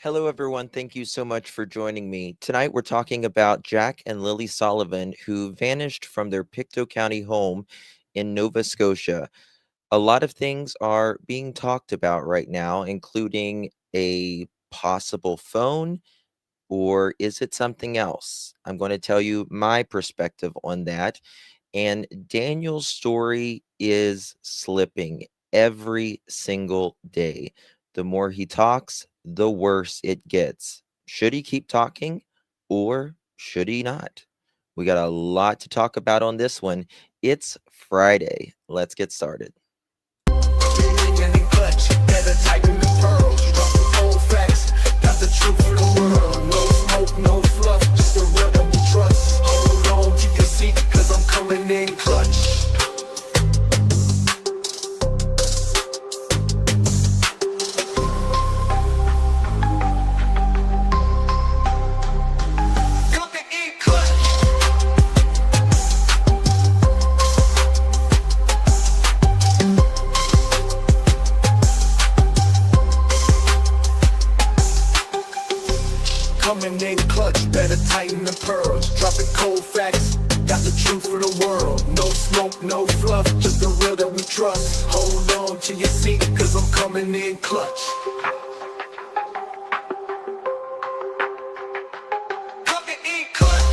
Hello, everyone. Thank you so much for joining me. Tonight, we're talking about Jack and Lilly Sullivan, who vanished from their Pictou County home in Nova Scotia. A lot of things are being talked about right now, including a possible phone, or is it something else? I'm going to tell you my perspective on that. And Daniel's story is slipping every single day. The more he talks, the worse it gets. Should he keep talking or should he not? We got a lot to talk about on this one. It's Friday. Let's get started. No fluff, just a real that we trust. Hold on to your seat, cause I'm coming in clutch. Coming in clutch. Coming in clutch, better tighten the pearls. Dropping cold facts, got the truth for the world. No smoke, no fluff, just the real that we trust. Hold on to your seat, cause I'm coming in clutch. Coming in clutch.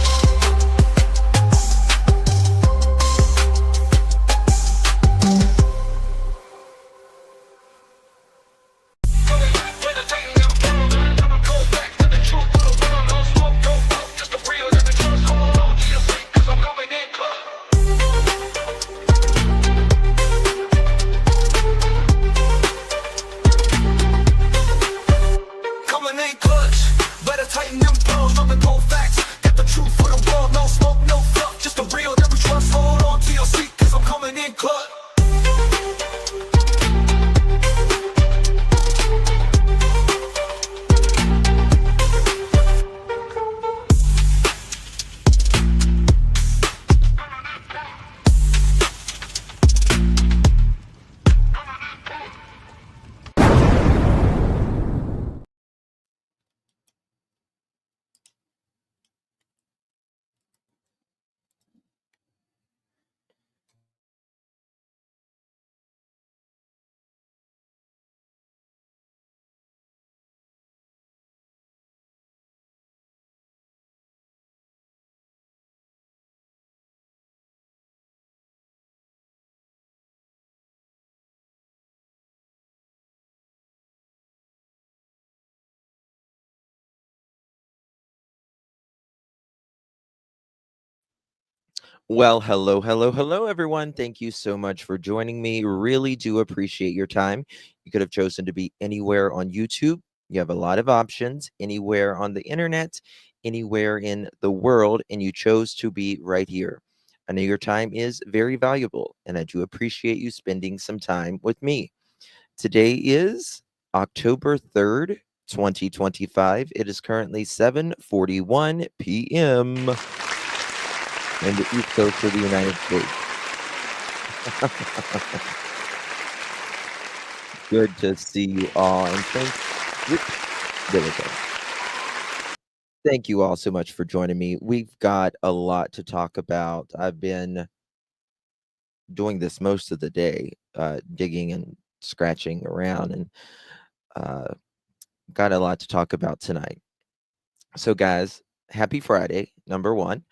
Well, hello, everyone. Thank you so much for joining me. Really do appreciate your time. You could have chosen to be anywhere on YouTube. You have a lot of options, anywhere on the internet, anywhere in the world, and you chose to be right here. I know your time is very valuable, and I do appreciate you spending some time with me. Today is October 3rd, 2025. It is currently 7:41 p.m. in the East Coast of the United States. Good to see you all, and there we go. Thank you all so much for joining me. We've got a lot to talk about. I've been doing this most of the day, digging and scratching around, and got a lot to talk about tonight. So, guys, happy Friday, number one.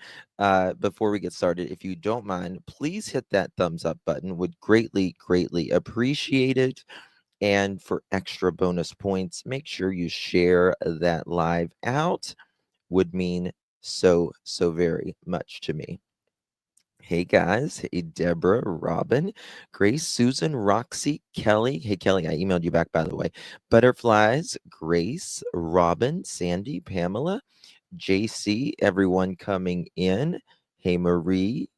Before we get started, if you don't mind, please hit that thumbs up button. Would greatly, greatly appreciate it. And for extra bonus points, make sure you share that live out. Would mean so very much to me. Hey guys, hey Deborah, Robin, Grace, Susan, Roxy, Kelly. Hey Kelly, I emailed you back by the way. Butterflies, Grace, Robin, Sandy, Pamela, JC, everyone coming in. Hey Marie,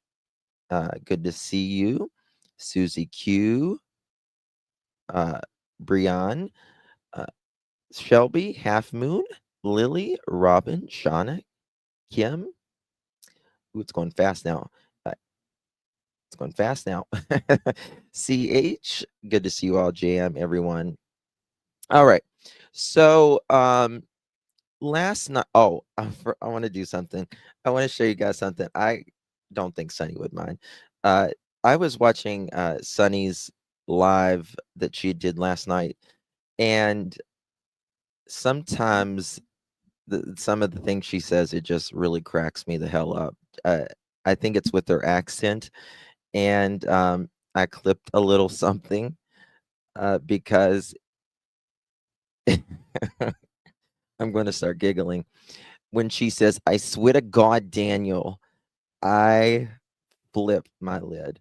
good to see you. Susie Q, Brian, Shelby, Half Moon, Lily, Robin, Shauna, Kim. Ooh, it's going fast now. It's going fast now. CH, good to see you all, JM, everyone. All right. So, last night, I want to do something. I want to show you guys something. I don't think Sunny would mind. Uh, I was watching Sunny's live that she did last night, and sometimes some of the things she says, it just really cracks me the hell up. Uh, I think it's with her accent, and I clipped a little something because I'm going to start giggling when she says, "I swear to God, Daniel." I flip my lid.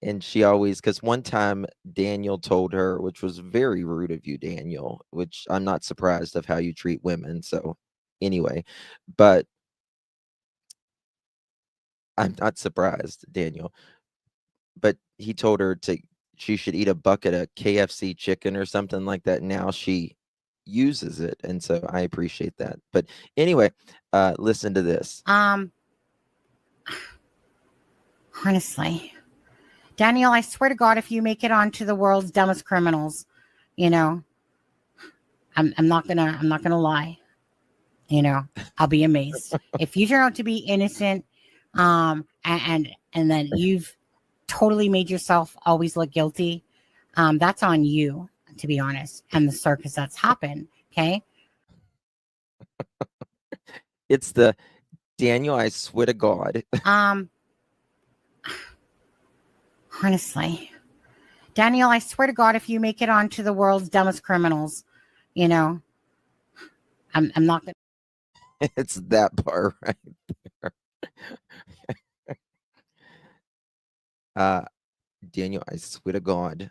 And she always, because one time Daniel told her, which was very rude of you, Daniel, which I'm not surprised of how you treat women. So, anyway, but I'm not surprised, Daniel. But he told her she should eat a bucket of KFC chicken or something like that. Now she uses it. And so I appreciate that. But anyway, listen to this. Honestly, Daniel, I swear to God, if you make it onto the world's dumbest criminals, you know, I'm not gonna lie. You know, I'll be amazed if you turn out to be innocent. And then you've totally made yourself always look guilty. That's on you, to be honest, and the circus that's happened. Okay. It's the Daniel, I swear to God. Honestly, Daniel, I swear to God, if you make it onto the world's dumbest criminals, you know, I'm not gonna. It's that part right there. Uh, Daniel, I swear to God.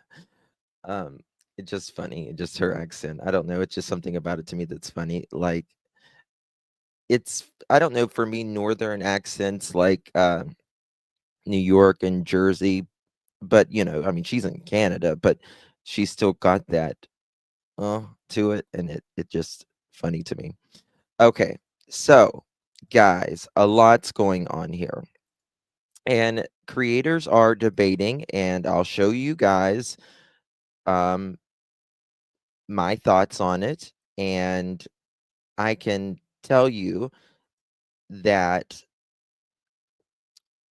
Um, it's just funny. It's just her accent. I don't know. It's just something about it to me that's funny. Like I don't know, for me, northern accents like New York and Jersey, but I mean, she's in Canada, but she's still got that to it, and it just funny to me. Okay, so guys, a lot's going on here. And creators are debating, and I'll show you guys um my thoughts on it. And I can tell you that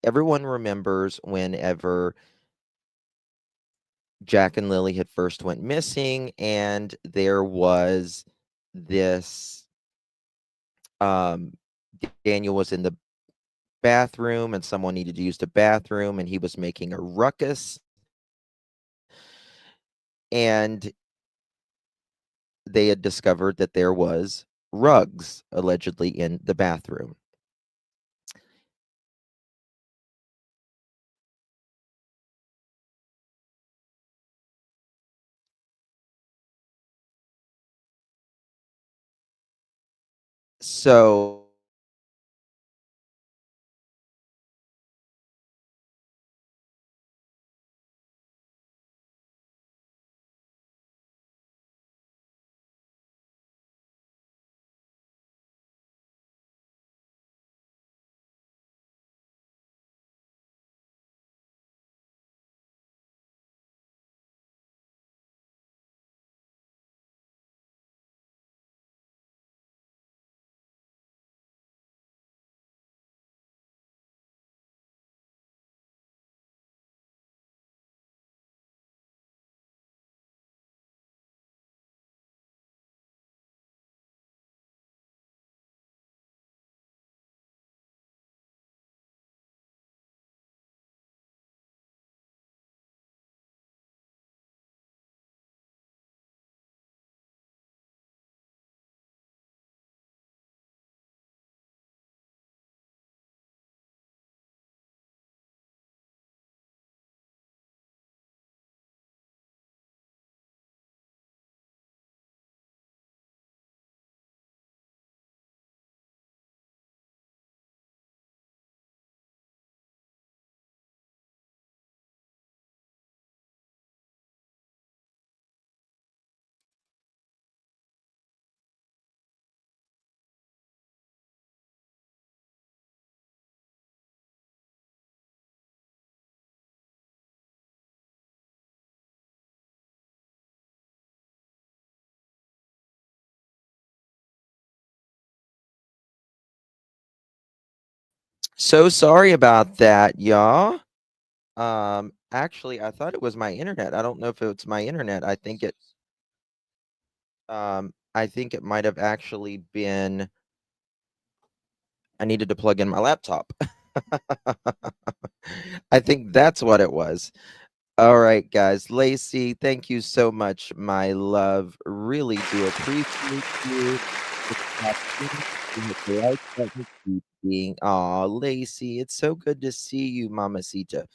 everyone remembers whenever Jack and Lily had first went missing, and there was this Daniel was in the bathroom and someone needed to use the bathroom and he was making a ruckus, and they had discovered that there was rugs allegedly in the bathroom. So So sorry about that, y'all. Actually, I thought it was my internet. I don't know if it's my internet. I think it might have actually been I needed to plug in my laptop. I think that's what it was. All right, guys. Lacey, thank you so much, my love. Really do appreciate you. Aw, Lacey, it's so good to see you, Mamacita.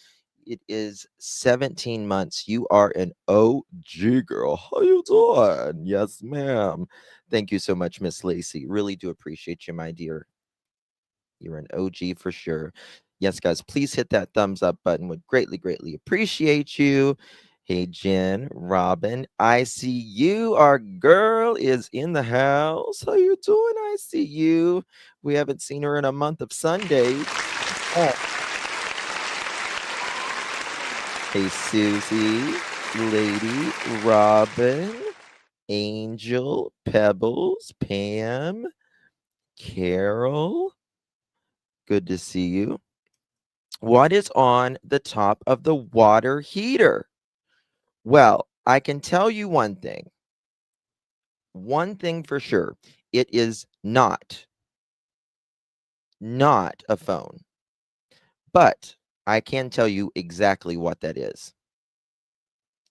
It is 17 months. You are an OG girl. How you doing? Yes, ma'am. Thank you so much, Miss Lacey. Really do appreciate you, my dear. You're an OG for sure. Yes, guys, please hit that thumbs up button. Would greatly, greatly appreciate you. Hey, Jen, Robin, I see you. Our girl is in the house. How you doing? I see you. We haven't seen her in a month of Sundays. Oh. Hey, Susie, Lady, Robin, Angel, Pebbles, Pam, Carol. Good to see you. What is on the top of the water heater? Well, I can tell you one thing. One thing for sure. It is not a phone. But I can tell you exactly what that is.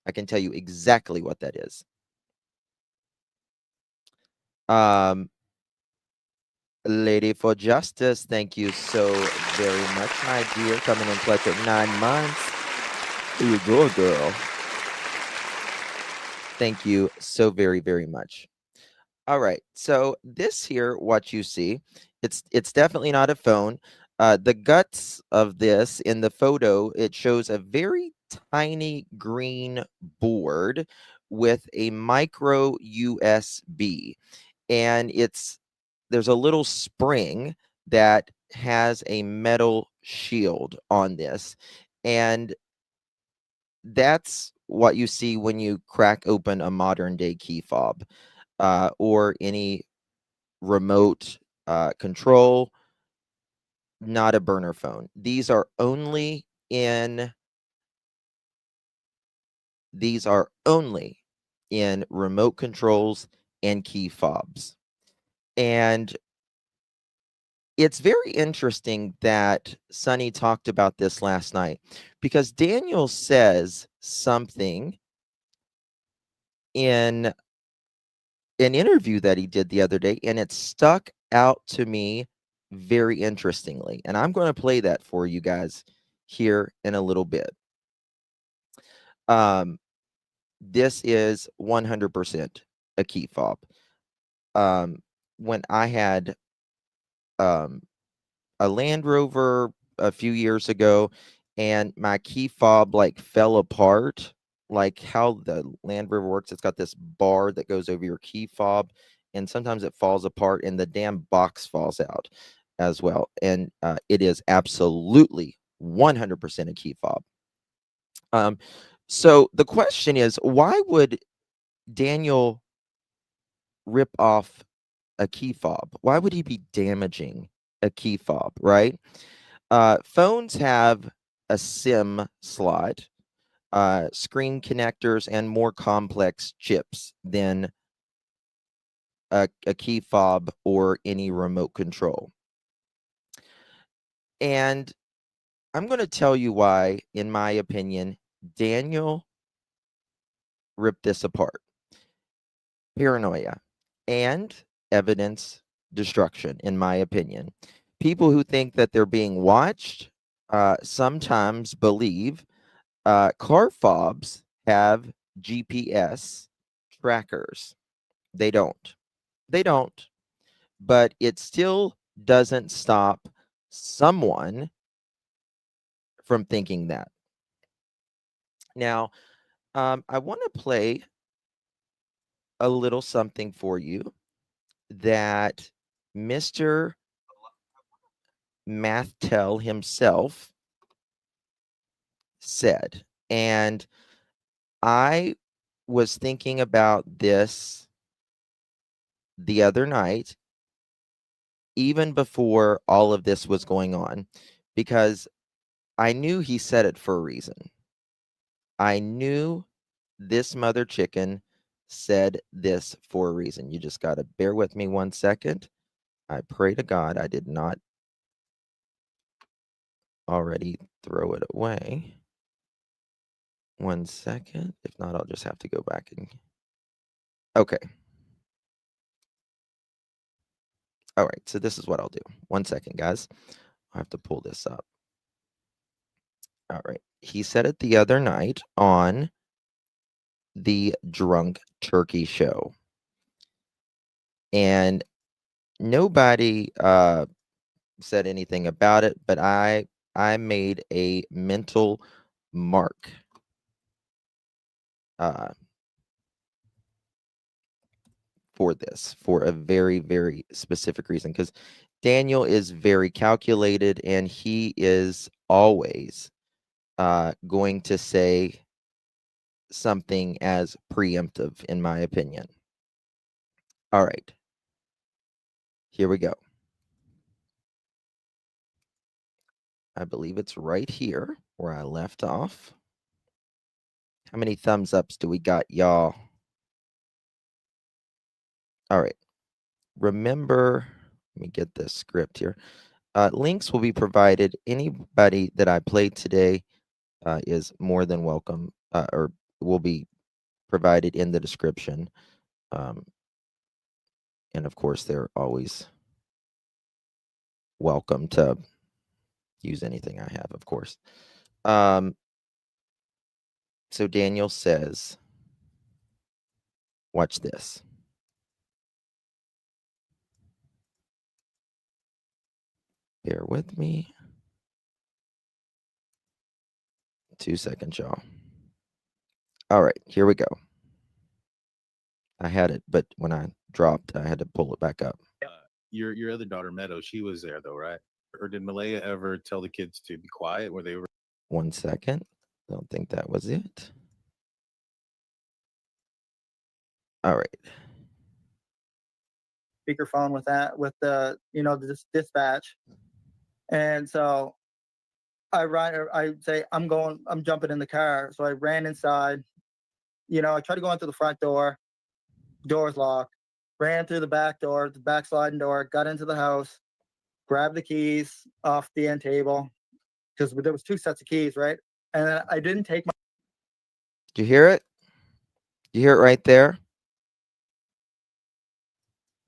I can tell you exactly what that is. Lady for Justice, thank you so very much, my dear. Coming in clutch at 9 months. Here you go, girl. Thank you so very, very much. All right. So this here, what you see, it's definitely not a phone. The guts of this in the photo, it shows a very tiny green board with a micro USB, and there's a little spring that has a metal shield on this, and that's what you see when you crack open a modern day key fob or any remote control, not a burner phone. These are only in remote controls and key fobs. And it's very interesting that Sonny talked about this last night because Daniel says something in an interview that he did the other day, and it stuck out to me very interestingly. And I'm going to play that for you guys here in a little bit. This is 100% a key fob. When I had a Land Rover a few years ago, and my key fob like fell apart, like how the Land Rover works, it's got this bar that goes over your key fob, and sometimes it falls apart, and the damn box falls out as well. And it is absolutely 100% a key fob. So the question is, why would Daniel rip off a key fob? Why would he be damaging a key fob, right? Phones have a SIM slot, screen connectors, and more complex chips than a key fob or any remote control. And I'm going to tell you why, in my opinion, Daniel ripped this apart. Paranoia and evidence destruction, in my opinion. People who think that they're being watched sometimes believe car fobs have GPS trackers. They don't. They don't. But it still doesn't stop someone from thinking that. Now, I want to play a little something for you that Mr. Martell himself said. And I was thinking about this the other night, even before all of this was going on, because I knew he said it for a reason. I knew this mother chicken said this for a reason. You just got to bear with me 1 second. I pray to God I did not already throw it away. 1 second. If not, I'll just have to go back and... Okay. All right, so this is what I'll do. 1 second, guys. I have to pull this up. All right. He said it the other night on the Drunk Turkey Show. And nobody said anything about it, but I made a mental mark for this, for a very, very specific reason, because Daniel is very calculated and he is always going to say something as preemptive, in my opinion. All right. Here we go. I believe it's right here where I left off. How many thumbs ups do we got, y'all? All right. Remember, let me get this script here. Links will be provided. Anybody that I played today is more than welcome, or will be provided in the description. And of course, they're always welcome to use anything I have, of course. So Daniel says, watch this. Bear with me. 2 seconds, y'all. All right, here we go. I had it, but when I dropped, I had to pull it back up. Your other daughter, Meadow, she was there though, right? Or did Malaya ever tell the kids to be quiet where they were? 1 second. Don't think that was it. All right. Speakerphone with that, with the, the dispatch. And so I say, I'm jumping in the car. So I ran inside. I tried to go into the front door. Door's locked. Ran through the back door, the back sliding door, got into the house, grabbed the keys off the end table, because there was 2 sets of keys, right? And then I didn't take my... Did you hear it? You hear it right there?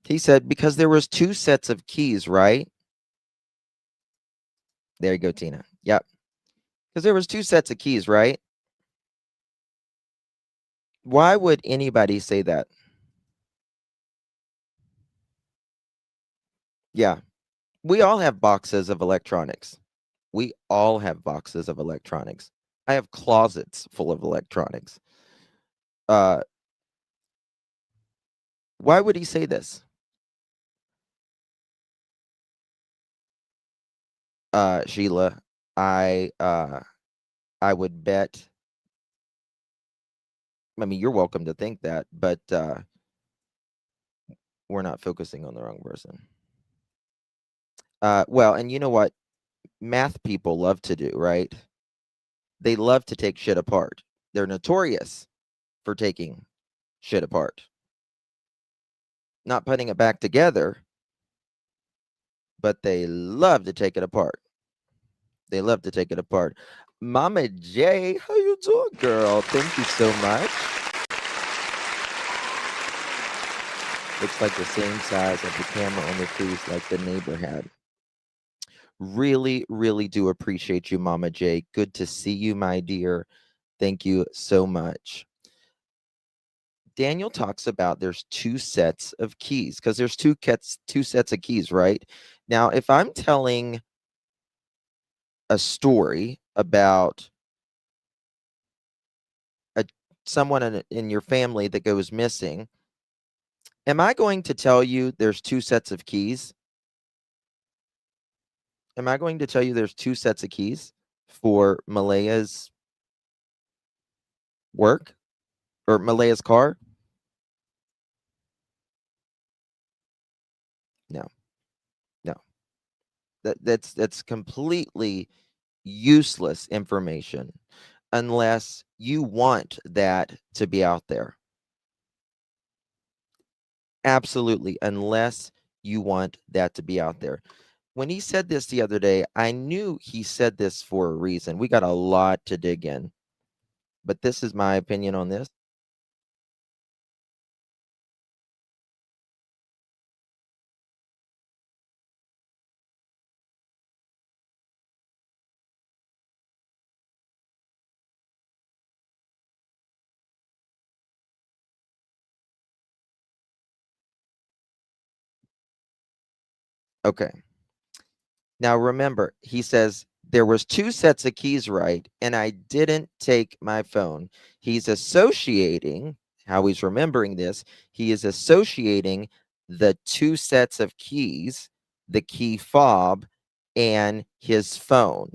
He said, because there was 2 sets of keys, right? There you go, Tina. Yep. Because there was 2 sets of keys, right? Why would anybody say that? Yeah. We all have boxes of electronics. We all have boxes of electronics. I have closets full of electronics. Why would he say this? Sheila, I would bet. I mean, you're welcome to think that, but we're not focusing on the wrong person. Well, and you know what math people love to do, right? They love to take shit apart. They're notorious for taking shit apart. Not putting it back together, but they love to take it apart. They love to take it apart. Mama J, how you doing, girl? Thank you so much. Looks like the same size of the camera on the trees like the neighbor had. Really, really do appreciate you, Mama J. Good to see you, my dear. Thank you so much. Daniel talks about there's 2 sets of keys, because there's 2 sets of keys, right? Now, if I'm telling a story about someone in your family that goes missing, am I going to tell you there's 2 sets of keys? Am I going to tell you there's 2 sets of keys for Malaya's work or Malaya's car? No. That's completely useless information unless you want that to be out there. Absolutely, unless you want that to be out there. When he said this the other day, I knew he said this for a reason. We got a lot to dig in, but this is my opinion on this. Okay. Now remember, he says there was 2 sets of keys, right? And I didn't take my phone. He's associating how he's remembering this. He is associating the 2 sets of keys, the key fob and his phone,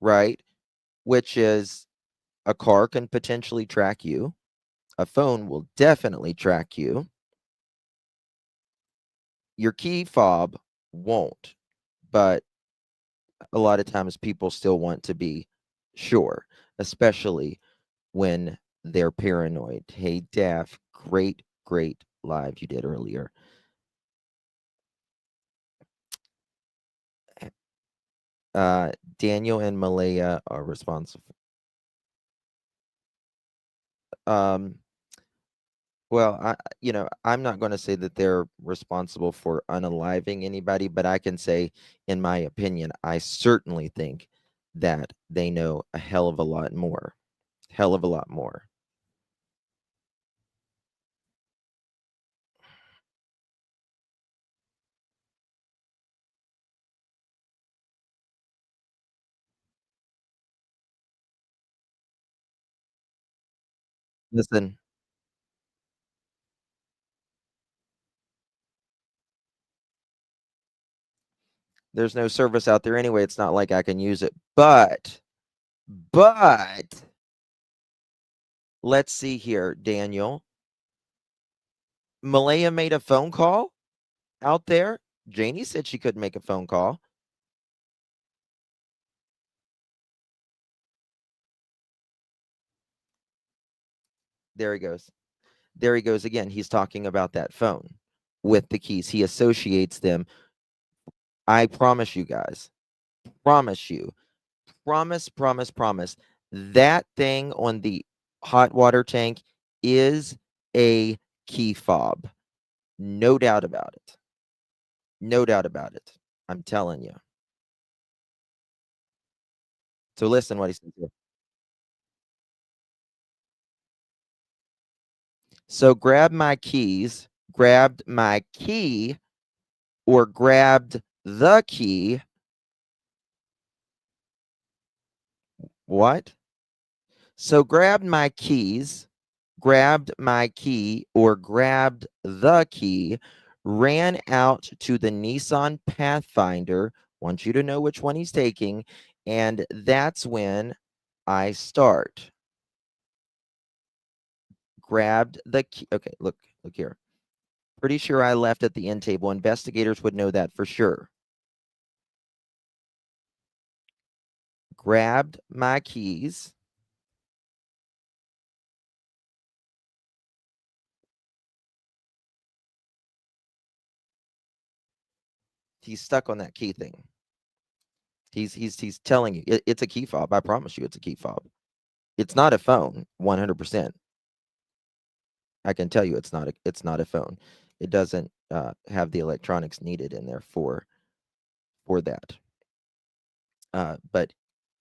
right? Which is a car can potentially track you. A phone will definitely track you. Your key fob won't, but a lot of times people still want to be sure, especially when they're paranoid. Hey, Daff, great live you did earlier. Daniel and Malaya are responsible. Well, I'm not going to say that they're responsible for unaliving anybody, but I can say, in my opinion, I certainly think that they know a hell of a lot more. Hell of a lot more. Listen, there's no service out there anyway. It's not like I can use it. But let's see here, Daniel. Malaya made a phone call out there. Janie said she couldn't make a phone call. There he goes. There he goes again. He's talking about that phone with the keys. He associates them. I promise you guys. Promise you. Promise. That thing on the hot water tank is a key fob. No doubt about it. No doubt about it. I'm telling you. So listen what he says here. So grabbed my keys, grabbed my key, or grabbed the key. What? So grabbed my keys, grabbed my key, or grabbed the key, ran out to the Nissan Pathfinder. Want you to know which one he's taking. And that's when I start. Grabbed the key. Okay, look here. Pretty sure I left at the end table. Investigators would know that for sure. Grabbed my keys. He's stuck on that key thing. He's telling you it's a key fob. I promise you, it's a key fob. It's not a phone. 100%. I can tell you, it's not a phone. It doesn't have the electronics needed in there for that. But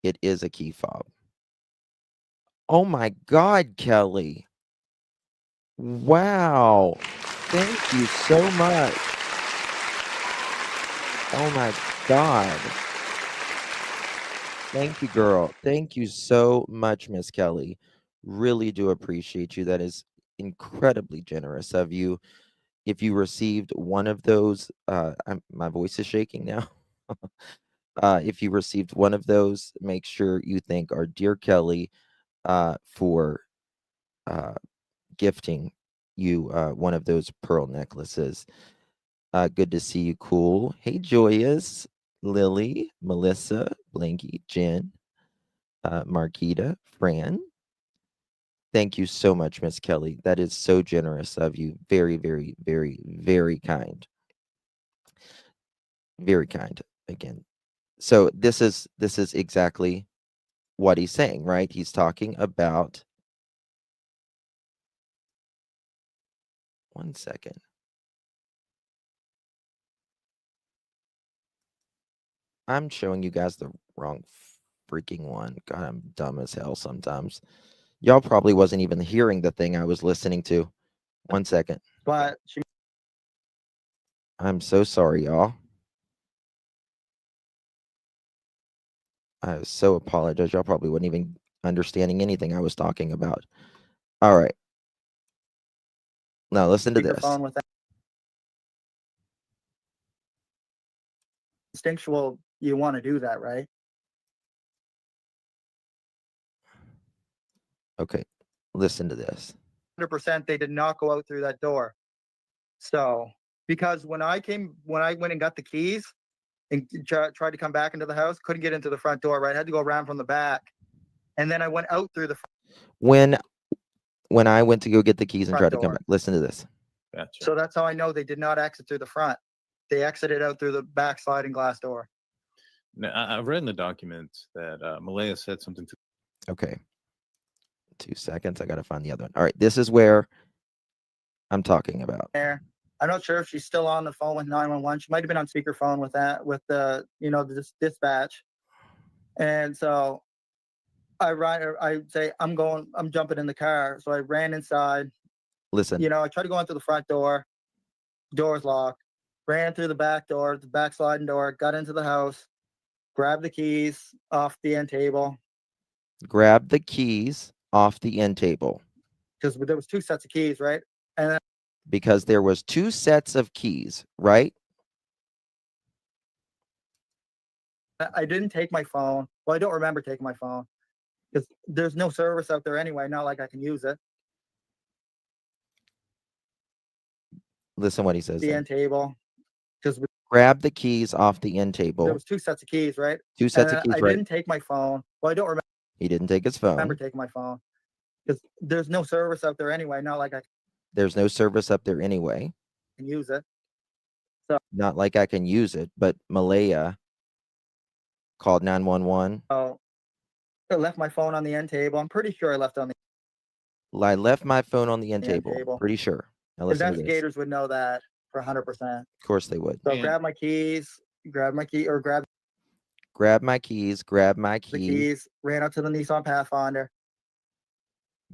it is a key fob. Oh my God, Kelly! Wow! Thank you so much. Oh my God! Thank you, girl. Thank you so much, Miss Kelly. Really do appreciate you. That is incredibly generous of you. If you received one of those, my voice is shaking now. If you received one of those, make sure you thank our dear Kelly for gifting you one of those pearl necklaces. Good to see you, cool. Hey, Joyous. Lily, Melissa, Blanky, Jen, Marquita, Fran. Thank you so much, Miss Kelly. That is so generous of you. Very, very, very, very kind. Very kind again. So this is exactly what he's saying, right? He's talking about, one second. I'm showing you guys the wrong freaking one. God, I'm dumb as hell sometimes. Y'all probably wasn't even hearing the thing I was listening to. One second. But I'm so sorry, y'all. I so apologize. Y'all probably wasn't even understanding anything I was talking about. All right. Now listen to this. speakerphone with that. Instinctual, you want to do that, right? Okay. Listen to this. 100% they did not go out through that door. So, because when I went and got the keys and tried to come back into the house, couldn't get into the front door, right? I had to go around from the back. And then I went out through the When I went to go get the keys and front tried to come door. back, listen to this. Gotcha. So that's how I know they did not exit through the front. They exited out through the back sliding glass door. Now, I've read in the documents that Malaya said something to. Okay. 2 seconds. I got to find the other one. All right. This is where I'm talking about. There. I'm not sure if she's still on the phone with 911. She might have been on speakerphone with the the dispatch. And so I say I'm jumping in the car. So I ran inside. Listen. I tried to go into the front door. Door's locked. Ran through the back door, the back sliding door, got into the house, grabbed the keys off the end table. Grab the keys off the end table. Because there was 2 sets of keys, right? And then because there was 2 sets of keys, right? I didn't take my phone. Well, I don't remember taking my phone because there's no service out there anyway. Not like I can use it. Listen what he says. The end table. Because grab the keys off the end table. There was 2 sets of keys, right? 2 sets of keys, I right? didn't take my phone. Well, I don't remember. He didn't take his phone. Remember taking my phone because there's no service out there anyway. Not like I There's no service up there anyway. can use it. So not like I can use it, but Malaya called 911. Oh, I left my phone on the end table. I'm pretty sure I left on the. I left my phone on the end table. Pretty sure. Now listen to this. Investigators would know that for 100%. Of course they would. So grab my keys, grab my key, or grab my keys, the keys, ran out to the Nissan Pathfinder.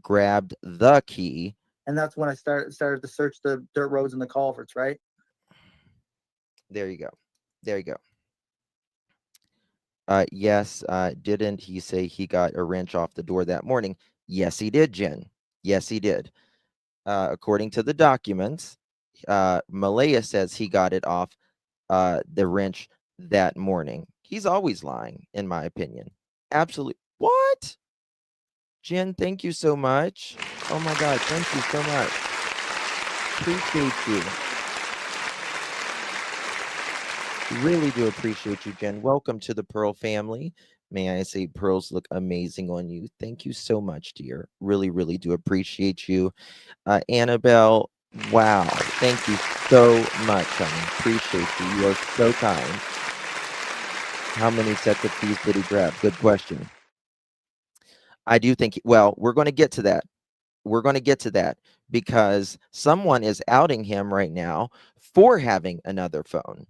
Grabbed the key. And that's when I started to search the dirt roads and the culverts, right? There you go. There you go. Yes, didn't he say he got a wrench off the door that morning? Yes, he did, Jen. Yes, he did. According to the documents, Malaya says he got it off the wrench that morning. He's always lying, in my opinion. Absolutely. What? Jen, thank you so much. Oh my God, thank you so much. Appreciate you. Really do appreciate you, Jen. Welcome to the Pearl family. May I say, pearls look amazing on you. Thank you so much, dear. Really, really do appreciate you. Annabelle, wow. Thank you so much, honey. Appreciate you. You are so kind. How many sets of keys did he grab? Good question. I do think, well, we're going to get to that. We're going to get to that because someone is outing him right now for having another phone.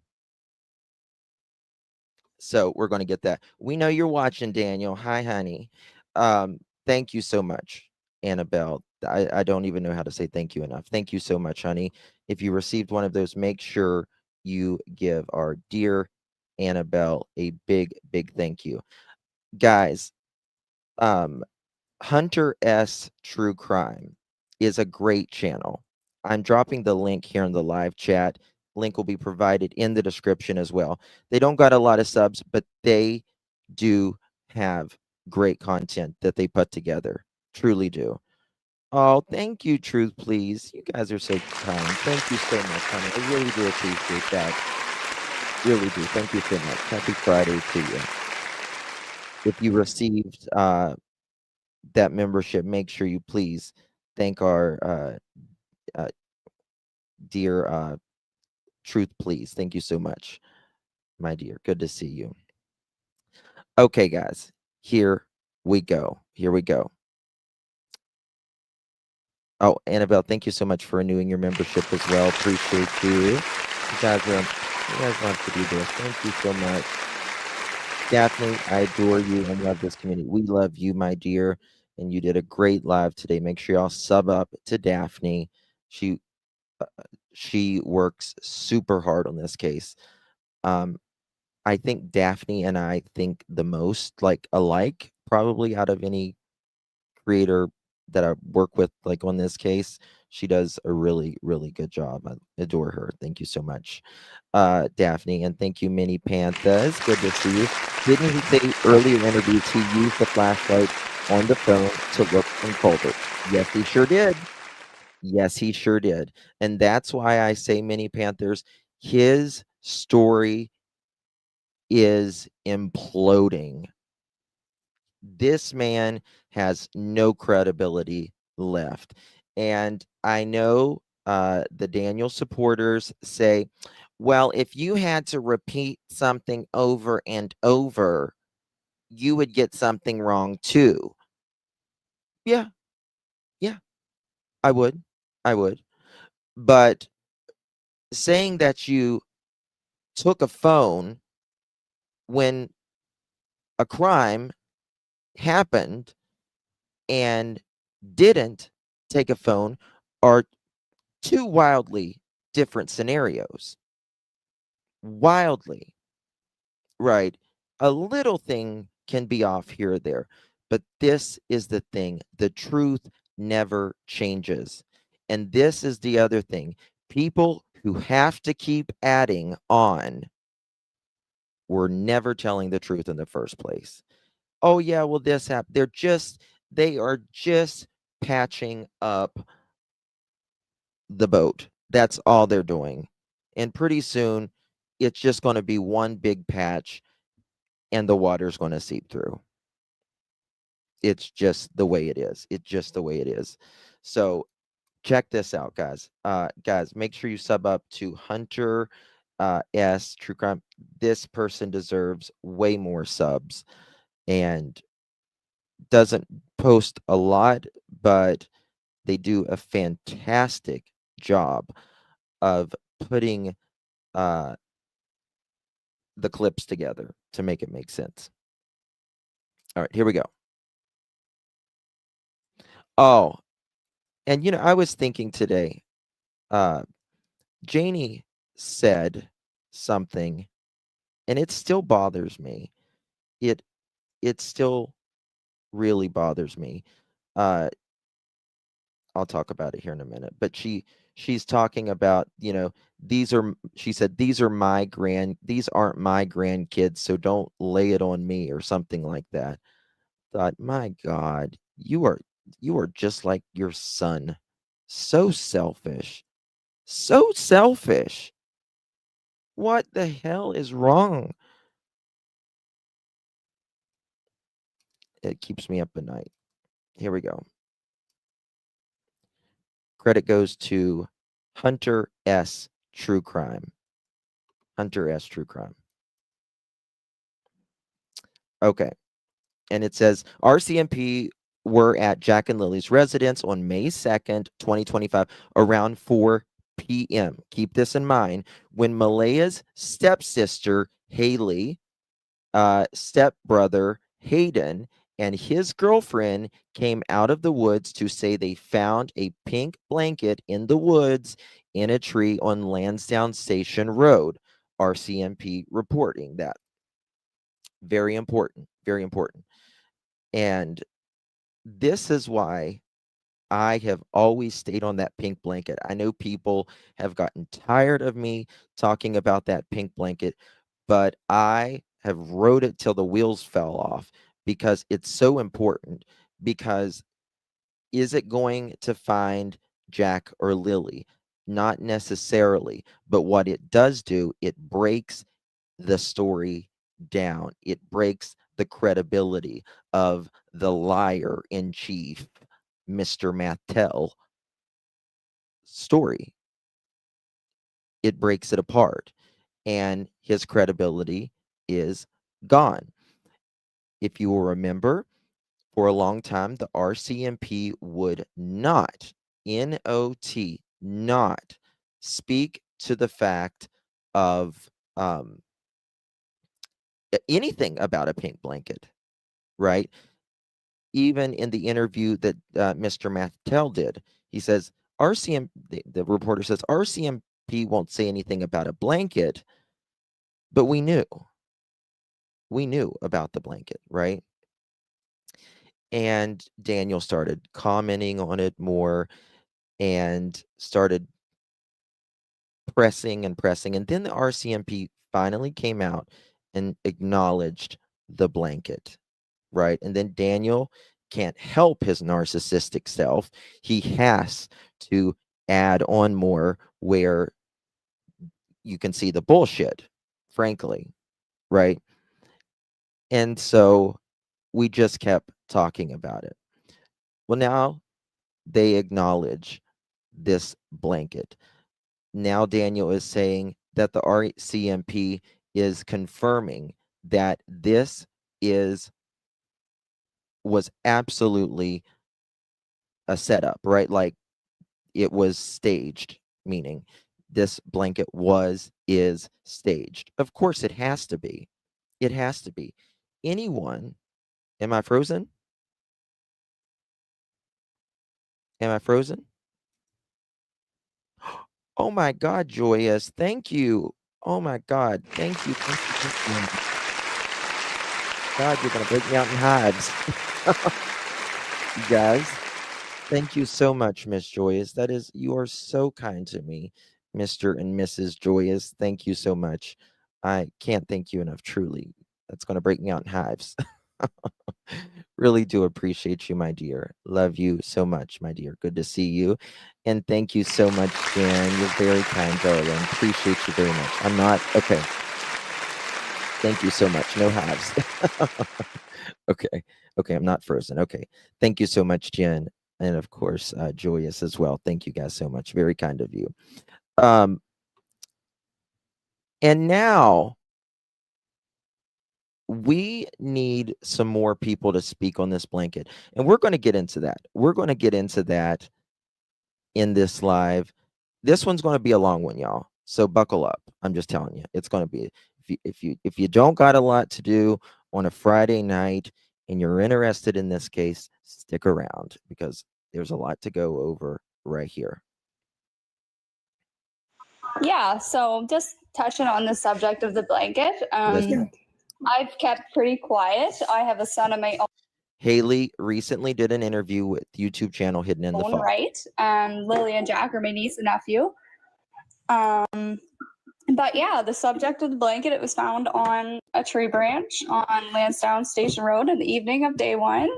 So we're going to get that. We know you're watching, Daniel. Hi, honey. Thank you so much, Annabelle. I don't even know how to say thank you enough. Thank you so much, honey. If you received one of those, make sure you give our dear Annabelle a big, big thank you. Guys, Hunter S. True Crime is a great channel. I'm dropping the link here in the live chat. Link will be provided in the description as well. They don't got a lot of subs, but they do have great content that they put together. Truly do. Oh, thank you, Truth Please. You guys are so kind. Thank you so much, honey. I really do appreciate that. Really do. Thank you so much. Happy Friday to you. If you received that membership, make sure you please thank our dear Truth, please. Thank you so much, my dear. Good to see you. Okay, guys, here we go. Here we go. Oh, Annabelle, thank you so much for renewing your membership as well. Appreciate you. You guys want to do this. Thank you so much. Daphne, I adore you and love this community. We love you, my dear, and you did a great live today. Make sure y'all sub up to Daphne. She works super hard on this case. I think Daphne and I think the most like alike, probably out of any creator that I work with, like on this case. She does a really, really good job. I adore her. Thank you so much, Daphne, and thank you, Mini Panthas. Good to see you. Didn't he say earlier interviews he used the flashlight on the phone to look in culvert? Yes, he sure did. Yes, he sure did. And that's why I say, Mini Panthers, his story is imploding. This man has no credibility left. And I know the Daniel supporters say, well, if you had to repeat something over and over, you would get something wrong too. Yeah, yeah, I would. I would. But saying that you took a phone when a crime happened and didn't take a phone are two wildly different scenarios. Wildly, right? A little thing can be off here or there, but this is the thing. The truth never changes. And this is the other thing. People who have to keep adding on were never telling the truth in the first place. Oh, yeah, well, this happened. They are just patching up the boat. That's all they're doing. And pretty soon, it's just going to be one big patch and the water's going to seep through. It's just the way it is. It's just the way it is. So check this out, guys. Guys, make sure you sub up to Hunter S True Crime. This person deserves way more subs and doesn't post a lot, but they do a fantastic job of putting the clips together to make it make sense. All right, here we go. Oh, and I was thinking today, Janie said something, and it still bothers me. It still really bothers me. I'll talk about it here in a minute. But she's talking about, she said, these aren't my grandkids, so don't lay it on me or something like that. Thought, my God, you are just like your son. So selfish. So selfish. What the hell is wrong? It keeps me up at night. Here we go. Credit goes to Hunter S. True Crime. Hunter S. True Crime. Okay. And it says RCMP were at Jack and Lily's residence on May 2nd, 2025, around 4 p.m. Keep this in mind. When Malaya's stepsister, Haley, stepbrother, Hayden, and his girlfriend came out of the woods to say they found a pink blanket in the woods in a tree on Lansdowne Station Road. RCMP reporting that. Very important. Very important. And this is why I have always stayed on that pink blanket. I know people have gotten tired of me talking about that pink blanket, but I have rode it till the wheels fell off because it's so important. Because is it going to find Jack or Lily? Not necessarily, but what it does do, it breaks the story down. It breaks the credibility of the liar in chief, Mr. Martell story. It breaks it apart, and his credibility is gone. If you will remember, for a long time, the RCMP would not, NOT, not speak to the fact of anything about a pink blanket, right? Even in the interview that Mr. Martell did, he says, the reporter says, RCMP won't say anything about a blanket, but we knew. We knew about the blanket, right? And Daniel started commenting on it more and started pressing and pressing. And then the RCMP finally came out and acknowledged the blanket, right? And then Daniel can't help his narcissistic self. He has to add on more where you can see the bullshit, frankly, right? And so we just kept talking about it. Well, now they acknowledge this blanket. Now Daniel is saying that the RCMP is confirming that this was absolutely a setup, right? Like it was staged, meaning this blanket is staged. Of course, it has to be. It has to be. Anyone, am I frozen? Am I frozen? Oh my God, Joyous. Thank you. Oh my God. Thank you. Thank you. Thank you. God, you're going to break me out in hives. You guys, thank you so much, Miss Joyous. You are so kind to me, Mr. and Mrs. Joyous. Thank you so much. I can't thank you enough, truly. That's going to break me out in hives. Really do appreciate you, my dear. Love you so much, my dear. Good to see you. And thank you so much, Jan. You're very kind, darling. Appreciate you very much. I'm not, okay. Thank you so much. No hives. Okay. Okay, I'm not frozen. Okay. Thank you so much, Jen. And of course, Joyous as well. Thank you guys so much. Very kind of you. And now we need some more people to speak on this blanket. And we're going to get into that. We're going to get into that in this live. This one's going to be a long one, y'all. So buckle up. I'm just telling you, it's going to be. If you don't got a lot to do on a Friday night and you're interested in this case, stick around because there's a lot to go over right here. Yeah, so just touching on the subject of the blanket, I've kept pretty quiet. I have a son of my Haley recently did an interview with YouTube channel Hidden in the Fog. Right, and Lily and Jack are my niece and nephew. But yeah, the subject of the blanket, it was found on a tree branch on Lansdowne Station Road in the evening of day one.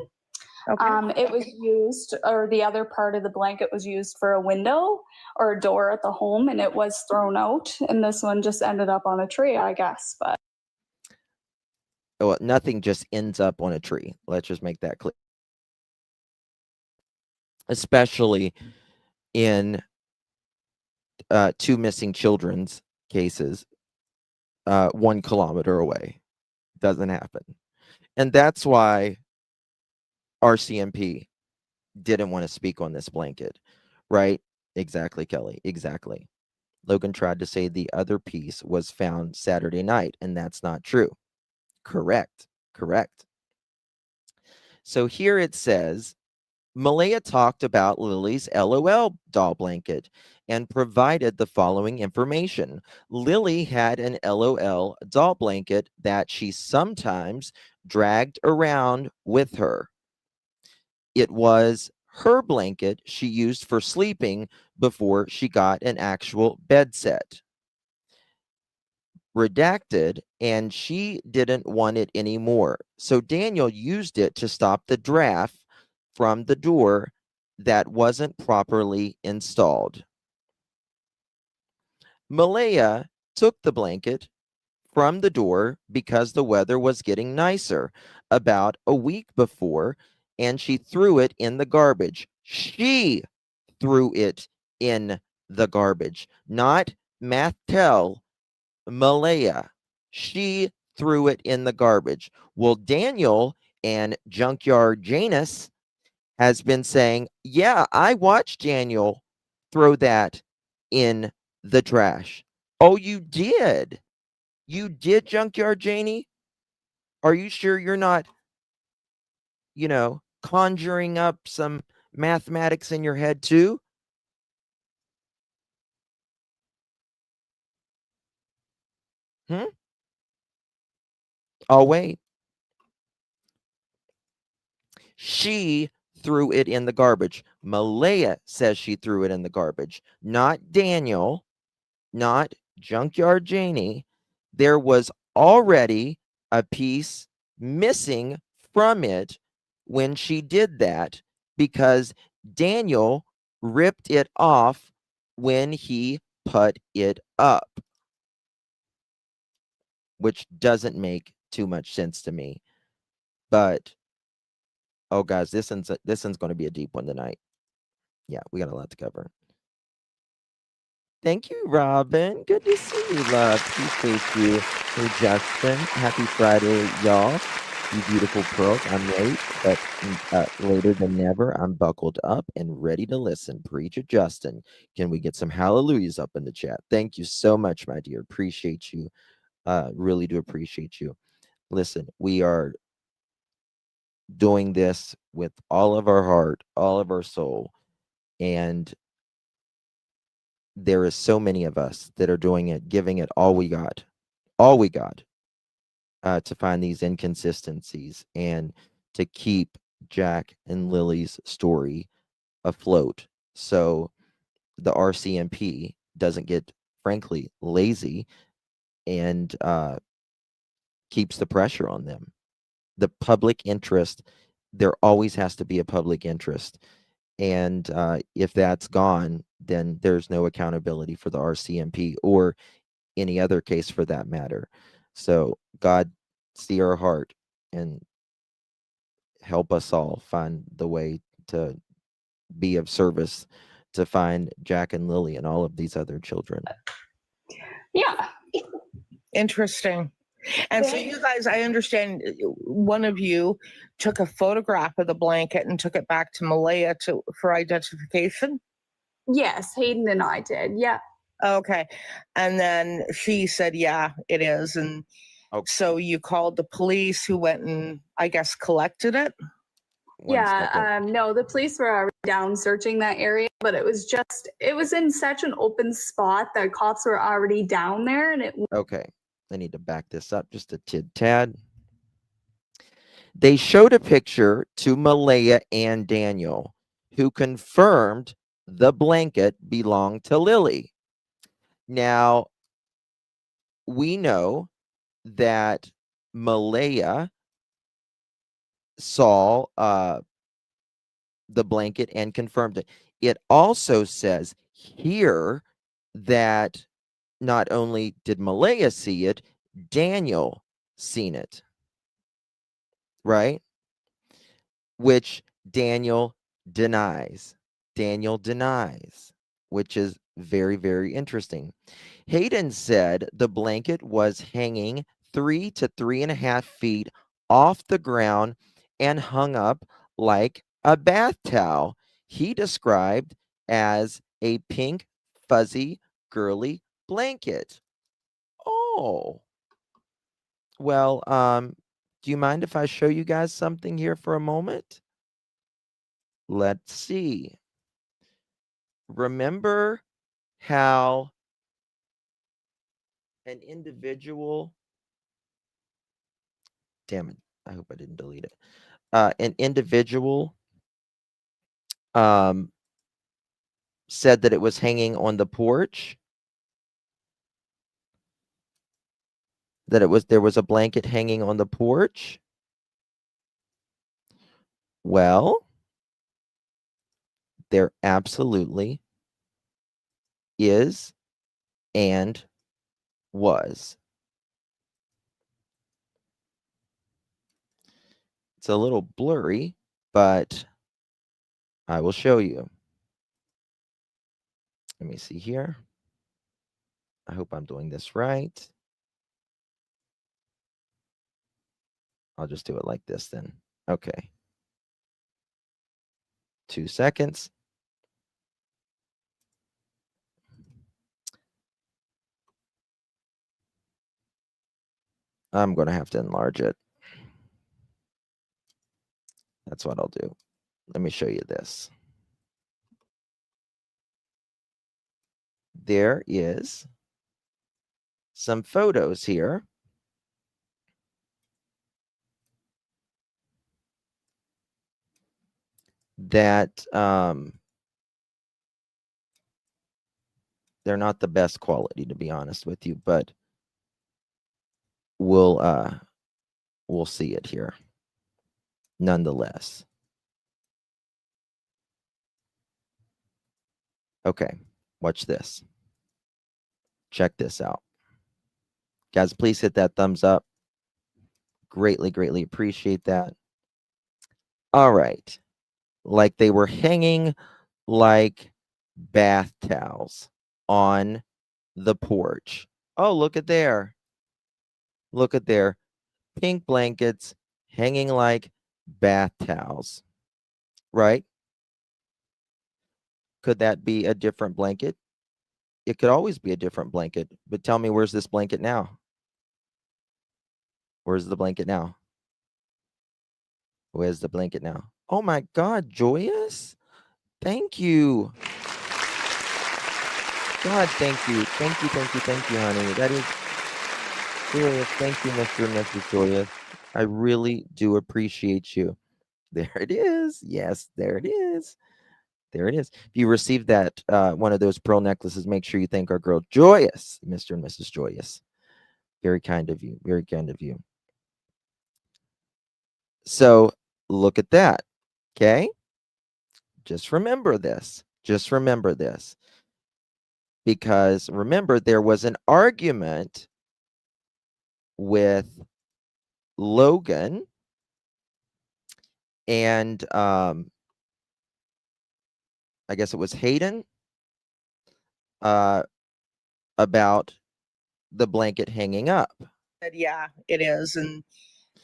Okay. It was used, or the other part of the blanket was used for a window or a door at the home, and it was thrown out. And this one just ended up on a tree, I guess. But well, nothing just ends up on a tree. Let's just make that clear. Especially in 2 missing children's cases, 1 kilometer away. Doesn't happen. And that's why RCMP didn't want to speak on this blanket, right? Exactly, Kelly. Exactly. Logan tried to say the other piece was found Saturday night, and that's not true. Correct. Correct. So here it says, Malaya talked about Lily's LOL doll blanket and provided the following information. Lily had an LOL doll blanket that she sometimes dragged around with her. It was her blanket she used for sleeping before she got an actual bed set. Redacted, and she didn't want it anymore. So Daniel used it to stop the draft from the door that wasn't properly installed. Malaya took the blanket from the door because the weather was getting nicer about a week before, and she threw it in the garbage. She threw it in the garbage, not Martell, Malaya. She threw it in the garbage. Well, Daniel and Junkyard Janus has been saying, yeah, I watched Daniel throw that in the trash. Oh, you did? You did, Junkyard Janie? Are you sure you're not, conjuring up some mathematics in your head too? Oh, wait. She threw it in the garbage. Malaya says she threw it in the garbage, not Daniel, not Junkyard Janie. There was already a piece missing from it when she did that because Daniel ripped it off when he put it up, which doesn't make too much sense to me. But oh, guys, this one's going to be a deep one tonight. Yeah, we got a lot to cover. Thank you, Robin. Good to see you, love. Appreciate you. Hey, Justin. Happy Friday, y'all. You beautiful pearls. I'm late, but later than never, I'm buckled up and ready to listen. Preacher Justin. Can we get some hallelujahs up in the chat? Thank you so much, my dear. Appreciate you. Really do appreciate you. Listen, we are doing this with all of our heart, all of our soul, and there is so many of us that are doing it, giving it all we got, to find these inconsistencies and to keep Jack and Lily's story afloat. So the RCMP doesn't get, frankly, lazy and keeps the pressure on them. The public interest, there always has to be a public interest. And if that's gone, then there's no accountability for the RCMP or any other case for that matter. So God, see our heart and help us all find the way to be of service to find Jack and Lily and all of these other children. Yeah. Interesting. And so you guys, I understand one of you took a photograph of the blanket and took it back to Malaya for identification? Yes, Hayden and I did. Yeah. Okay. And then she said, yeah, it is. And so you called the police who went and, I guess, collected it? No, the police were already down searching that area, but it was in such an open spot that cops were already down there. And Okay. I need to back this up just a tad. They showed a picture to Malaya and Daniel, who confirmed the blanket belonged to Lily. Now, we know that Malaya saw the blanket and confirmed it. It also says here that not only did Malaya see it, Daniel seen it. Right? Which Daniel denies. Which is very, very interesting. Hayden said the blanket was hanging 3 to 3.5 feet off the ground and hung up like a bath towel. He described as a pink, fuzzy, girly blanket. Oh. Well, do you mind if I show you guys something here for a moment? Let's see. Remember how an individual, damn it, I hope I didn't delete it. An individual said that it was hanging on the porch, that there was a blanket hanging on the porch. Well, there absolutely is and was. It's a little blurry, but I will show you. Let me see here. I hope I'm doing this right. I'll just do it like this then. Okay. 2 seconds. I'm going to have to enlarge it. That's what I'll do. Let me show you this. There is some photos here. That they're not the best quality, to be honest with you, but we'll see it here nonetheless. Okay, watch this. Check this out. Guys, please hit that thumbs up. Greatly, greatly appreciate that. All right. Like they were hanging like bath towels on the porch. Oh, look at there. Look at there. Pink blankets hanging like bath towels. Right? Could that be a different blanket? It could always be a different blanket. But tell me, where's this blanket now? Where's the blanket now? Where's the blanket now? Oh my God, Joyous. Thank you. God, thank you. Thank you, thank you, thank you, honey. That is serious. Thank you, Mr. and Mrs. Joyous. I really do appreciate you. There it is. Yes, there it is. There it is. If you received that one of those pearl necklaces, make sure you thank our girl Joyous, Mr. and Mrs. Joyous. Very kind of you. Very kind of you. So look at that. Okay. Just remember this. Just remember this. Because remember, there was an argument with Logan and I guess it was Hayden about the blanket hanging up. Yeah, it is. And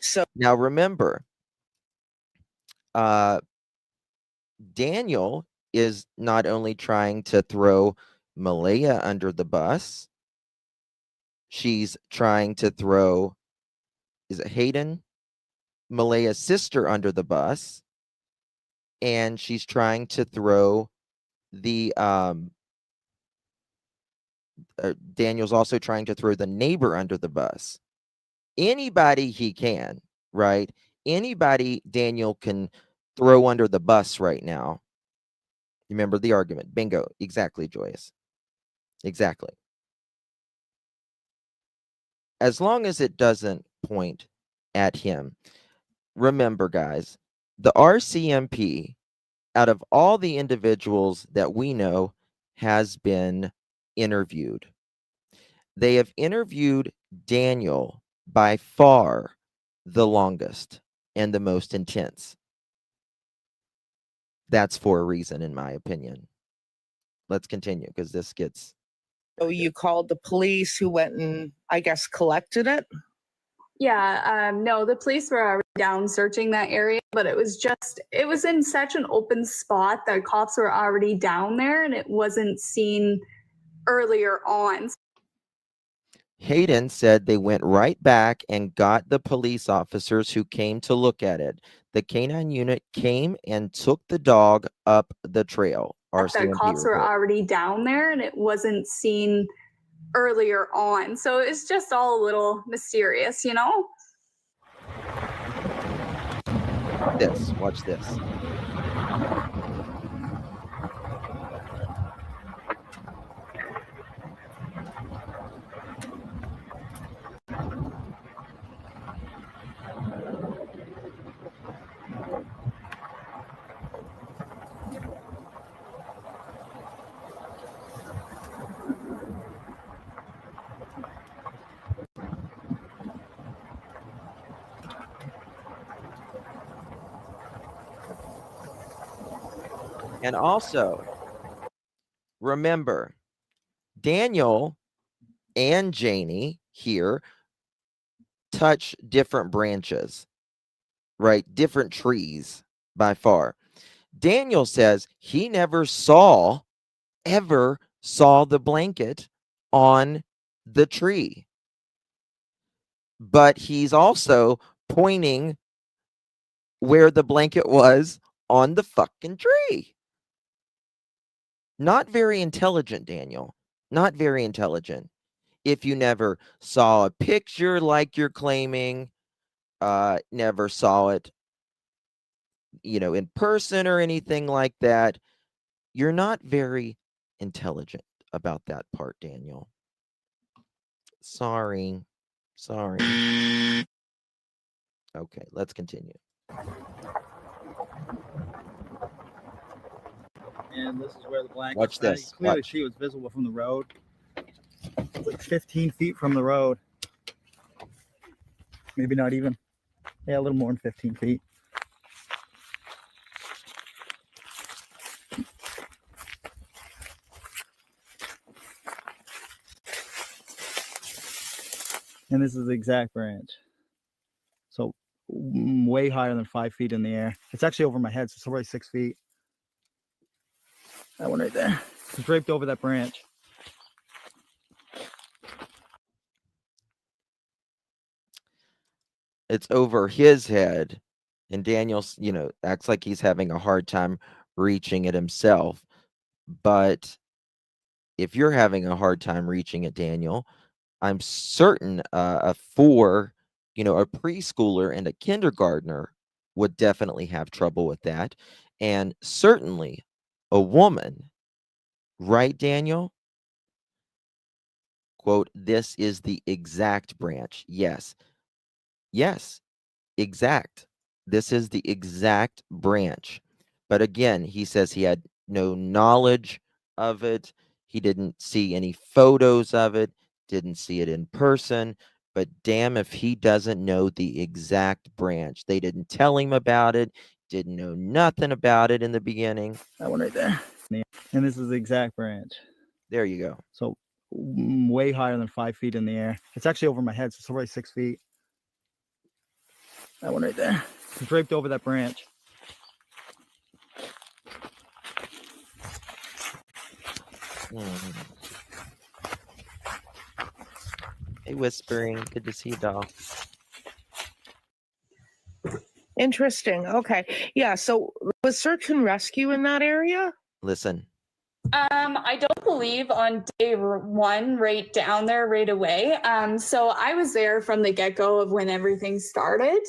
so now remember, Daniel is not only trying to throw Malaya under the bus, she's trying to throw, is it Hayden? Malaya's sister under the bus, and she's trying to throw the Daniel's also trying to throw the neighbor under the bus. Anybody he can, right? Anybody Daniel can throw under the bus right now. Remember the argument. Bingo. Exactly, Joyous. Exactly. As long as it doesn't point at him. Remember, guys, the RCMP, out of all the individuals that we know, has been interviewed. They have interviewed Daniel by far the longest and the most intense. That's for a reason, in my opinion. Let's continue, because this gets... So you called the police who went and, I guess, collected it? Yeah, no, the police were already down searching that area, but it was in such an open spot that cops were already down there and it wasn't seen earlier on. Hayden said they went right back and got the police officers who came to look at it. The canine unit came and took the dog up the trail. The cops were already down there and it wasn't seen earlier on. So it's just all a little mysterious, you know? Watch this. And also, remember, Daniel and Janie here touch different branches, right? Different trees by far. Daniel says he ever saw the blanket on the tree. But he's also pointing where the blanket was on the fucking tree. Not very intelligent, Daniel. Not very intelligent. If you never saw a picture like you're claiming, never saw it, in person or anything like that, you're not very intelligent about that part, Daniel. Sorry. Okay, let's continue. And this is where the blanket. Watch this. Clearly, Watch. she was visible from the road, like 15 feet from the road. Maybe not even. Yeah, a little more than 15 feet. And this is the exact branch. So way higher than 5 feet in the air. It's actually over my head, so it's already 6 feet. That one right there. It's draped over that branch. It's over his head, and Daniel, acts like he's having a hard time reaching it himself. But if you're having a hard time reaching it, Daniel, I'm certain a preschooler and a kindergartner would definitely have trouble with that. And certainly a woman, right, Daniel? Quote, this is the exact branch. Yes, exact. This is the exact branch. But again, he says he had no knowledge of it. He didn't see any photos of it, didn't see it in person. But damn if he doesn't know the exact branch. They didn't tell him about it, didn't know nothing about it in the beginning. That one right there. And this is the exact branch. There you go. So way higher than 5 feet in the air. It's actually over my head, so it's already 6 feet. That one right there. It's draped over that branch. Hey, Whispering. Good to see you, doll. Interesting. Okay. Yeah. So was search and rescue in that area? Listen. I don't believe on day one right down there right away. So I was there from the get-go of when everything started.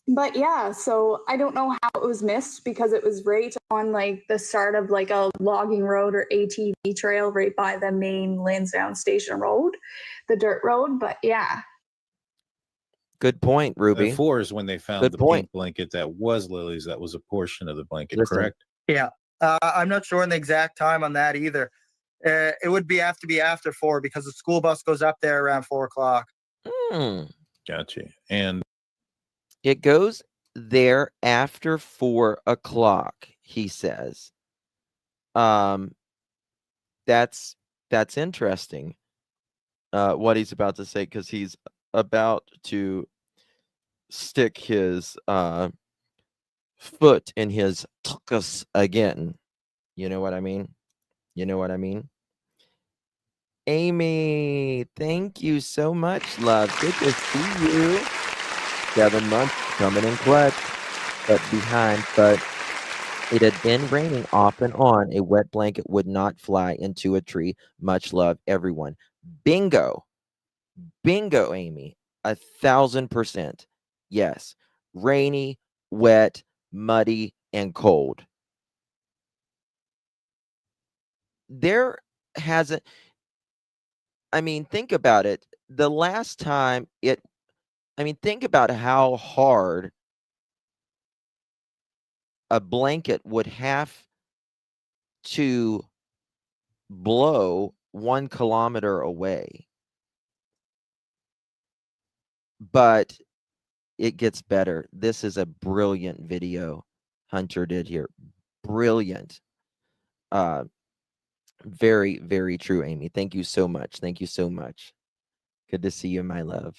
But yeah, so I don't know how it was missed because it was right on like the start of like a logging road or ATV trail right by the main Lansdowne Station Road, the dirt road. But yeah. Good point, Ruby. 4 is when they found Good the point. pink blanket that was Lily's. That was a portion of the blanket, Listen. correct? Yeah. I'm not sure on the exact time on that either. It would have to be after 4 because the school bus goes up there around 4 o'clock. Gotcha. And it goes there after 4 o'clock, he says. That's interesting. What he's about to say, because he's about to stick his foot in his tuchus again. You know what I mean? Amy, thank you so much, love. Good to see you. 7 months coming in clutch, but behind. But it had been raining off and on. A wet blanket would not fly into a tree. Much love, everyone. Bingo, Amy. 1,000%. Yes. Rainy, wet, muddy, and cold. There hasn't. I mean, think about it. The last time think about how hard a blanket would have to blow 1 kilometer away. But it gets better. This is a brilliant video. Hunter did here. Brilliant. Very, very true, Amy. Thank you so much. Thank you so much. Good to see you, my love.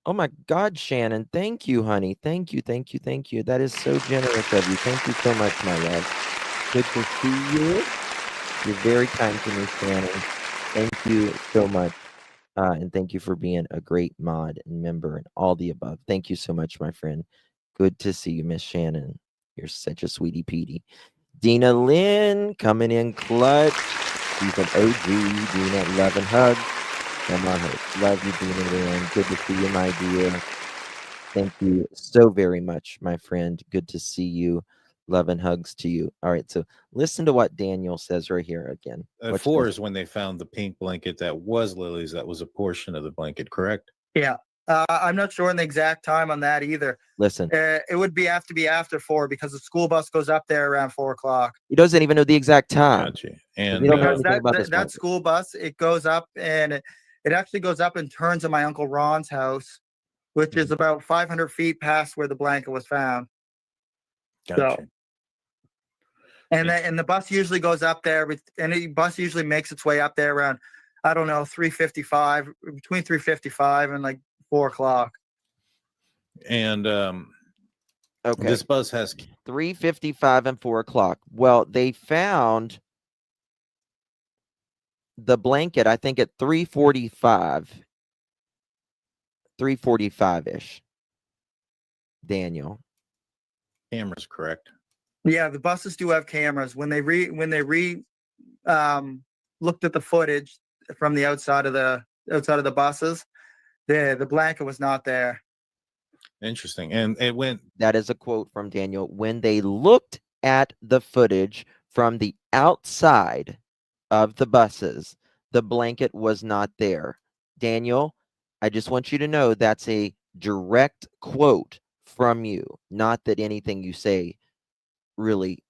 Oh my God, Shannon. Thank you, honey. Thank you, thank you, thank you. That is so generous of you. Thank you so much, my love. Good to see you. You're very kind to me, Shannon. Thank you so much. And thank you for being a great mod and member and all the above. Thank you so much, my friend. Good to see you, Miss Shannon. You're such a sweetie Petey. Dina Lynn coming in clutch. She's an OG. Dina, love and hugs. Come on, love you, Dina Lynn. Good to see you, my dear. Thank you so very much, my friend. Good to see you. Love and hugs to you. All right, so listen to what Daniel says right here again. At 4 is when they found the pink blanket that was Lily's. That was a portion of the blanket, correct? Yeah. I'm not sure on the exact time on that either. Listen. It would have to be after 4 because the school bus goes up there around 4 o'clock. He doesn't even know the exact time. Gotcha. And we don't know Because anything about this that blanket. school bus, it goes up and it actually goes up and turns at my Uncle Ron's house, which is about 500 feet past where the blanket was found. Gotcha. So, and the bus usually goes up there, and the bus usually makes its way up there around, I don't know, 3:55, between 3:55 and like 4 o'clock. And okay, this bus has 3:55 and 4 o'clock. Well, they found the blanket, I think, at 3:45-ish. Daniel. Cameras, correct? Yeah, the buses do have cameras. When they looked at the footage from the outside of the buses, the blanket was not there. Interesting. And it went. That is a quote from Daniel. When they looked at the footage from the outside of the buses, the blanket was not there. Daniel, I just want you to know that's a direct quote from you. Not that anything you say really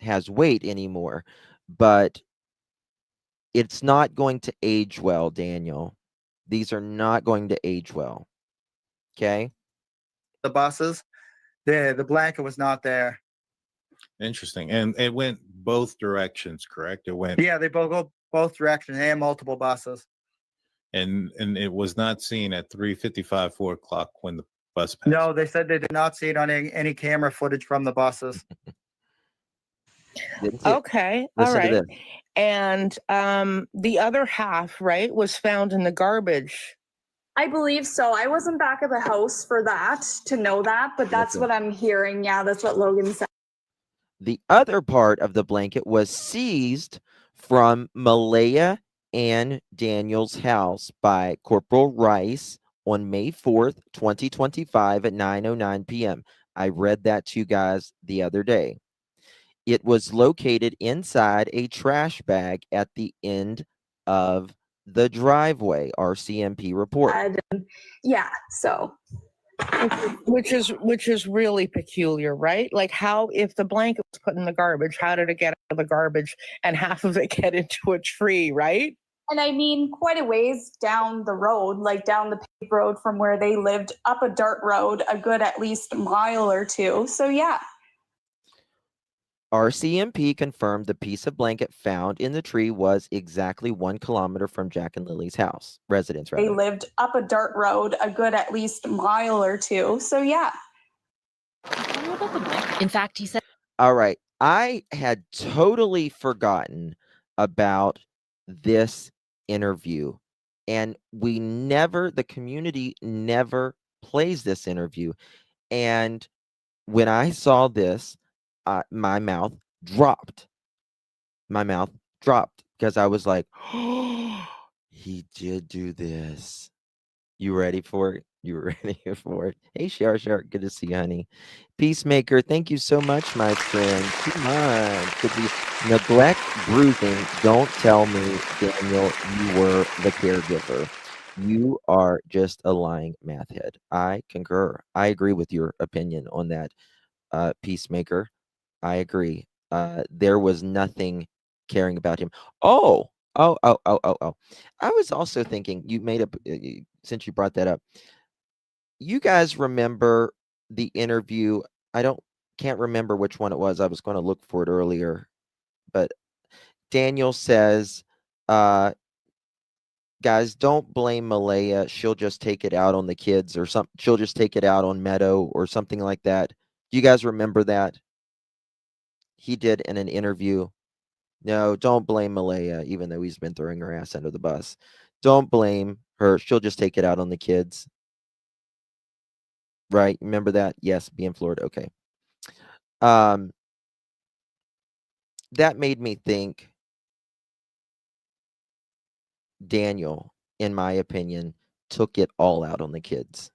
has weight anymore, but it's not going to age well, Daniel. These are not going to age well. Okay? The buses, the blanket was not there. Interesting. And it went both directions, correct? It went. Yeah, they both go both directions. They have multiple buses. And it was not seen at 3:55, 4 o'clock when the bus passed. No, they said they did not see it on any camera footage from the buses. Okay, all right. And the other half, right, was found in the garbage. I believe so. I wasn't back at the house for that to know that, but that's what I'm hearing. Yeah, that's what Logan said. The other part of the blanket was seized from Malaya and Daniel's house by Corporal Rice on May 4th, 2025 at 9:09 p.m. I read that to you guys the other day. It was located inside a trash bag at the end of the driveway, RCMP report. Yeah, so. Which is really peculiar, right? Like, how, if the blanket was put in the garbage, how did it get out of the garbage and half of it get into a tree, right? And I mean, quite a ways down the road, like down the paved road from where they lived, up a dirt road, a good at least mile or two. So yeah. RCMP confirmed the piece of blanket found in the tree was exactly 1 kilometer from Jack and Lily's house, residence. They lived up a dirt road, a good at least mile or two. So yeah. In fact, he said. All right. I had totally forgotten about this interview, and the community never plays this interview. And when I saw this, my mouth dropped. My mouth dropped because I was like, oh, he did do this. You ready for it? You ready for it? Hey, Shar, good to see you, honey. Peacemaker, thank you so much, my friend. Come on. Could be neglect, bruising. Don't tell me, Daniel, you were the caregiver. You are just a lying math head. I concur. I agree with your opinion on that, Peacemaker. I agree. There was nothing caring about him. Oh. I was also thinking, you made up, since you brought that up, you guys remember the interview? I don't can't remember which one it was. I was going to look for it earlier, but Daniel says, guys, don't blame Malaya. She'll just take it out on the kids or something. She'll just take it out on Meadow or something like that. Do you guys remember that? He did in an interview. No, don't blame Malaya, even though he's been throwing her ass under the bus. Don't blame her. She'll just take it out on the kids. Right? Remember that? Yes, be in Florida. Okay. That made me think Daniel, in my opinion, took it all out on the kids.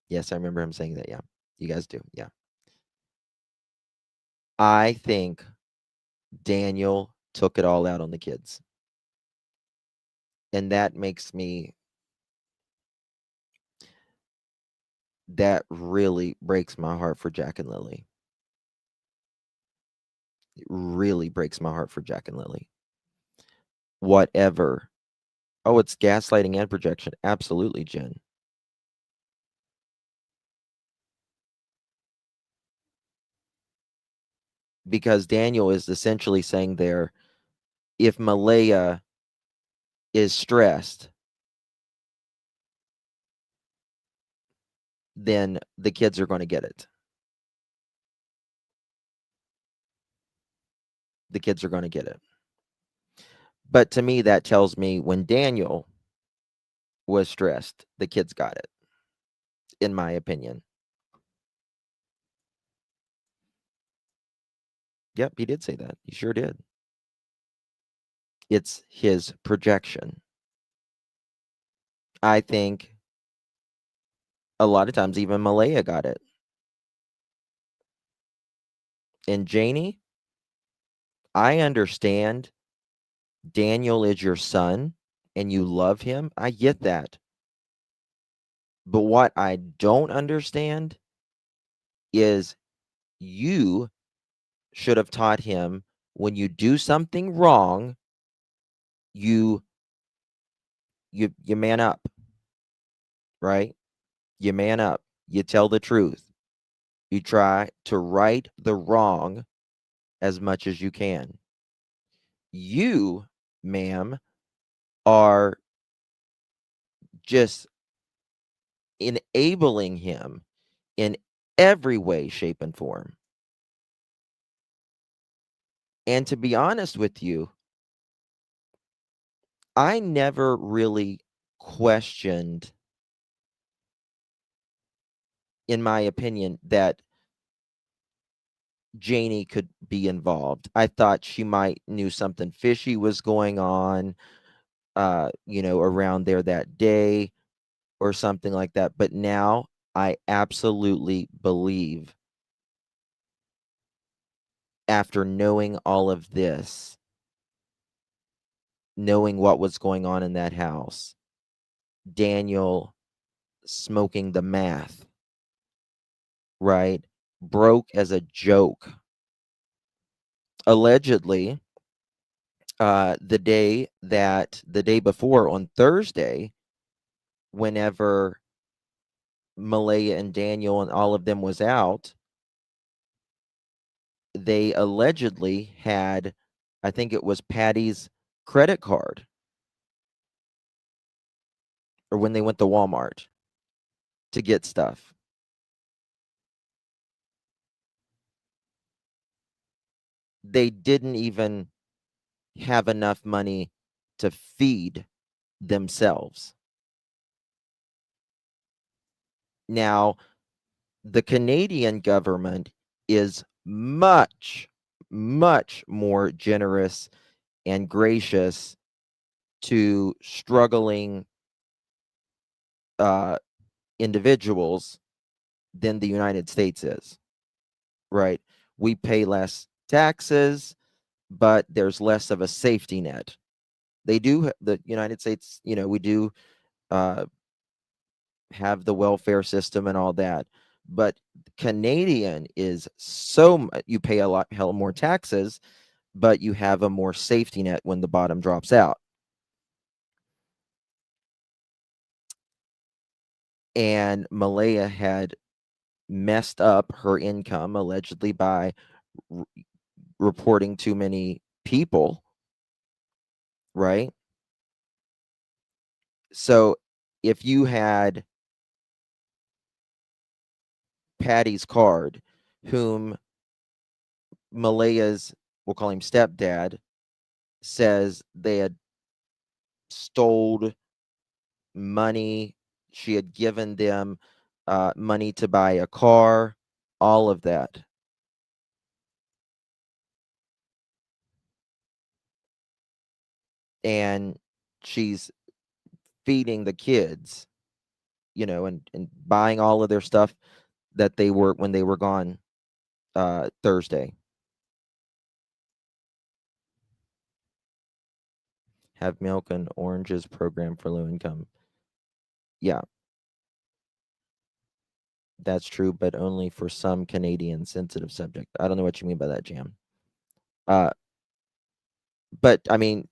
Yes, I remember him saying that. Yeah, you guys do. Yeah. I think Daniel took it all out on the kids. And that makes me, that really breaks my heart for Jack and Lilly. It really breaks my heart for Jack and Lilly. Whatever. Oh, it's gaslighting and projection. Absolutely, Jen. Because Daniel is essentially saying there, if Malaya is stressed, then the kids are going to get it. The kids are going to get it. But to me, that tells me when Daniel was stressed, the kids got it, in my opinion. Yep, he did say that. He sure did. It's his projection. I think a lot of times even Malaya got it. And Janie, I understand Daniel is your son and you love him. I get that. But what I don't understand is you should have taught him when you do something wrong, you man up, right? You man up. You tell the truth. You try to right the wrong as much as you can. You, ma'am, are just enabling him in every way, shape, and form. And to be honest with you, I never really questioned, in my opinion, that Janie could be involved. I thought she might knew something fishy was going on, around there that day or something like that. But now I absolutely believe, after knowing all of this, knowing what was going on in that house, Daniel smoking the math, right? Broke as a joke. Allegedly, the day before, on Thursday, whenever Malaya and Daniel and all of them was out, they allegedly had, I think it was Patty's credit card, or when they went to Walmart to get stuff. They didn't even have enough money to feed themselves. Now, the Canadian government is much, much more generous and gracious to struggling individuals than the United States is, right? We pay less taxes, but there's less of a safety net. They do, the United States, we do have the welfare system and all that, but Canadian is you pay hell more taxes, but you have a more safety net when the bottom drops out. And Malaya had messed up her income allegedly by reporting too many people, right? So if you had Patty's card, whom Malaya's, we'll call him stepdad, says they had stole money, she had given them money to buy a car, all of that. And she's feeding the kids, you know, and buying all of their stuff that they were when they were gone Thursday. Have milk and oranges program for low income. Yeah. That's true, but only for some Canadian sensitive subject. I don't know what you mean by that, Jam. But I mean,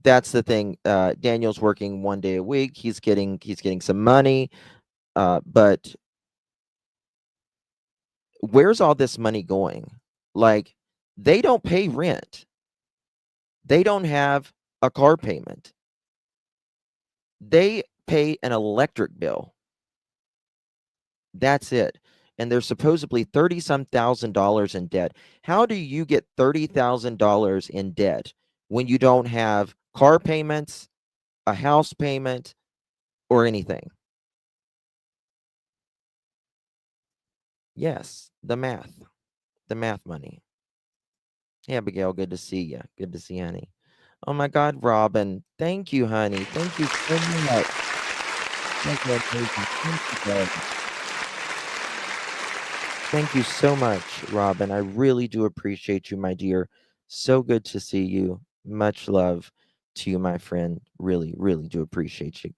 that's the thing. Daniel's working 1 day a week. He's getting some money. But where's all this money going? Like, they don't pay rent. They don't have a car payment. They pay an electric bill. That's it. And they're supposedly $30-some thousand in debt. How do you get $30,000 in debt when you don't have car payments, a house payment, or anything? Yes, the math money. Hey, Abigail, good to see you. Good to see you, honey. Oh my God, Robin. Thank you, honey. Thank you so much. Thank you, Thank you so much, Robin. I really do appreciate you, my dear. So good to see you. Much love to you, my friend. Really, really do appreciate you.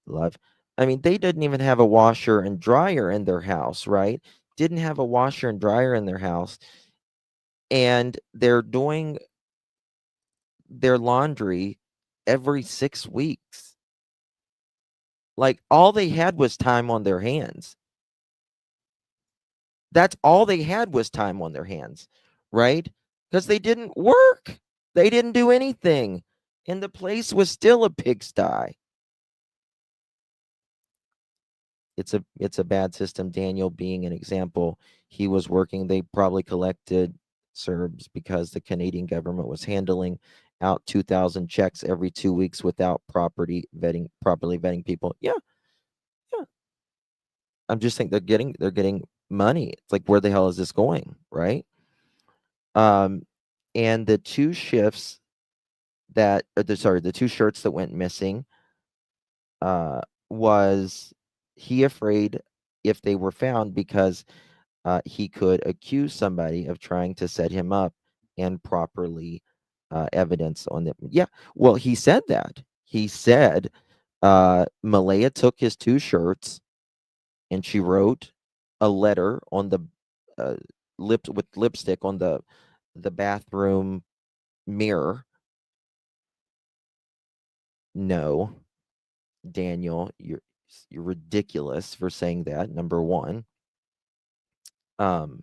Love. I mean, they didn't even have a washer and dryer in their house, right? Didn't have a washer and dryer in their house. And they're doing their laundry every 6 weeks. Like, all they had was time on their hands. That's all they had was time on their hands, right? Because they didn't work. They didn't do anything. And the place was still a pigsty. It's a bad system. Daniel being an example, he was working. They probably collected Serbs because the Canadian government was handling out 2,000 checks every 2 weeks without properly vetting people. Yeah. I'm just saying they're getting money. It's like, where the hell is this going, right? And the two shifts that, the two shirts that went missing, was he afraid if they were found because he could accuse somebody of trying to set him up and properly evidence on them. Yeah, well, he said that. He said Malaya took his two shirts and she wrote a letter on the with lipstick on the bathroom mirror. No, Daniel, you're ridiculous for saying that. Number one. And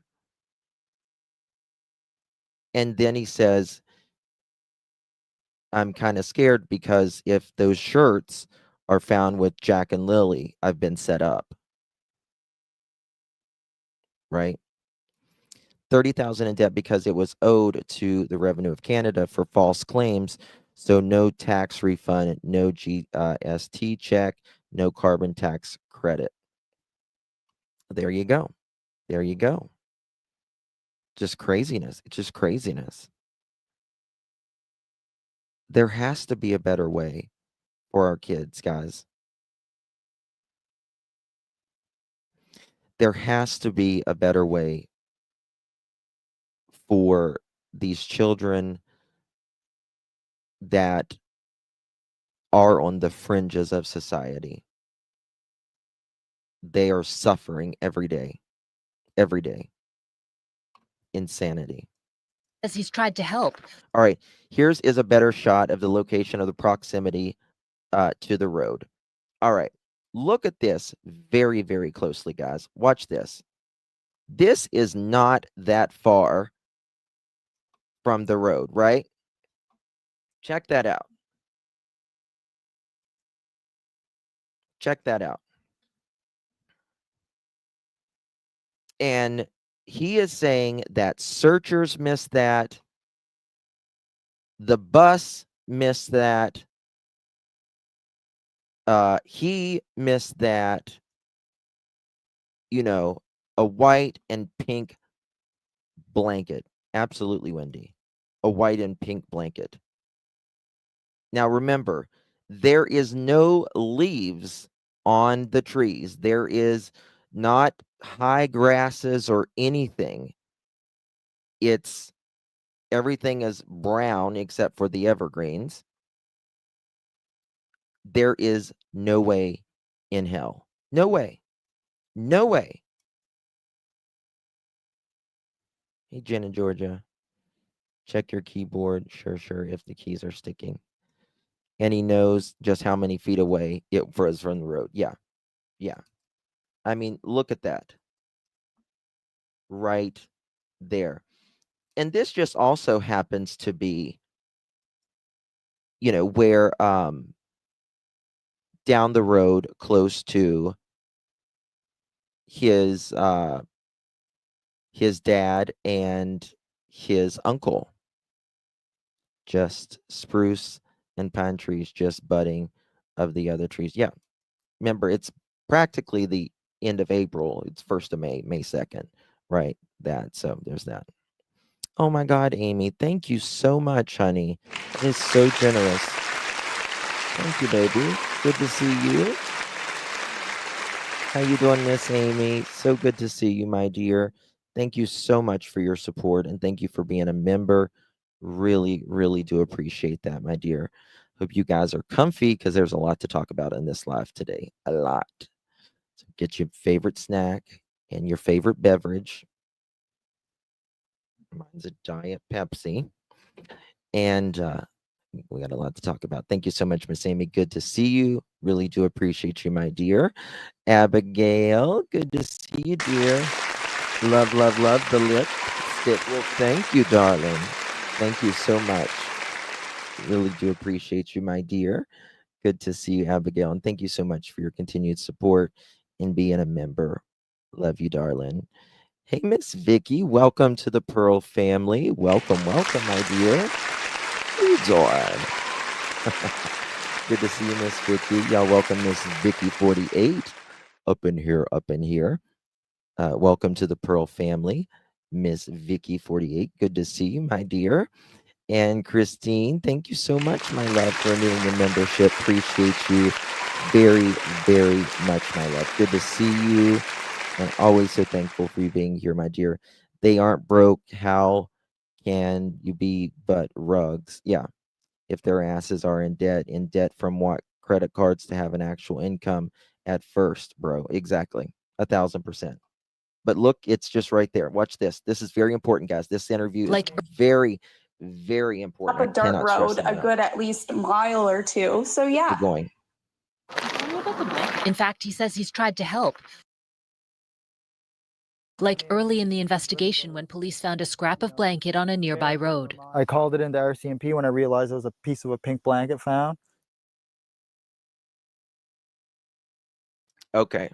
then he says, I'm kind of scared because if those shirts are found with Jack and Lilly, I've been set up. Right? 30,000 in debt because it was owed to the Revenue of Canada for false claims. So no tax refund, no GST check, no carbon tax credit. There you go. There you go. Just craziness. It's just craziness. There has to be a better way for our kids, guys. There has to be a better way for these children that are on the fringes of society. They are suffering every day. Every day. Insanity. As he's tried to help. All right. Here's a better shot of the location of the proximity to the road. All right. Look at this very, very closely, guys. Watch this. This is not that far from the road, right? Check that out. Check that out. And he is saying that searchers missed that. The bus missed that. He missed that. You know, a white and pink blanket. Absolutely, Wendy. A white and pink blanket. Now, remember, there is no leaves on the trees. There is not high grasses or anything. It's everything is brown except for the evergreens. There is no way in hell. No way. No way. Hey, Jen and Georgia. Check your keyboard. Sure, if the keys are sticking. And he knows just how many feet away it was from the road. Yeah. I mean, look at that. Right there. And this just also happens to be, where down the road close to his dad and his uncle. Just spruce and pine trees just budding of the other trees. Yeah. Remember, it's practically the end of April. It's 1st of May, May 2nd, right? So there's that. Oh my God, Amy, thank you so much, honey. It's so generous. Thank you, baby. Good to see you. How you doing, Miss Amy? So good to see you, my dear. Thank you so much for your support, and thank you for being a member. Really, really do appreciate that, my dear. Hope you guys are comfy because there's a lot to talk about in this live today. A lot. So get your favorite snack and your favorite beverage. Mine's a Diet Pepsi. And we got a lot to talk about. Thank you so much, Miss Amy. Good to see you. Really do appreciate you, my dear. Abigail, good to see you, dear. Love the lipstick. Well, thank you, darling. Thank you so much. Really do appreciate you, my dear. Good to see you, Abigail. And thank you so much for your continued support and being a member. Love you, darling. Hey, Miss Vicky, welcome to the Pearl family. Welcome, my dear. How you doing? Good to see you, Miss Vicky. Y'all welcome Miss Vicky 48 up in here. Welcome to the Pearl family, Miss Vicky 48. Good to see you, my dear. And Christine, thank you so much, my love, for renewing your membership. Appreciate you very, very much, my love. Good to see you. And always so thankful for you being here, my dear. They aren't broke. How can you be but rugs? Yeah. If their asses are in debt from what? Credit cards to have an actual income at first, bro. Exactly. 1,000%. But look, it's just right there. Watch this. This is very important, guys. This interview is very, very important. Up a dirt road, a good at least mile or two. So yeah. Keep going. In fact, he says he's tried to help. Like early in the investigation when police found a scrap of blanket on a nearby road. I called it into RCMP when I realized there was a piece of a pink blanket found. Okay.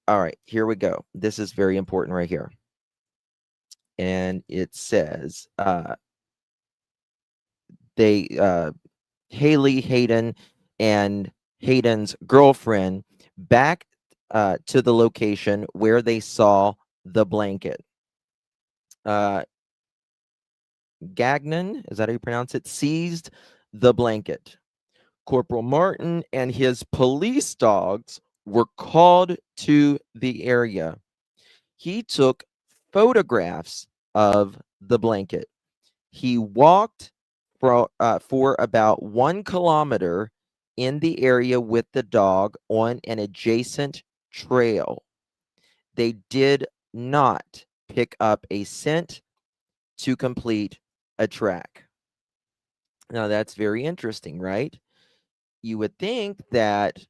All right, here we go. This is very important right here. And it says, Haley, Hayden, and Hayden's girlfriend back to the location where they saw the blanket. Gagnon, is that how you pronounce it? Seized the blanket. Corporal Martin and his police dogs were called to the area. He took photographs of the blanket. He walked for about 1 kilometer in the area with the dog on an adjacent trail. They did not pick up a scent to complete a track. Now, that's very interesting, right? you would think that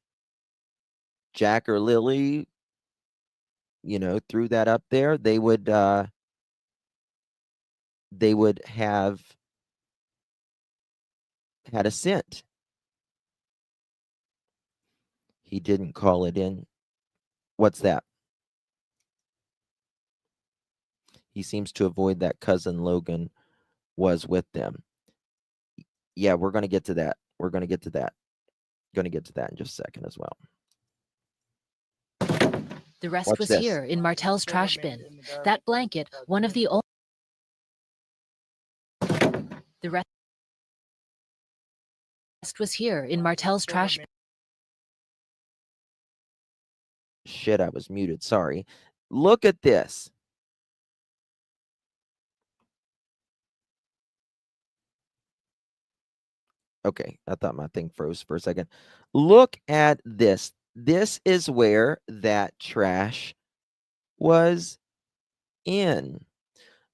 Jack or Lily, threw that up there, they would have had a scent. He didn't call it in. What's that? He seems to avoid that cousin Logan was with them. Yeah, we're going to get to that. We're going to get to that. Going to get to that in just a second as well. The rest Watch was this. here in Martell's trash bin. That blanket, one of the only. The rest was here in Martell's trash bin. Shit, I was muted. Sorry. Look at this. Okay, I thought my thing froze for a second. Look at this. This is where that trash was in.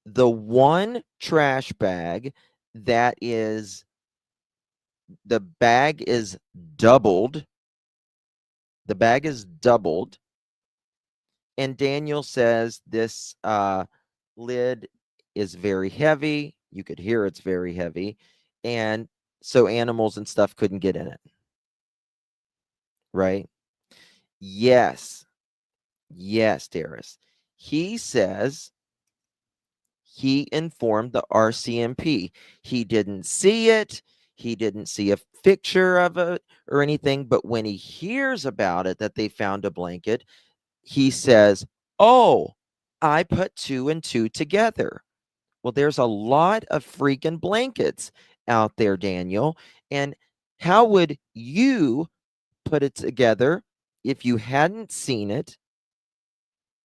The one trash bag that is, the bag is doubled. The bag is doubled. And Daniel says this lid is very heavy. You could hear it's very heavy. And so animals and stuff couldn't get in it. Right? Yes. Yes, Darius. He says he informed the RCMP. He didn't see it. He didn't see a picture of it or anything. But when he hears about it, that they found a blanket, he says, oh, I put 2 and 2 together. Well, there's a lot of freaking blankets out there, Daniel. And how would you put it together if you hadn't seen it,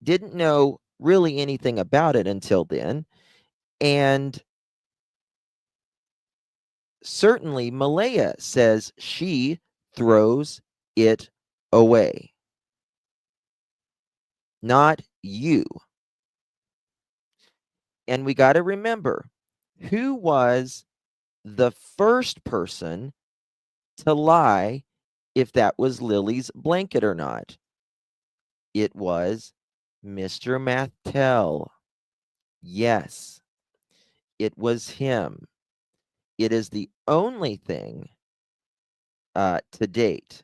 didn't know really anything about it until then? And certainly Malaya says she throws it away. Not you. And we got to remember, who was the first person to lie if that was Lily's blanket or not? It was Mr. Martell. Yes, it was him. It is the only thing to date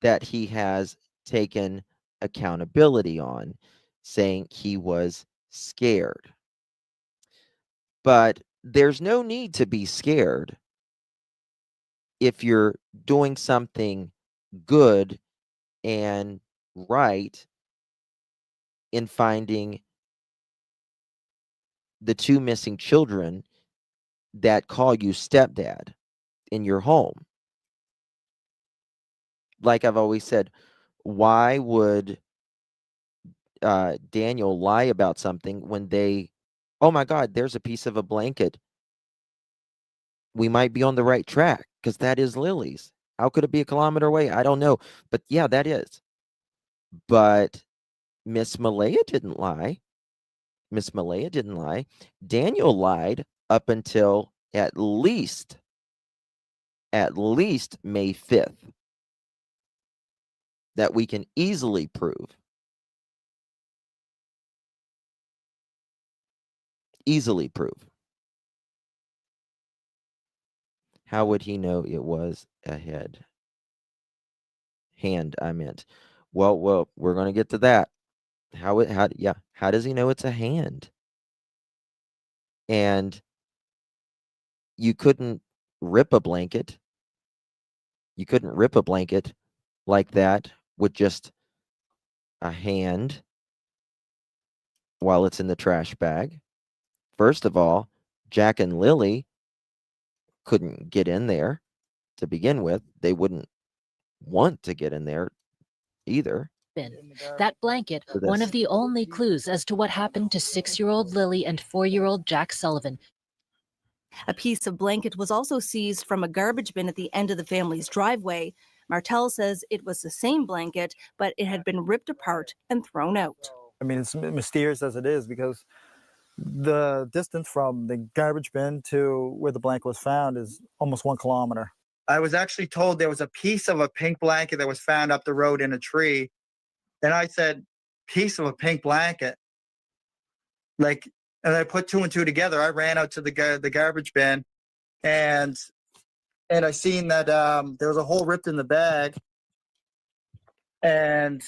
that he has taken accountability on, saying he was scared. But there's no need to be scared if you're doing something good and right in finding the 2 missing children that call you stepdad in your home. Like I've always said, why would Daniel lie about something when oh my God, there's a piece of a blanket. We might be on the right track because that is Lily's. How could it be a kilometer away? I don't know. But yeah, that is. But Miss Malaya didn't lie. Miss Malaya didn't lie. Daniel lied up until at least May 5th. That we can easily prove. Easily prove. How would he know it was a hand, I meant. Well, we're going to get to that. How does he know it's a hand? And you couldn't rip a blanket. You couldn't rip a blanket like that with just a hand while it's in the trash bag. First of all, Jack and Lily couldn't get in there to begin with. They wouldn't want to get in there either. That blanket, one of the only clues as to what happened to 6-year-old Lily and 4-year-old Jack Sullivan. A piece of blanket was also seized from a garbage bin at the end of the family's driveway. Martell says it was the same blanket, but it had been ripped apart and thrown out. I mean, it's mysterious as it is because the distance from the garbage bin to where the blanket was found is almost 1 kilometer. I was actually told there was a piece of a pink blanket that was found up the road in a tree. And I said, piece of a pink blanket? Like, and I put two and two together. I ran out to the garbage bin, and I seen that there was a hole ripped in the bag, and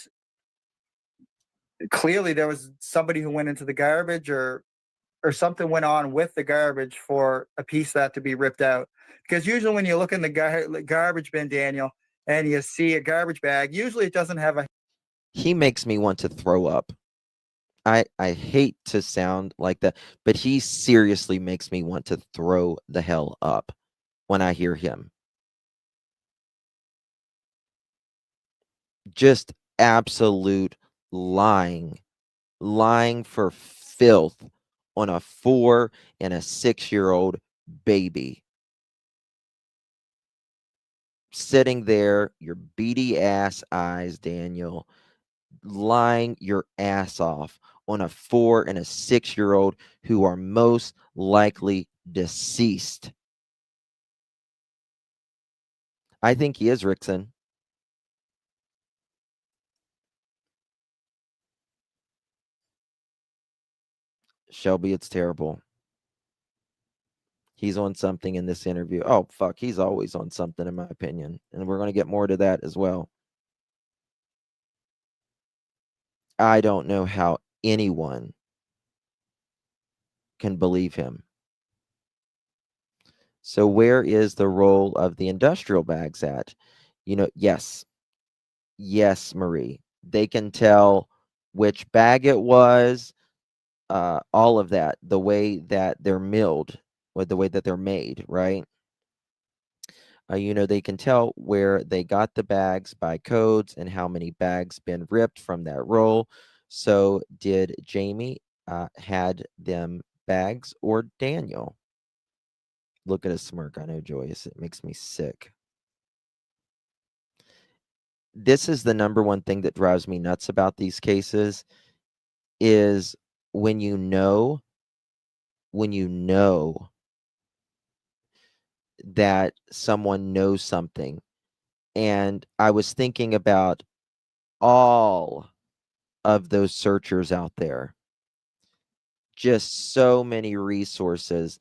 clearly there was somebody who went into the garbage, or something went on with the garbage for a piece of that to be ripped out. Because usually when you look in the garbage bin, Daniel, and you see a garbage bag, usually it doesn't have a. He makes me want to throw up. I hate to sound like that, but he seriously makes me want to throw the hell up when I hear him. Just absolute lying for filth on a 4 and a 6-year-old baby. Sitting there, your beady ass eyes, Daniel, lying your ass off on a 4 and a 6-year-old who are most likely deceased. I think he is, Rickson. Shelby, it's terrible. He's on something in this interview. Oh, fuck. He's always on something, in my opinion. And we're going to get more to that as well. I don't know how anyone can believe him. So where is the role of the industrial bags at? Yes, Marie. They can tell which bag it was, all of that, the way that they're milled, or the way that they're made, right? They can tell where they got the bags by codes and how many bags been ripped from that roll. So did Jamie had them bags or Daniel? Look at his smirk. I know, Joyce. It makes me sick. This is the number one thing that drives me nuts about these cases is when you know that someone knows something. And I was thinking about all of those searchers out there. Just so many resources.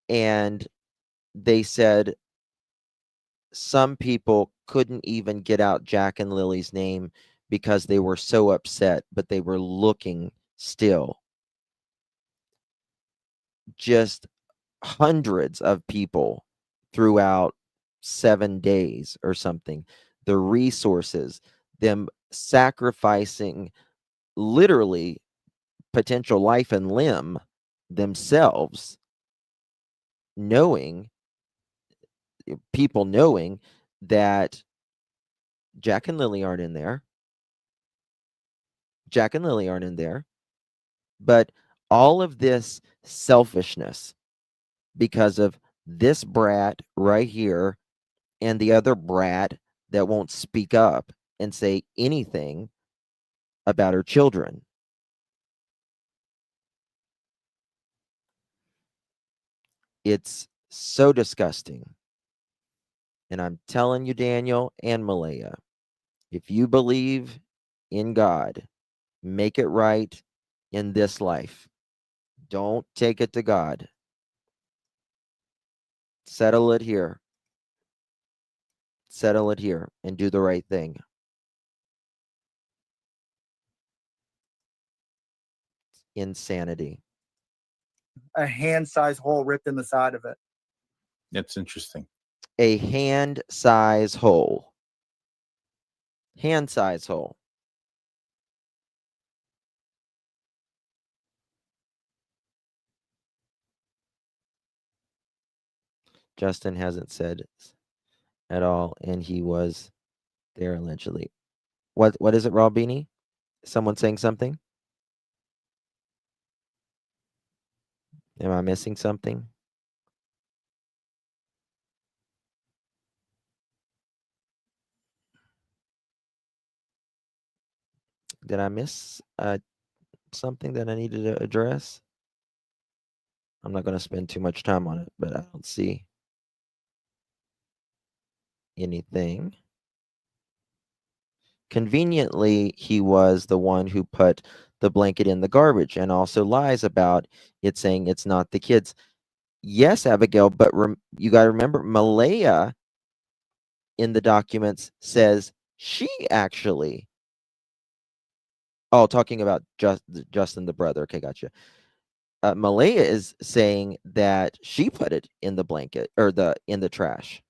And they said some people couldn't even get out Jack and Lily's name because they were so upset, but they were looking still. Just hundreds of people throughout 7 days or something. The resources, them sacrificing literally potential life and limb themselves, people knowing that Jack and Lily aren't in there. But all of this selfishness because of this brat right here and the other brat that won't speak up and say anything about her children. It's so disgusting. And I'm telling you, Daniel and Malaya, if you believe in God, make it right in this life. Don't take it to God. Settle it here. Settle it here and do the right thing. Insanity. A hand-sized hole ripped in the side of it. That's interesting. A hand-size hole. Hand-size hole. Justin hasn't said at all, and he was there allegedly. What is it, Raw Beanie? Someone saying something? Am I missing something? Did I miss something that I needed to address? I'm not going to spend too much time on it, but I don't see. anything. Conveniently, he was the one who put the blanket in the garbage and also lies about it, saying it's not the kids. Yes, Abigail, but you got to remember, Malaya in the documents says she actually. Oh, talking about Justin, the brother. Okay, gotcha. Malaya is saying that she put it in the blanket or in the trash.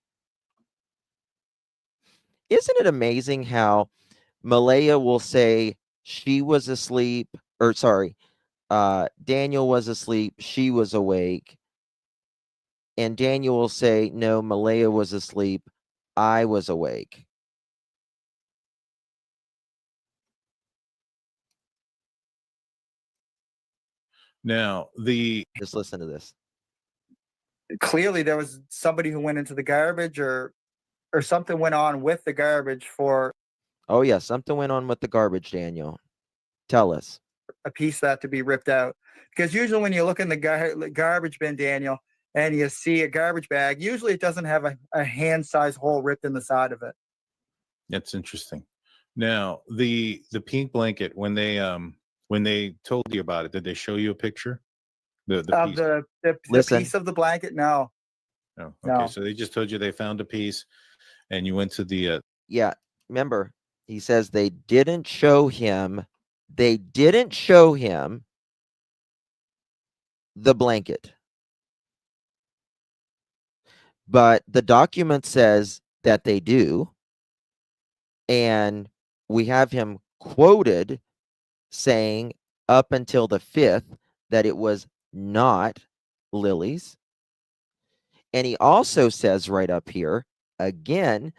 Isn't it amazing how Malaya will say she was asleep, or sorry, Daniel was asleep, she was awake, and Daniel will say, no, Malaya was asleep, I was awake. Now, just listen to this. Clearly, there was somebody who went into the garbage, or something went on with the garbage for. Oh yeah, something went on with the garbage, Daniel. Tell us. A piece that to be ripped out, because usually when you look in the garbage bin, Daniel, and you see a garbage bag, usually it doesn't have a hand-sized hole ripped in the side of it. That's interesting. Now, the pink blanket, when they told you about it, did they show you a picture? The piece? The piece of the blanket? No. Oh, okay. No. So they just told you they found a piece, and you went to the. Yeah, remember, he says they didn't show him. They didn't show him the blanket. But the document says that they do. And we have him quoted saying up until the 5th that it was not Lily's. And he also says right up here, again,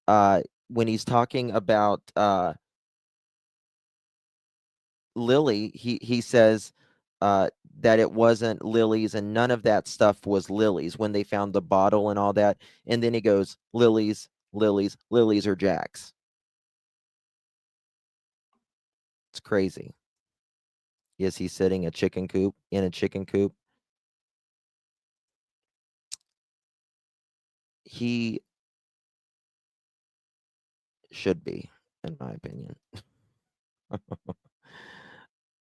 when he's talking about Lily, he says that it wasn't Lily's and none of that stuff was Lily's when they found the bottle and all that. And then he goes, Lily's or Jack's. It's crazy. Is he sitting in a chicken coop? He should be, in my opinion.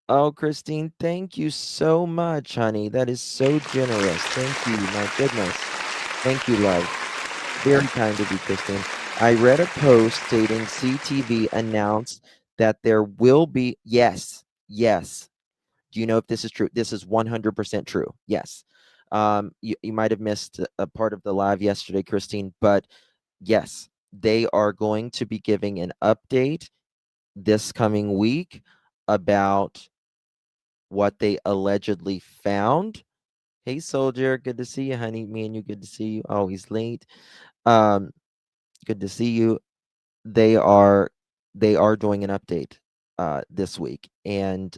Oh, Christine, thank you so much, honey. That is so generous. Thank you. My goodness. Thank you, love. Very kind of you, Christine. I read a post stating CTV announced that there will be, yes. Do you know if this is true? This is 100% true. Yes. You might have missed a part of the live yesterday, Christine, but yes, they are going to be giving an update this coming week about what they allegedly found. Hey, Soldier, good to see you, honey. Me and you, good to see you. Oh, he's late. Good to see you. They are doing an update this week, and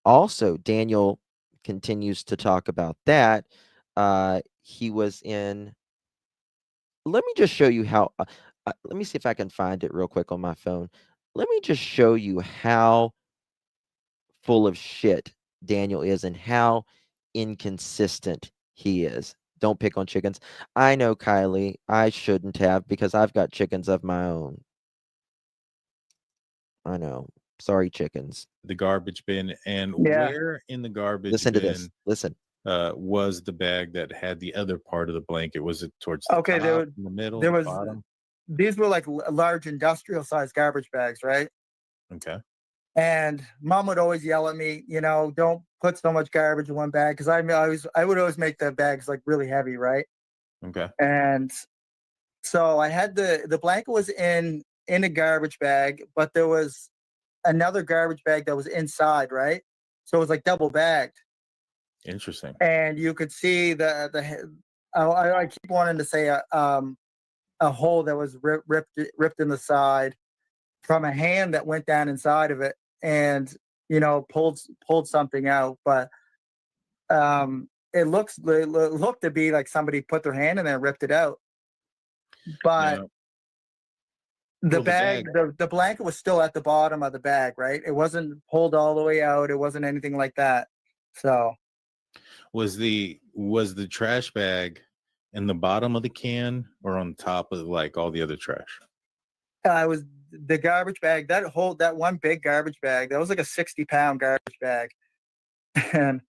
also Daniel continues to talk about that. He was in. Let me just show you how. Let me see if I can find it real quick on my phone. Let me just show you how full of shit Daniel is and how inconsistent he is. Don't pick on chickens. I know, Kylie, I shouldn't have because I've got chickens of my own. I know. Sorry, chickens. The garbage bin, and where in the garbage Listen bin to this. Listen. Was the bag that had the other part of the blanket? Was it towards the top, in the middle, there the was bottom? These were like large industrial sized garbage bags, right? Okay. And Mom would always yell at me, don't put so much garbage in one bag, because I would always make the bags like really heavy, right? Okay. And so I had the blanket was in a garbage bag, but there was another garbage bag that was inside, right? So it was like double bagged. Interesting. And you could see I keep wanting to say a hole that was ripped in the side from a hand that went down inside of it and pulled something out, but it looked to be like somebody put their hand in there and ripped it out. But the bag, the blanket was still at the bottom of the bag, right? It wasn't pulled all the way out. It wasn't anything like that. So was the trash bag in the bottom of the can or on top of like all the other trash? It was the garbage bag. That one big garbage bag. That was like a 60-pound garbage bag, and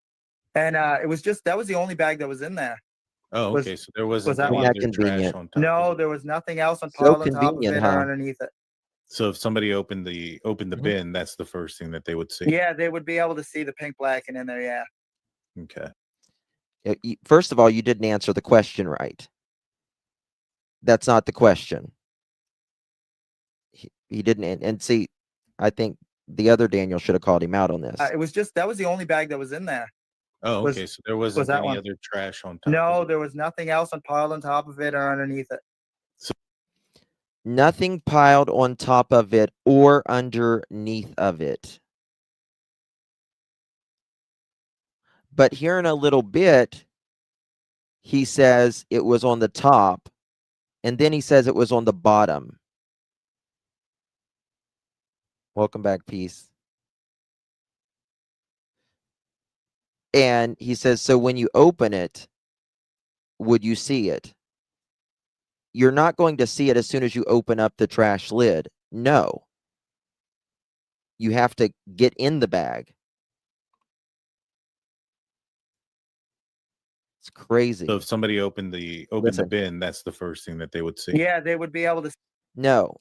it was just that was the only bag that was in there. Oh, Was- okay. So there wasn't that any one? other trash Convenient. on top. No, of it. there was nothing else on So piled on top of convenient, it huh? or underneath it. So if somebody opened the Mhm. bin, that's the first thing that they would see. Yeah, they would be able to see the pink blanket in there. Yeah. Okay. First of all, you didn't answer the question right. That's not the question. He didn't. And see, I think the other Daniel should have called him out on this. It was just that was the only bag that was in there. Oh, Was- okay. So there wasn't that any one? other trash on top. No, of it. there was nothing else on piled on top of it or underneath it. Nothing piled on top of it or underneath of it. But here in a little bit, he says it was on the top, and then he says it was on the bottom. Welcome back, Peace. And he says, so when you open it, would you see it? You're not going to see it as soon as you open up the trash lid. No. You have to get in the bag. It's crazy. So if somebody opened the Listen. bin, that's the first thing that they would see. Yeah, they would be able to. No.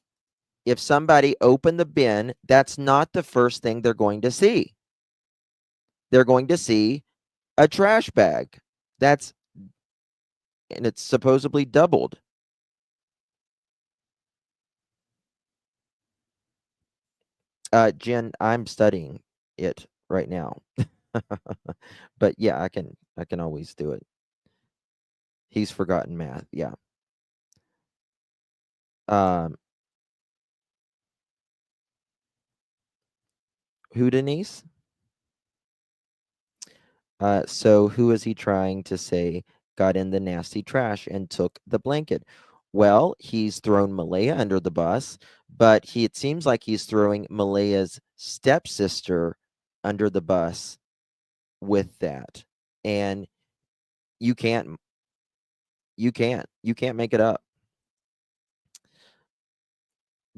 If somebody opened the bin, that's not the first thing they're going to see. They're going to see a trash bag. And it's supposedly doubled. Jen, I'm studying it right now. But yeah, I can always do it. He's forgotten math. Yeah. Who, Denise? So who is he trying to say got in the nasty trash and took the blanket? Well, he's thrown Malaya under the bus, but it seems like he's throwing Malaya's stepsister under the bus with that. And you can't make it up.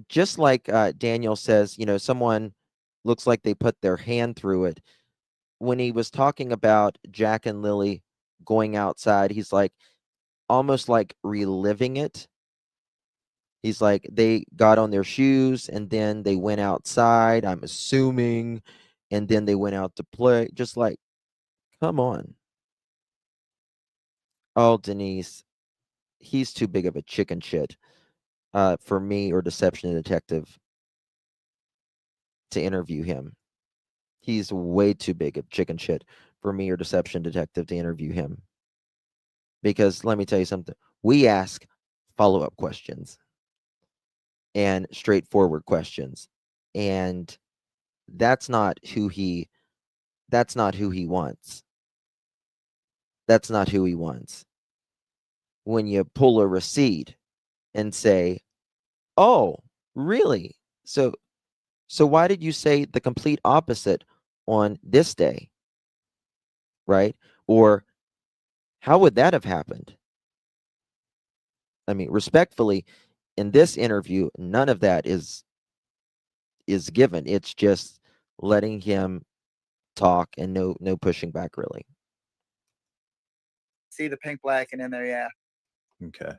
Just like Daniel says, someone looks like they put their hand through it. When he was talking about Jack and Lilly going outside, he's like almost like reliving it. He's like, they got on their shoes and then they went outside, I'm assuming, and then they went out to play. Just like, come on. Oh, Denise, he's too big of a chicken shit for me or Deception Detective to interview him. He's way too big of chicken shit for me or Deception Detective to interview him. Because let me tell you something. We ask follow-up questions and straightforward questions. And that's not who he wants. That's not who he wants. When you pull a receipt and say, "Oh, really? So why did you say the complete opposite on this day?" Right? Or how would that have happened? I mean, respectfully, in this interview, none of that is given. It's just letting him talk and no pushing back, really. See the pink blanket in there. Yeah. Okay.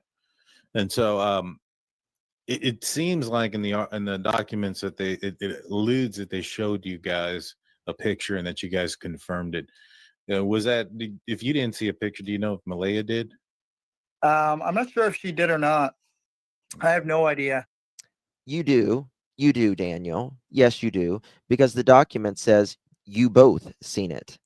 And so it seems like in the documents that it alludes that they showed you guys a picture and that you guys confirmed it. Was that, if you didn't see a picture, do you know if Malaya did? I'm not sure if she did or not. I have no idea. You do, Daniel. Yes, you do, because the document says you both seen it.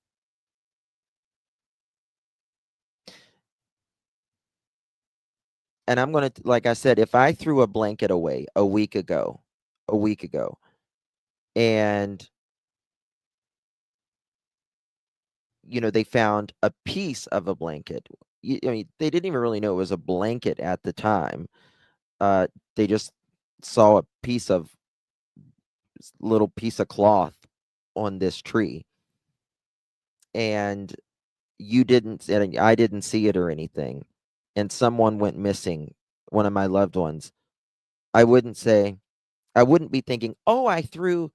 And I'm going to, like I said, if I threw a blanket away a week ago, and they found a piece of a blanket. I mean, they didn't even really know it was a blanket at the time. They just saw a little piece of cloth on this tree. And you didn't, and I didn't see it or anything. and someone went missing, one of my loved ones, I wouldn't be thinking, oh, I threw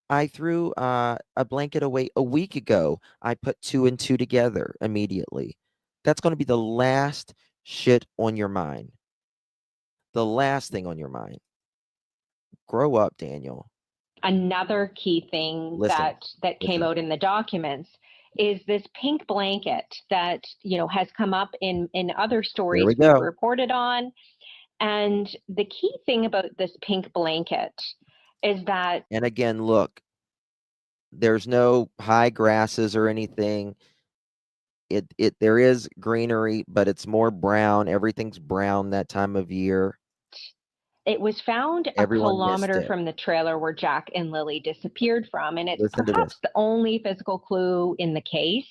a blanket away a week ago. I put 2 and 2 together immediately. That's going to be the last shit on your mind. The last thing on your mind. Grow up, Daniel. Another key thing that came out in the documents is this pink blanket that, has come up in other stories we've reported on. And the key thing about this pink blanket is that, and again, look, there's no high grasses or anything. There is greenery, but it's more brown. Everything's brown that time of year. It was found a kilometer from the trailer where Jack and Lilly disappeared from, and it's perhaps the only physical clue in the case.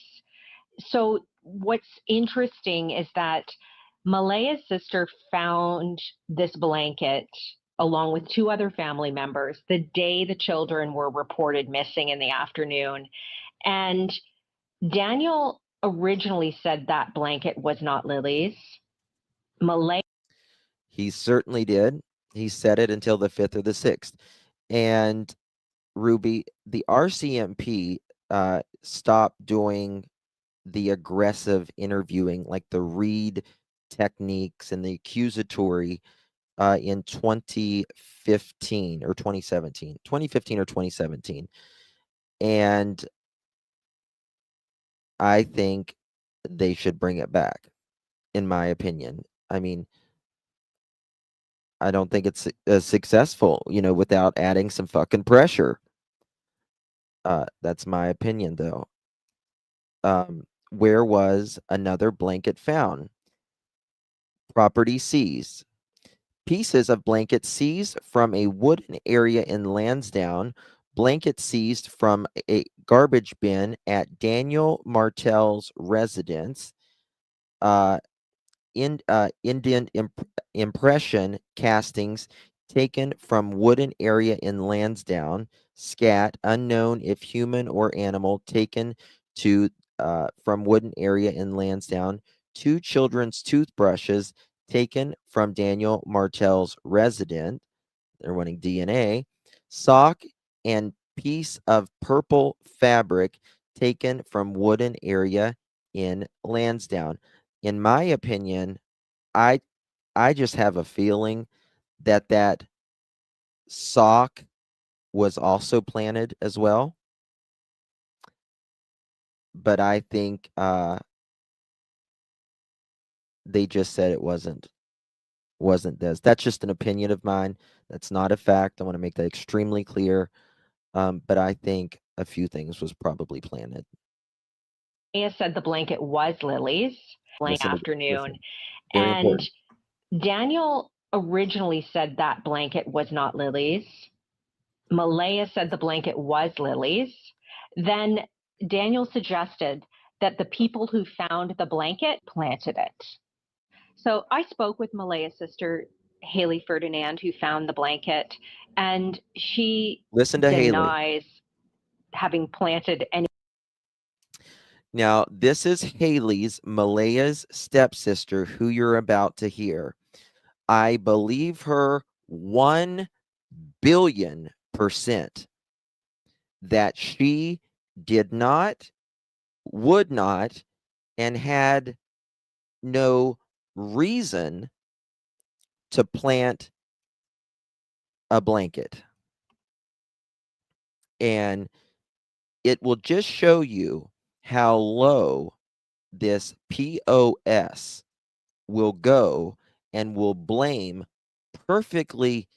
So what's interesting is that Malaya's sister found this blanket along with 2 other family members the day the children were reported missing in the afternoon. And Daniel originally said that blanket was not Lily's. Malaya. He certainly did. He said it until the 5th or the 6th. And Ruby, the RCMP stopped doing the aggressive interviewing, like the Reed techniques and the accusatory in 2015 or 2017. 2015 or 2017. And I think they should bring it back, in my opinion. I mean, I don't think it's successful, without adding some fucking pressure. That's my opinion, though. Where was another blanket found? Property seized. Pieces of blanket seized from a wooden area in Lansdowne. Blanket seized from a garbage bin at Daniel Martell's residence. Indent impression castings taken from wooden area in Lansdowne. Scat, unknown if human or animal, taken from wooden area in Lansdowne. 2 children's toothbrushes taken from Daniel Martell's residence. They're wanting DNA. Sock and piece of purple fabric taken from wooden area in Lansdowne. In my opinion, I just have a feeling that sock was also planted as well. But I think they just said it wasn't this. That's just an opinion of mine. That's not a fact. I want to make that extremely clear. But I think a few things was probably planted. Maya said the blanket was Lily's afternoon. Very and important. Daniel originally said that blanket was not Lily's. Malaya said the blanket was Lily's. Then Daniel suggested that the people who found the blanket planted it. So I spoke with Malaya's sister, Haley Ferdinand, who found the blanket, and she denies having planted any. Now, this is Haley's, Malaya's stepsister, who you're about to hear. I believe her 1 billion% that she did not, would not, and had no reason to plant a blanket. And it will just show you how low this POS will go and will blame perfectly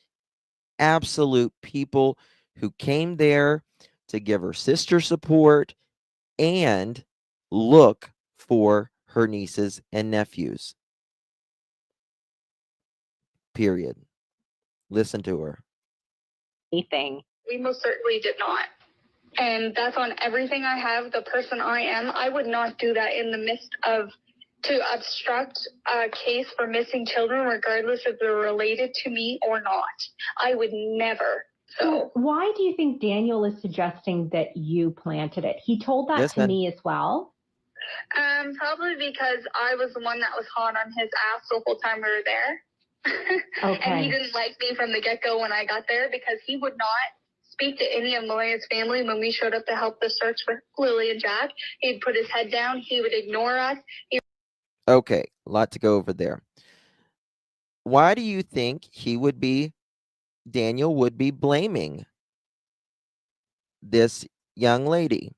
absolute people who came there to give her sister support and look for her nieces and nephews. Period. Listen to her. Anything. We most certainly did not. And that's on everything I have, the person I am. I would not do that in the midst of to obstruct a case for missing children, regardless if they're related to me or not. I would never. So why do you think Daniel is suggesting that you planted it? He told that to me as well. Probably because I was the one that was hot on his ass the whole time we were there. Okay. And he didn't like me from the get-go when I got there because he would not speak to any of Malaya's family when we showed up to help the search for Lily and Jack. He'd put his head down. He would ignore us. Okay, a lot to go over there. Why do you think Daniel would be blaming this young lady?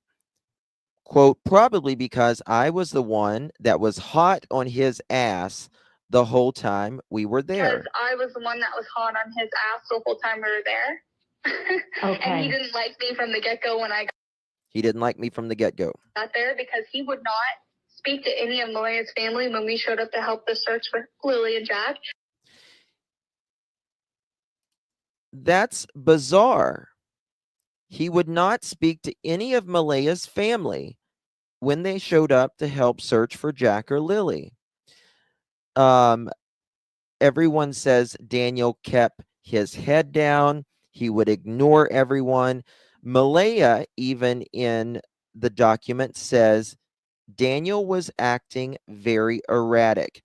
Quote, probably because I was the one that was hot on his ass the whole time we were there. Because I was the one that was hot on his ass the whole time we were there. Okay. And he didn't like me from the get-go when I He didn't like me from the get-go. got there because he would not speak to any of Malaya's family when we showed up to help the search for Lily and Jack. That's bizarre. He would not speak to any of Malaya's family when they showed up to help search for Jack or Lily. Everyone says Daniel kept his head down. He would ignore everyone. Malaya, even in the document, says Daniel was acting very erratic.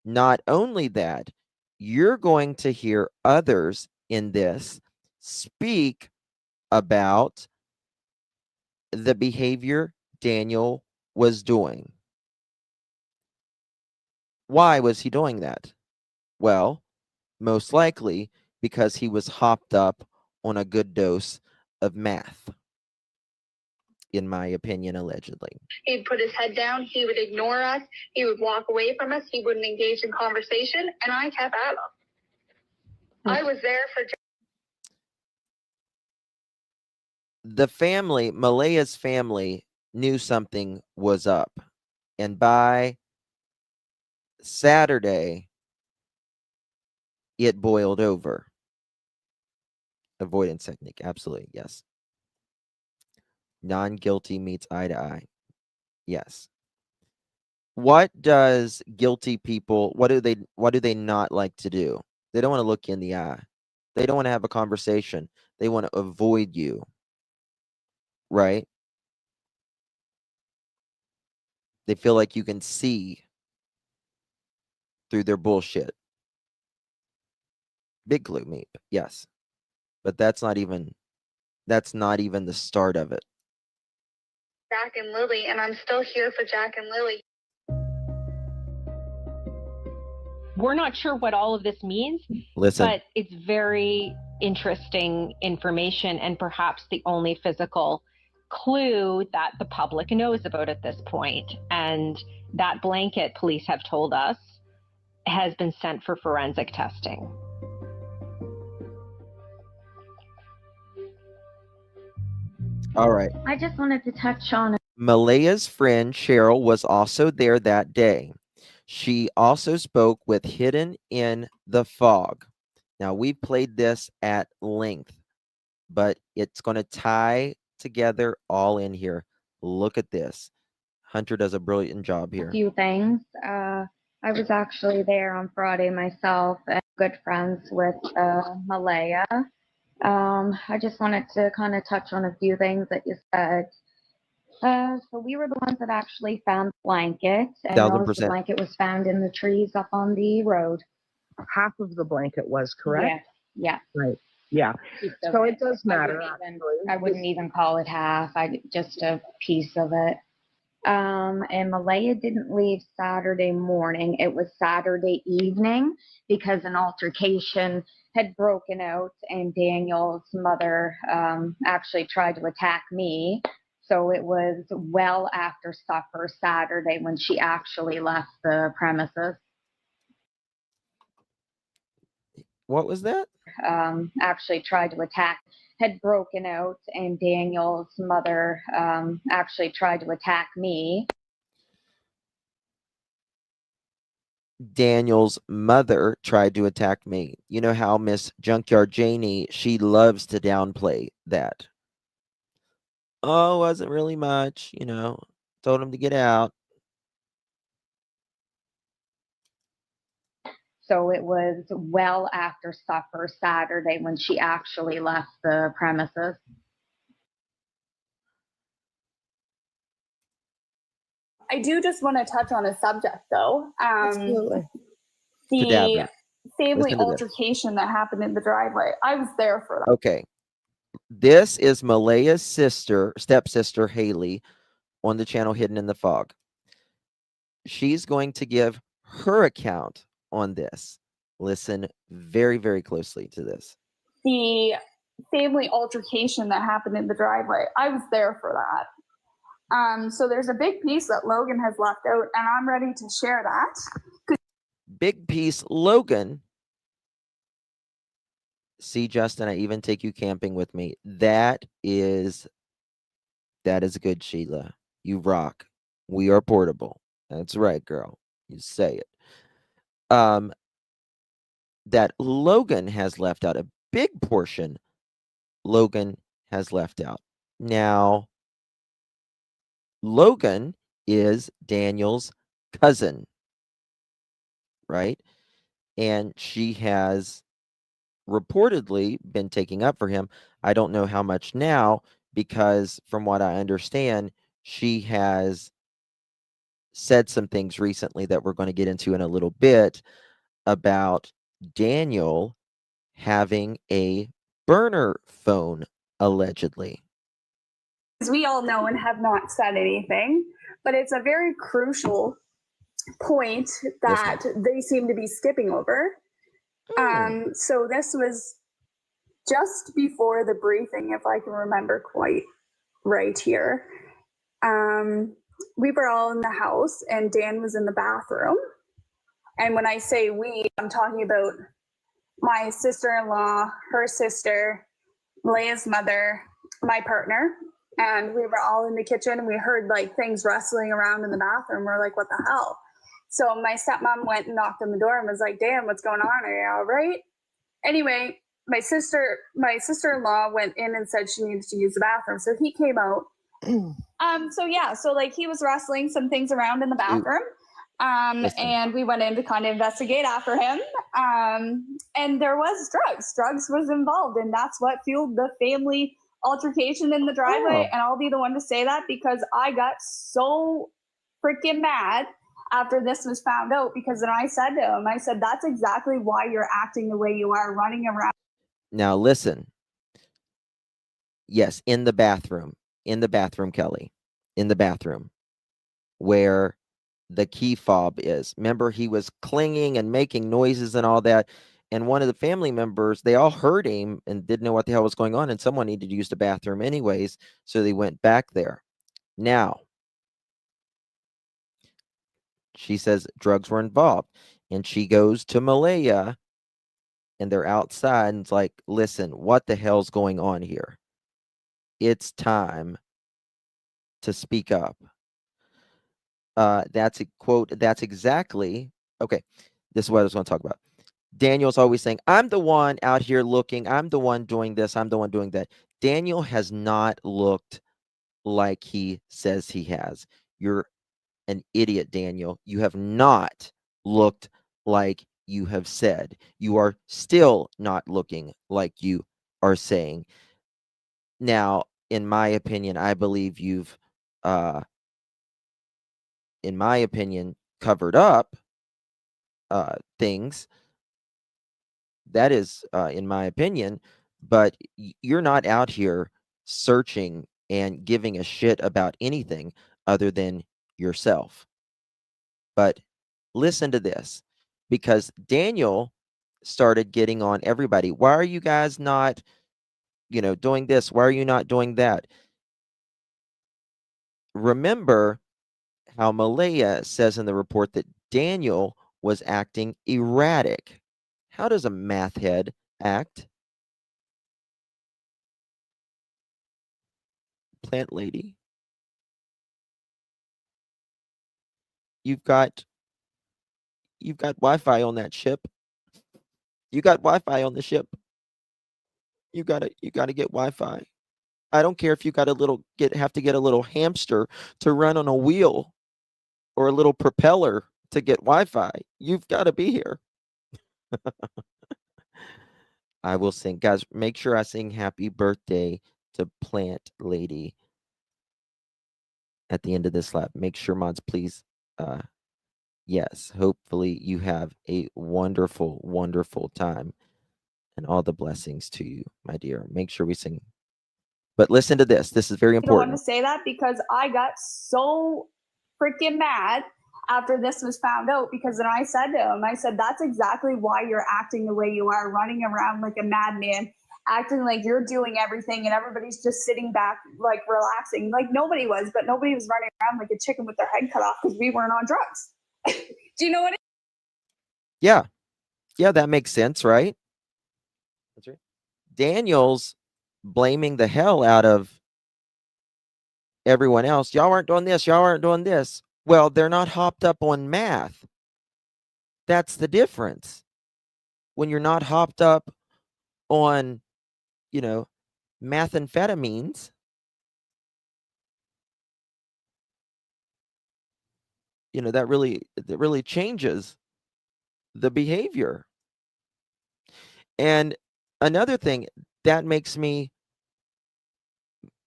Not only that, you're going to hear others in this speak about the behavior Daniel was doing. Why was he doing that? Well, most likely because he was hopped up on a good dose of meth, in my opinion, allegedly. He'd put his head down. He would ignore us. He would walk away from us. He wouldn't engage in conversation. And I kept at him. I was there for the family, Malaya's family, knew something was up. And by Saturday, it boiled over. Avoidance technique, absolutely, yes. Non-guilty meets eye to eye. Yes. What does guilty people, what do they not like to do? They don't want to look you in the eye. They don't want to have a conversation. They want to avoid you. Right? They feel like you can see through their bullshit. Big clue, Meep. Yes. But that's not even the start of it. Jack and Lily, and I'm still here for Jack and Lily. We're not sure what all of this means, Listen. but it's very interesting information and perhaps the only physical clue that the public knows about at this point. And that blanket, police have told us, has been sent for forensic testing. All right. I just wanted to touch on Malaya's friend Cheryl was also there that day. She also spoke with Hidden in the Fog. Now, we've played this at length, but it's going to tie together all in here. Look at this. Hunter does a brilliant job here. a few things. I was actually there on Friday myself and good friends with Malaya. I just wanted to kind of touch on a few things that you said. So we were the ones that actually found the blanket, and noticed the 1000%. blanket was found in the trees up on the road. Half of the blanket was correct. Yeah. Right. Yeah. So it does matter. I wouldn't even call it half. Just a piece of it. And Malaya didn't leave Saturday morning. It was Saturday evening because an altercation had broken out, and Daniel's mother actually tried to attack me. So it was well after supper Saturday when she actually left the premises. What was that? Actually tried to attack, had broken out, and Daniel's mother actually tried to attack me. Daniel's mother tried to attack me. You know how Miss Junkyard Janie, she loves to downplay that. Oh, it wasn't really much, told him to get out. So it was well after supper Saturday when she actually left the premises. I do just want to touch on a subject, though. Absolutely. The Cadaver. family Listen to this. altercation that happened in the driveway. I was there for that. Okay. This is Malaya's stepsister, Haley, on the channel Hidden in the Fog. She's going to give her account on this. Listen very, very closely to this. The family altercation that happened in the driveway. I was there for that. So there's a big piece that Logan has left out, and I'm ready to share that. Big piece, Logan. See, Justin, I even take you camping with me. That is good, Sheila. You rock. We are portable. That's right, girl. You say it. That Logan has left out a big portion. Logan has left out. Now, Logan is Daniel's cousin, right? And she has reportedly been taking up for him. I don't know how much now, because from what I understand, she has said some things recently that we're going to get into in a little bit about Daniel having a burner phone, allegedly. As we all know and have not said anything, but it's a very crucial point that they seem to be skipping over. So this was just before the briefing, if I can remember quite right here. We were all in the house and Dan was in the bathroom. And when I say we, I'm talking about my sister-in-law, her sister, Malaya's mother, my partner, and we were all in the kitchen and we heard like things rustling around in the bathroom. We're like, what the hell? So my stepmom went and knocked on the door and was like, damn, what's going on? Are you all right? Anyway, my sister-in-law went in and said she needed to use the bathroom. So he came out. So like he was rustling some things around in the bathroom. And we went in to kind of investigate after him. And there was drugs. Drugs was involved, and that's what fueled the family altercation in the driveway. And I'll be the one to say that because I got so freaking mad after this was found out, because then I said to him, I said, that's exactly why you're acting the way you are, running around. Now listen. Yes, in the bathroom, Kelly, in the bathroom, where the key fob is. Remember, he was clinging and making noises and all that. And one of the family members, they all heard him and didn't know what the hell was going on. And someone needed to use the bathroom anyways. So they went back there. Now, she says drugs were involved. And she goes to Malaya and they're outside. And it's like, listen, what the hell's going on here? It's time to speak up. That's a quote. That's exactly. Okay. This is what I was going to talk about. Daniel's always saying, I'm the one out here looking. I'm the one doing this. I'm the one doing that. Daniel has not looked like he says he has. You're an idiot, Daniel. You have not looked like you have said. You are still not looking like you are saying. Now, in my opinion, I believe you've, in my opinion, covered up things. That is, in my opinion, but you're not out here searching and giving a shit about anything other than yourself. But listen to this, because Daniel started getting on everybody. Why are you guys not, doing this? Why are you not doing that? Remember how Malaya says in the report that Daniel was acting erratic. How does a math head act? Plant lady. You've got Wi-Fi on that ship. You got Wi-Fi on the ship. You gotta get Wi-Fi. I don't care if you got have to get a little hamster to run on a wheel or a little propeller to get Wi-Fi. You've got to be here. I will sing. Guys, make sure I sing happy birthday to Plant Lady. at the end of this lap. Make sure, mods, please. Yes, hopefully you have a wonderful, wonderful time, and all the blessings to you, my dear. Make sure we sing. But listen to this. This is very I don't want to important. say that because I got so freaking mad after this was found out, because then I said to him, I said, that's exactly why you're acting the way you are, running around like a madman, acting like you're doing everything and everybody's just sitting back, like relaxing. Like nobody was, but nobody was running around like a chicken with their head cut off because we weren't on drugs. Do you know what I mean? Yeah. Yeah, that makes sense, right? That's right. Daniel's blaming the hell out of everyone else. Y'all aren't doing this. Y'all aren't doing this. Well, they're not hopped up on math. That's the difference. When you're not hopped up on, methamphetamines, that really changes the behavior. And another thing that makes me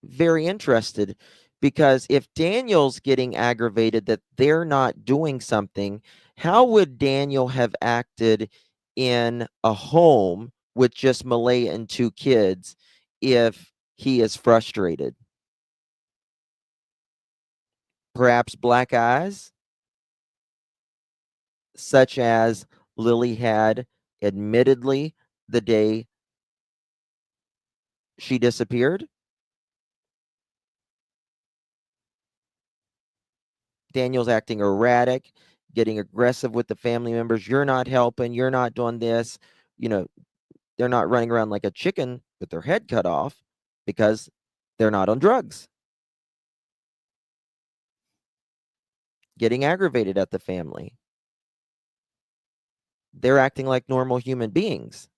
very interested, because if Daniel's getting aggravated that they're not doing something, how would Daniel have acted in a home with just Malaya and 2 kids if he is frustrated? Perhaps black eyes, such as Lily had admittedly the day she disappeared. Daniel's acting erratic, getting aggressive with the family members. You're not helping. You're not doing this. They're not running around like a chicken with their head cut off because they're not on drugs. Getting aggravated at the family. They're acting like normal human beings.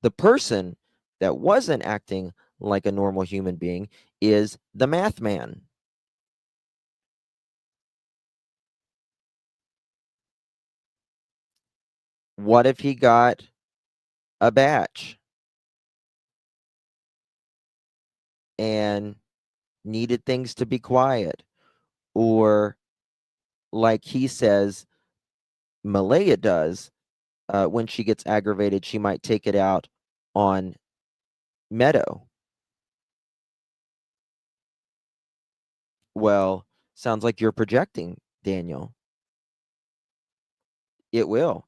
The person that wasn't acting like a normal human being is the math man. What if he got a batch and needed things to be quiet? Or like he says, Malaya does, when she gets aggravated, she might take it out on Meadow. Well, sounds like you're projecting, Daniel. It will.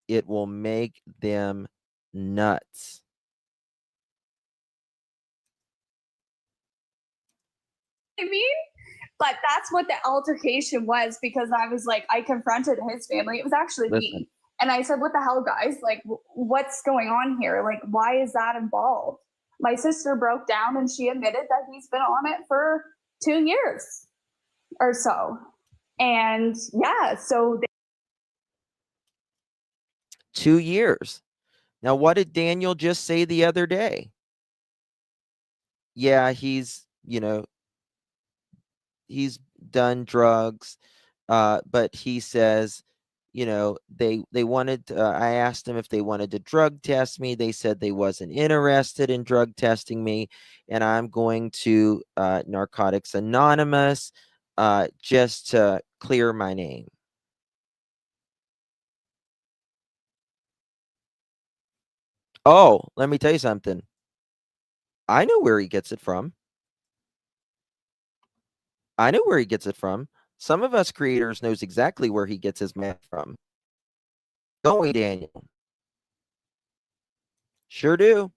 It will make them nuts. I mean, but that's what the altercation was, because I was like, I confronted his family. It was actually me. And I said, what the hell, guys? Like, what's going on here? Like, why is that involved? My sister broke down and she admitted that he's been on it for 2 years or so. And yeah, so 2 years. Now, what did Daniel just say the other day? Yeah, he's done drugs, but he says, they wanted, I asked them if they wanted to drug test me. They said they wasn't interested in drug testing me, and I'm going to Narcotics Anonymous just to clear my name. Oh, let me tell you something. I know where he gets it from. Some of us creators knows exactly where he gets his math from. Don't we, Daniel? Sure do.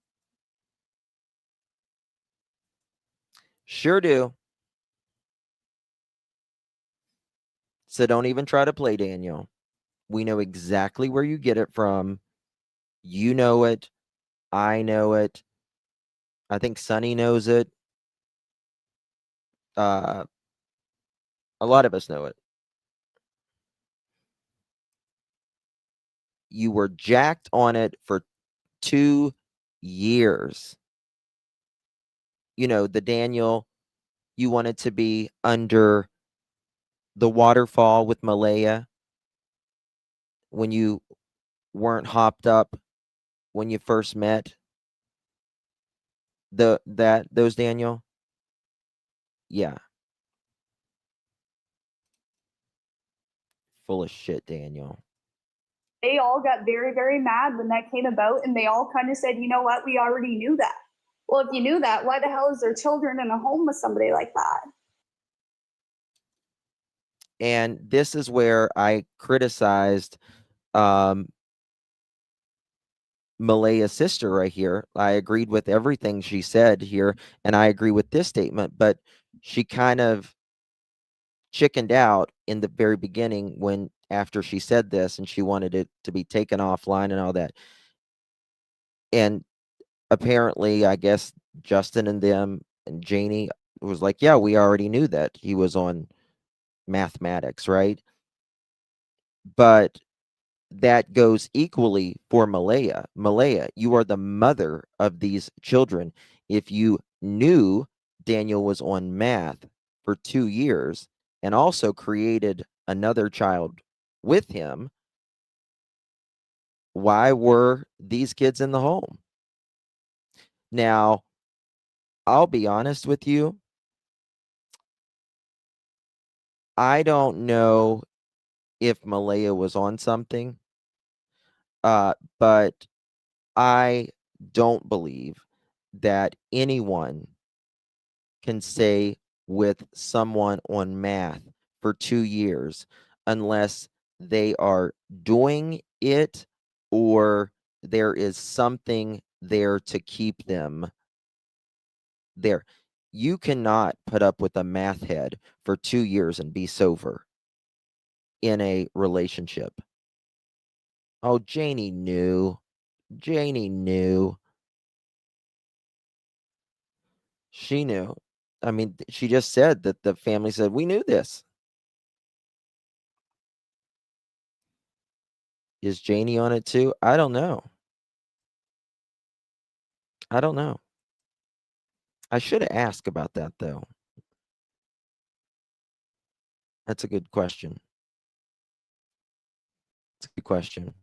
Sure do. So don't even try to play, Daniel. We know exactly where you get it from. You know it. I know it. I think Sonny knows it. A lot of us know it. You were jacked on it for 2 years. The Daniel, you wanted to be under the waterfall with Malaya when you weren't hopped up when you first met. Those Daniel? Yeah. full of shit, Daniel. They all got very, very mad when that came about, and they all kind of said, you know what, we already knew that. Well, if you knew that, why the hell is there children in a home with somebody like that? And this is where I criticized Malaya's sister right here. I agreed with everything she said here, and I agree with this statement, but she kind of chickened out in the very beginning when after she said this and she wanted it to be taken offline and all that. And apparently, I guess Justin and them and Janie was like, yeah, we already knew that he was on mathematics, right? But that goes equally for Malaya. Malaya, you are the mother of these children. If you knew Daniel was on math for 2 years and also created another child with him, why were these kids in the home? Now, I'll be honest with you. I don't know if Malaya was on something, but I don't believe that anyone can stay with someone on math for 2 years unless they are doing it or there is something there to keep them there. You cannot put up with a math head for 2 years and be sober in a relationship. Oh, Janie knew. Janie knew. She knew. I mean, she just said that the family said, we knew this. Is Janie on it too? I don't know. I don't know. I should have asked about that, though. That's a good question. It's a good question.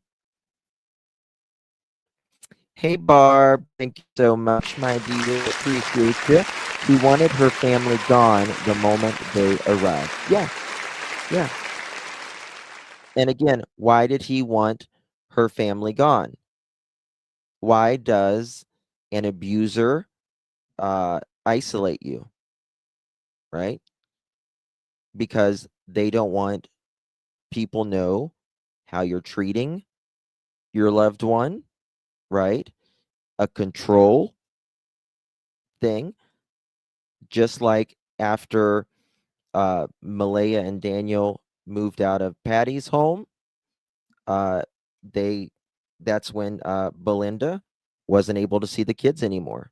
Hey, Barb. Thank you so much, my dear. Appreciate you. She wanted her family gone the moment they arrived. Yeah. Yeah. And again, why did he want her family gone? Why does an abuser isolate you? Right? Because they don't want people know how you're treating your loved one, right? A control thing, just like after Malaya and Daniel moved out of Patty's home, that's when Belinda wasn't able to see the kids anymore.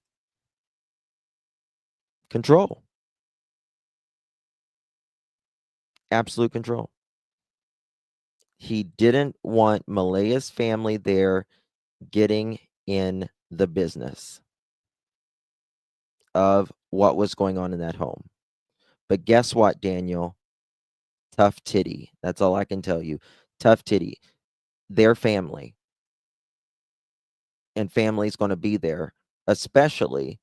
Control. Absolute control. He didn't want Malaya's family there getting in the business of what was going on in that home. But guess what, Daniel? Tough titty. That's all I can tell you. Tough titty. Their family. And family's going to be there, especially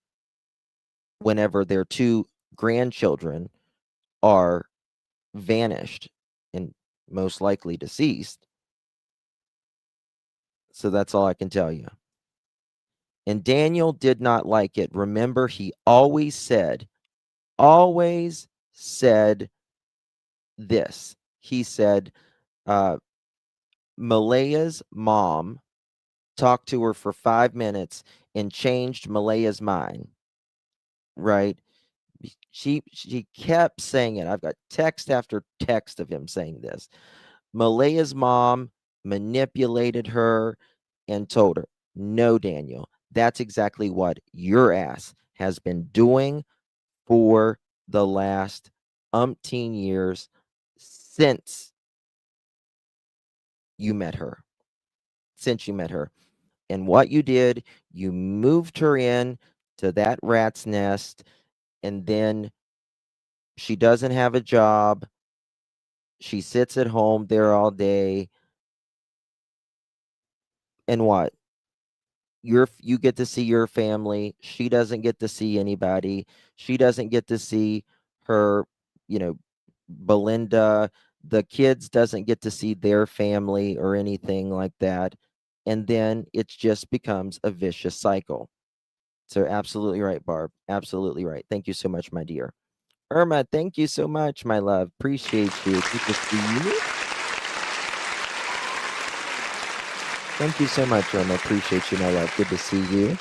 whenever their 2 grandchildren are vanished and most likely deceased. So that's all I can tell you. And Daniel did not like it. Remember, he always said this. He said, Malaya's mom talked to her for 5 minutes and changed Malaya's mind. Right? She kept saying it. I've got text after text of him saying this. Malaya's mom manipulated her and told her, no, Daniel, that's exactly what your ass has been doing for the last umpteen years since you met her. And what you did, you moved her in to that rat's nest, and then she doesn't have a job. She sits at home there all day. And what? You get to see your family. She doesn't get to see anybody. She doesn't get to see her, Belinda the kids doesn't get to see their family or anything like that, and then it just becomes a vicious cycle. So absolutely right, Barb. Absolutely right. Thank you so much, my dear. Irma, thank you so much, my love. Appreciate you. Good to see you. Thank you so much, Irma. Appreciate you, my love. Good to see you.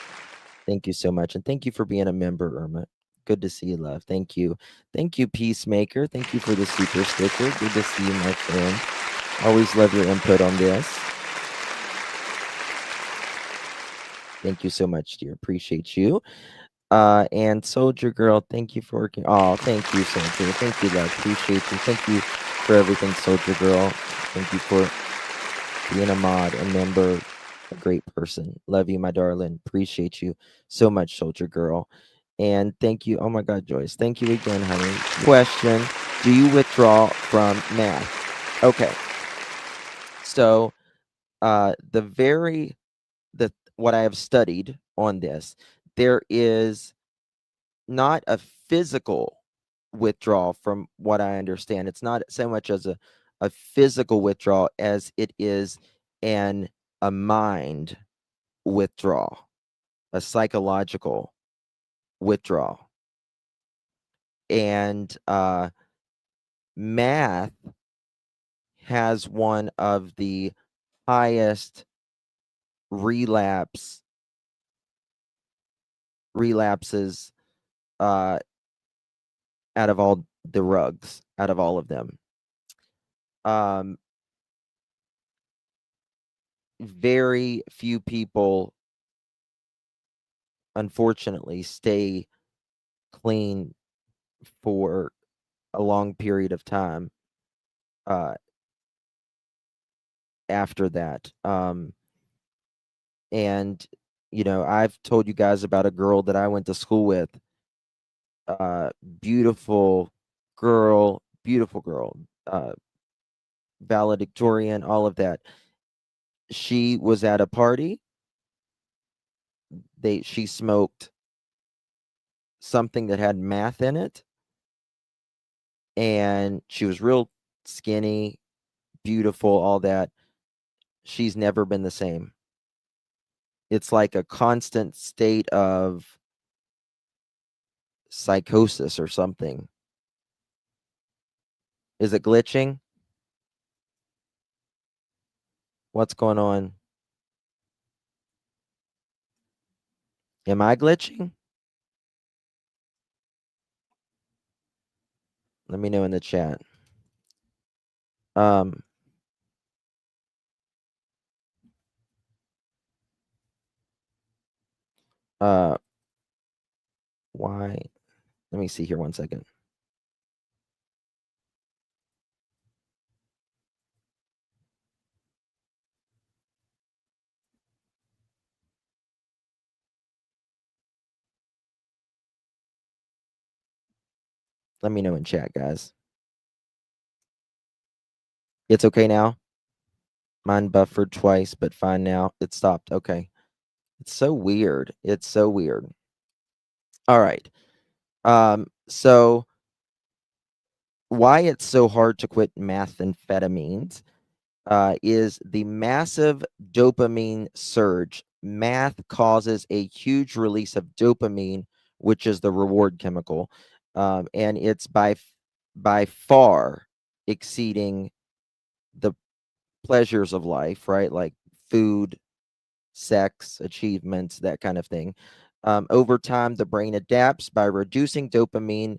Thank you so much. And thank you for being a member, Irma. Good to see you, love. Thank you. Thank you, Peacemaker. Thank you for the super sticker. Good to see you, my friend. Always love your input on this. Thank you so much, dear. Appreciate you. And Soldier Girl, thank you for working. Oh, thank you, Soldier. Thank you, love. Appreciate you. Thank you for everything, Soldier Girl. Thank you for being a mod, a member, a great person. Love you, my darling. Appreciate you so much, Soldier Girl. And thank you. Oh my God, Joyce. Thank you again, honey. Question: do you withdraw from math? Okay. So, what I have studied on this, there is not a physical withdrawal from what I understand. It's not so much as a physical withdrawal as it is a mind withdrawal, a psychological withdrawal. And math has one of the highest relapses out of all the rugs, out of all of them. Very few people, unfortunately, stay clean for a long period of time after that. And I've told you guys about a girl that I went to school with. Beautiful girl, valedictorian, all of that. She was at a party. She smoked something that had math in it, and she was real skinny, beautiful, all that. She's never been the same. It's like a constant state of psychosis or something. Is it glitching? What's going on? Am I glitching? Let me know in the chat. Why? Let me see here 1 second. Let me know in chat, guys. It's okay now? Mine buffered twice, but fine now. It stopped. Okay. It's so weird. It's so weird. All right. So why it's so hard to quit methamphetamines is the massive dopamine surge. Math causes a huge release of dopamine, which is the reward chemical, and it's by far exceeding the pleasures of life, right? Like food, sex, achievements, that kind of thing. Over time, the brain adapts by reducing dopamine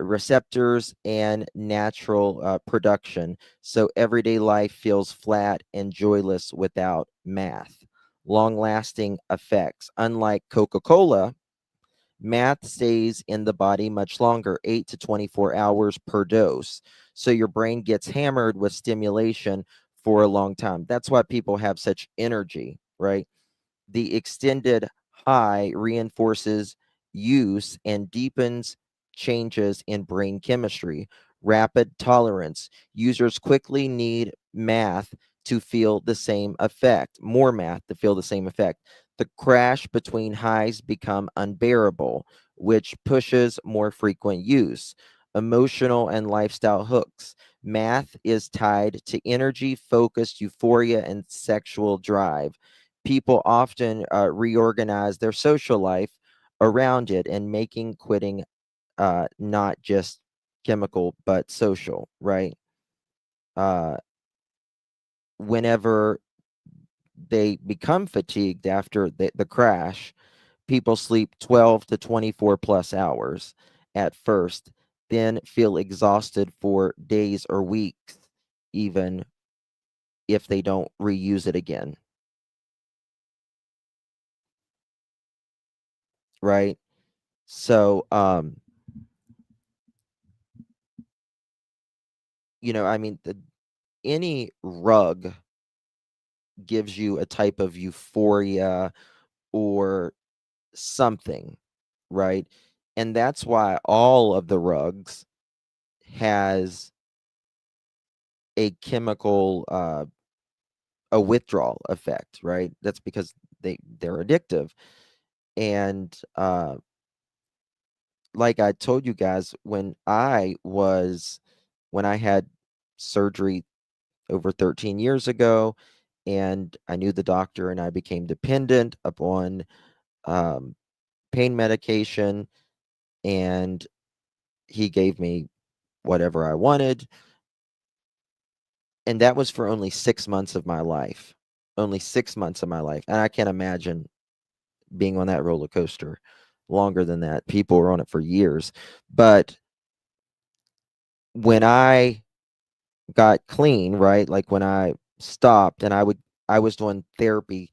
receptors and natural production. So everyday life feels flat and joyless without math. Long-lasting effects. Unlike Coca-Cola, math stays in the body much longer, 8 to 24 hours per dose. So your brain gets hammered with stimulation for a long time. That's why people have such energy, right? The extended high reinforces use and deepens changes in brain chemistry. Rapid tolerance. Users quickly need math to feel the same effect, more math to feel the same effect. The crash between highs become unbearable, which pushes more frequent use. emotional and lifestyle hooks. Math is tied to energy, focus, euphoria, and sexual drive. People often reorganize their social life around it, and making quitting not just chemical but social, right? Whenever they become fatigued after the crash, people sleep 12 to 24 plus hours at first, then feel exhausted for days or weeks, even if they don't reuse it again. Right? So, I mean, any rug gives you a type of euphoria or something, right? And that's why all of the rugs has a chemical a withdrawal effect, right? That's because they're addictive. And like I told you guys, when I had surgery over 13 years ago, and I knew the doctor, and I became dependent upon pain medication, and he gave me whatever I wanted. And that was for only 6 months of my life. Only 6 months of my life. And I can't imagine being on that roller coaster longer than that. People were on it for years. But when I got clean, right? Like when I stopped, and I was doing therapy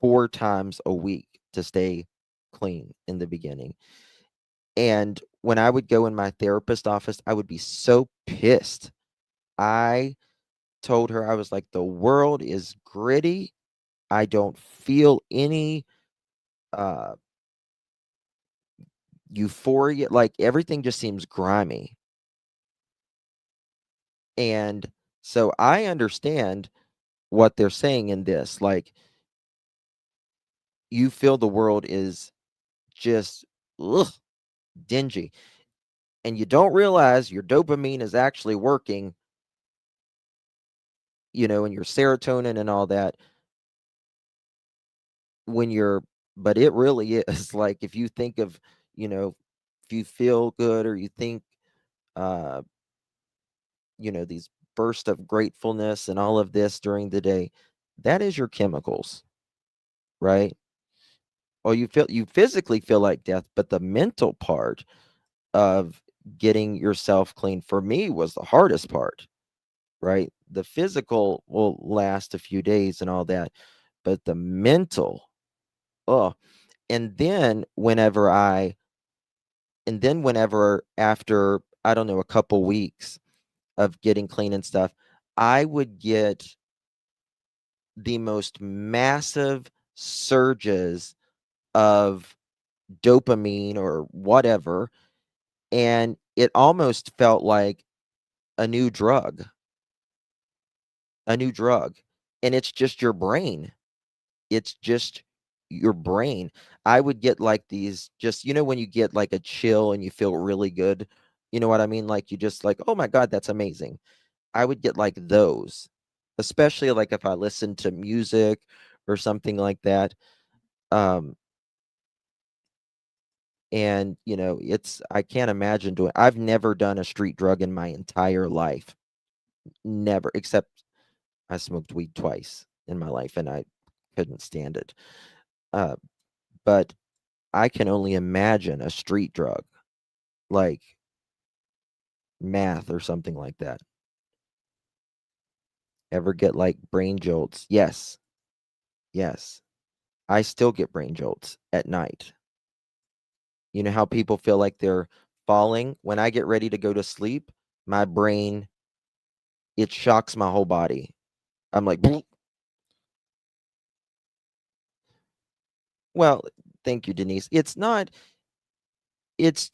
4 times a week to stay clean in the beginning. And when I would go in my therapist office, I would be so pissed. I told her, I was like, the world is gritty. I don't feel any euphoria. Like everything just seems grimy. And so I understand what they're saying in this. Like, you feel the world is just dingy, and you don't realize your dopamine is actually working, and your serotonin and all that but it really is like, if you think of, if you feel good, or you think, uh, these bursts of gratefulness and all of this during the day, that is your chemicals, right? Or you physically feel like death, but the mental part of getting yourself clean for me was the hardest part, right? The physical will last a few days and all that, but the mental, oh, and then whenever after, I don't know, a couple weeks of getting clean and stuff, I would get the most massive surges of dopamine or whatever, and it almost felt like a new drug, and it's just your brain. It's just your brain. I would get like these, just, when you get like a chill and you feel really good, you know what I mean? Like, you just like, oh my God, that's amazing. I would get like those, especially like if I listened to music or something like that. And I can't imagine I've never done a street drug in my entire life. Never, except I smoked weed twice in my life, and I couldn't stand it. But I can only imagine a street drug, like math or something like that. Ever get like brain jolts? Yes. Yes. I still get brain jolts at night. You know how people feel like they're falling? When I get ready to go to sleep, my brain, it shocks my whole body. I'm like, "Bloop." Well, thank you, Denise. It's not, it's,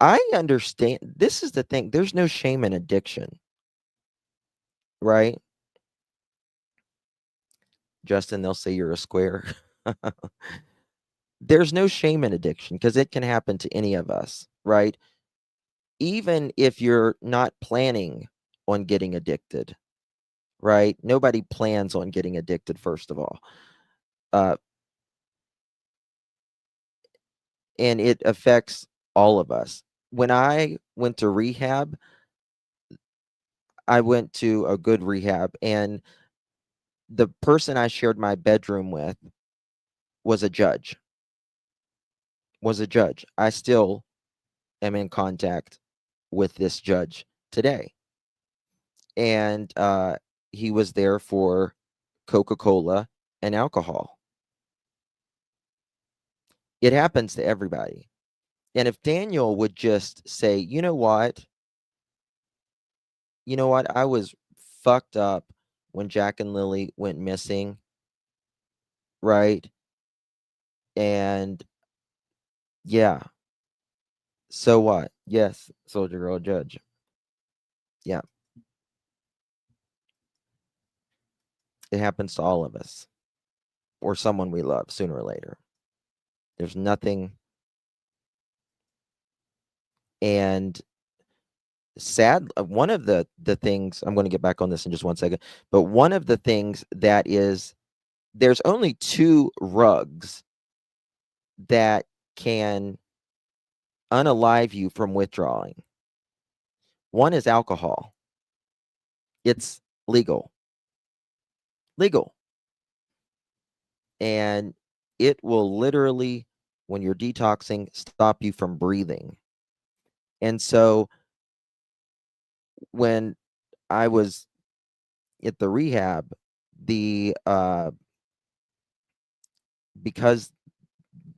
I understand. This is the thing. There's no shame in addiction, right? Justin, they'll say you're a square. There's no shame in addiction because it can happen to any of us, right? even if you're not planning on getting addicted, right? Nobody plans on getting addicted, first of all. And it affects all of us. When I went to rehab, I went to a good rehab, and the person I shared my bedroom with was a judge. I still am in contact with this judge today. And he was there for Coca-Cola and alcohol. It happens to everybody. And if Daniel would just say, you know what, I was fucked up when Jack and Lilly went missing, right? And yeah, so what? Yes, Soldier Girl Judge. Yeah. It happens to all of us, or someone we love, sooner or later. There's nothing. And sad, one of the things, I'm going to get back on this in just one second, but one of the things that is, there's only 2 rugs that can unalive you from withdrawing. One is alcohol. It's legal. And it will literally, when you're detoxing, stop you from breathing. And so when I was at the rehab, because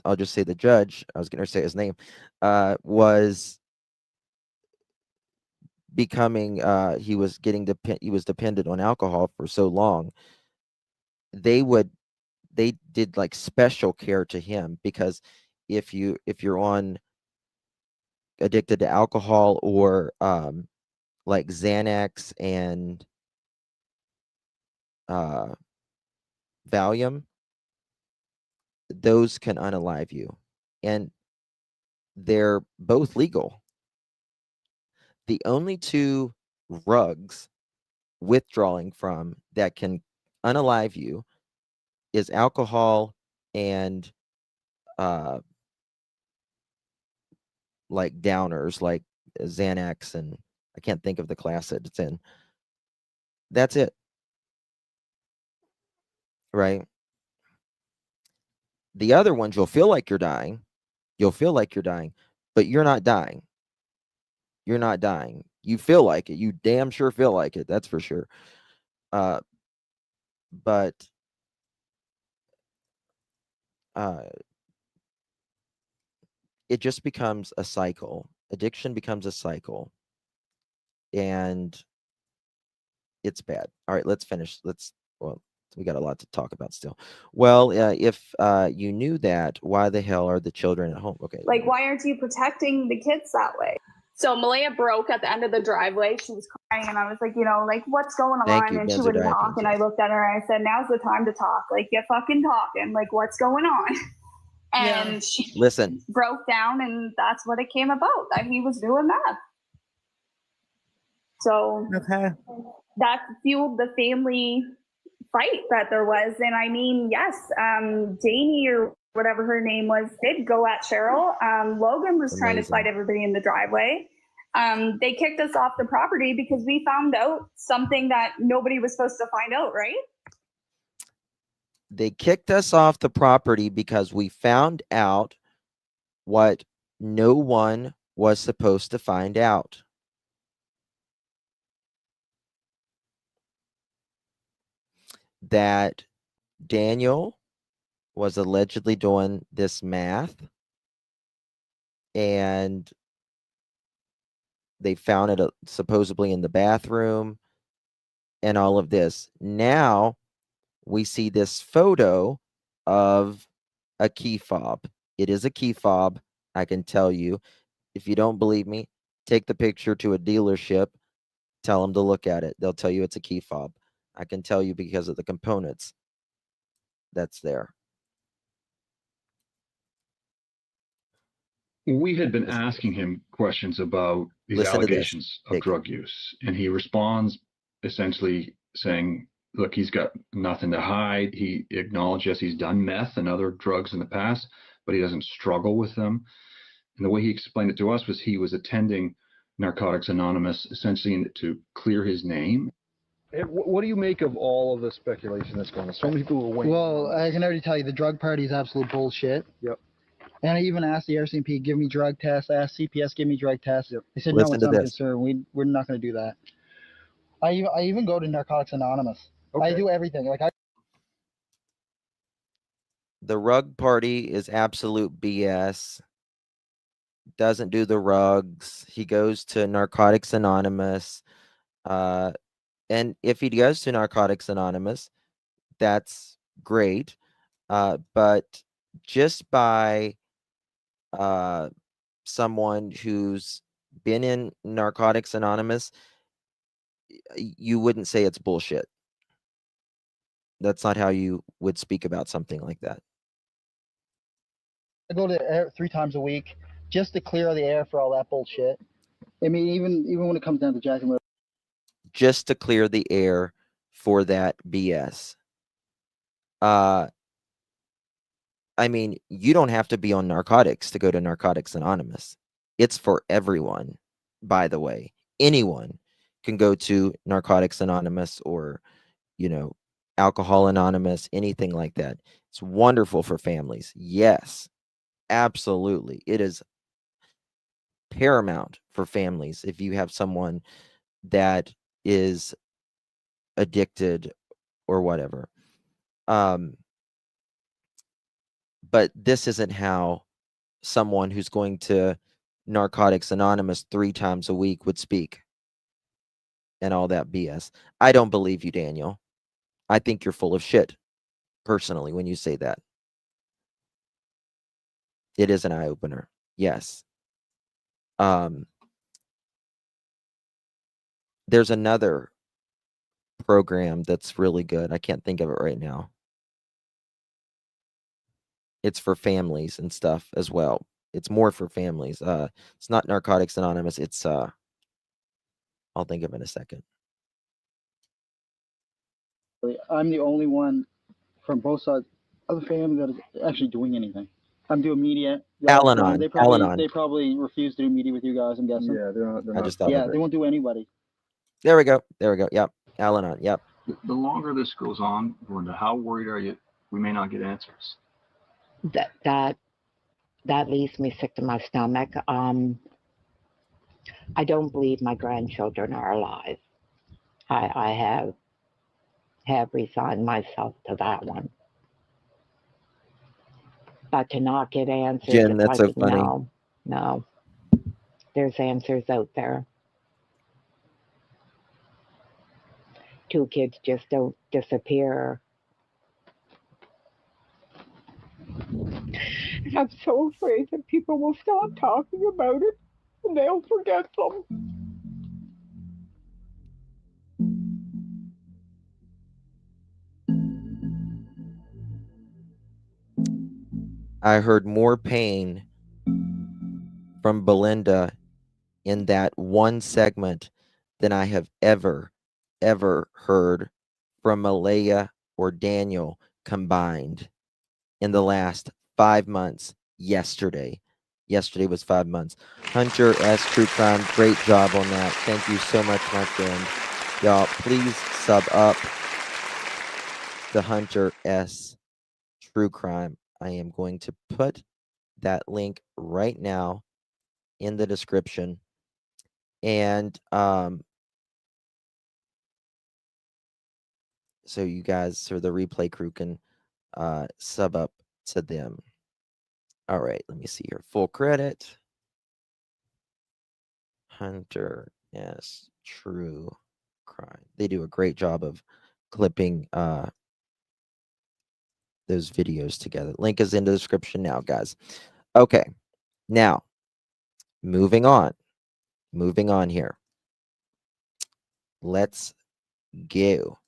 I'll just say the judge, I was going to say his name, was becoming, he was dependent on alcohol for so long. They did like special care to him, because if you're on addicted to alcohol, or like Xanax and Valium, those can unalive you, and they're both legal. The only 2 rugs withdrawing from that can unalive you is alcohol and like downers, like Xanax, and I can't think of the class that it's in. That's it. Right? The other ones, you'll feel like you're dying, but you're not dying. You feel like it. You damn sure feel like it. That's for sure. But it just becomes a cycle. Addiction becomes a cycle, and it's bad. All right, let's finish. Well, we got a lot to talk about still. Well, if you knew that, why the hell are the children at home? Okay. Like, why aren't you protecting the kids that way? So Malaya broke at the end of the driveway. She was crying, and I was like, like, what's going on? And she wouldn't talk. And I looked at her and I said, now's the time to talk. Like, you fucking talking. Like, what's going on? And she broke down, and that's what it came about, that he was doing that. So that fueled the family fight that there was. And I mean, yes, Janie, or whatever her name was, did go at Cheryl. Logan was trying to fight everybody in the driveway. They kicked us off the property because we found out something that nobody was supposed to find out, right? They kicked us off the property because we found out what no one was supposed to find out. That Daniel was allegedly doing this math, and they found it supposedly in the bathroom and all of this. Now we see this photo of a key fob. It is a key fob, I can tell you. If you don't believe me, take the picture to a dealership, tell them to look at it. They'll tell you it's a key fob. I can tell you because of the components that's there. We had been asking him questions about these allegations of drug use, and he responds essentially saying, look, he's got nothing to hide. He acknowledged, yes, he's done meth and other drugs in the past, but he doesn't struggle with them. And the way he explained it to us was he was attending Narcotics Anonymous essentially to clear his name. What do you make of all of the speculation that's going on? So many people are waiting. Well, I can already tell you the drug party is absolute bullshit. Yep. And I even asked the RCMP, give me drug tests. I asked CPS, give me drug tests. Yep. They said, Listen no, it's to not a this. concern. We're not going to do that. I even go to Narcotics Anonymous. Okay. I do everything. Like The rug party is absolute BS. Doesn't do the rugs. He goes to Narcotics Anonymous. And if he goes to Narcotics Anonymous, that's great. But just by someone who's been in Narcotics Anonymous, you wouldn't say it's bullshit. That's not how you would speak about something like that. I go to air 3 times a week just to clear the air for all that bullshit. I mean, even when it comes down to Jack and Lilly. Just to clear the air for that BS. I mean, you don't have to be on narcotics to go to Narcotics Anonymous. It's for everyone, by the way. Anyone can go to Narcotics Anonymous or, Alcohol Anonymous, anything like that. It's wonderful for families. Yes, absolutely. It is paramount for families if you have someone that is addicted or whatever. But this isn't how someone who's going to Narcotics Anonymous 3 times a week would speak and all that BS. I don't believe you, Daniel. I think you're full of shit, personally, when you say that. It is an eye-opener. Yes. There's another program that's really good. I can't think of it right now. It's for families and stuff as well. It's more for families. It's not Narcotics Anonymous. It's I'll think of it in a second. I'm the only one from both sides of the family that is actually doing anything. I'm doing media. Al-Anon. They probably refuse to do media with you guys, I'm guessing. Yeah, they're not. I just thought of it. They won't do anybody. There we go. Yep. Al-Anon. Yep. The longer this goes on, Brenda, how worried are you we may not get answers? That leaves me sick to my stomach. I don't believe my grandchildren are alive. I have resigned myself to that one. But to not get answers, Jen, that's so funny. No. There's answers out there. 2 kids just don't disappear. And I'm so afraid that people will stop talking about it and they'll forget them. I heard more pain from Belinda in that one segment than I have ever heard from Malaya or Daniel combined in the last 5 months. Yesterday was 5 months. Hunter S. True Crime, great job on that. Thank you so much, my friend. Y'all, please sub up to Hunter S. True Crime. I am going to put that link right now in the description. And so you guys, or the replay crew, can sub up to them. All right, let me see here. Full credit. Hunter S. True Crime. They do a great job of clipping those videos together. Link is in the description now, guys. Okay, now moving on here. Let's go.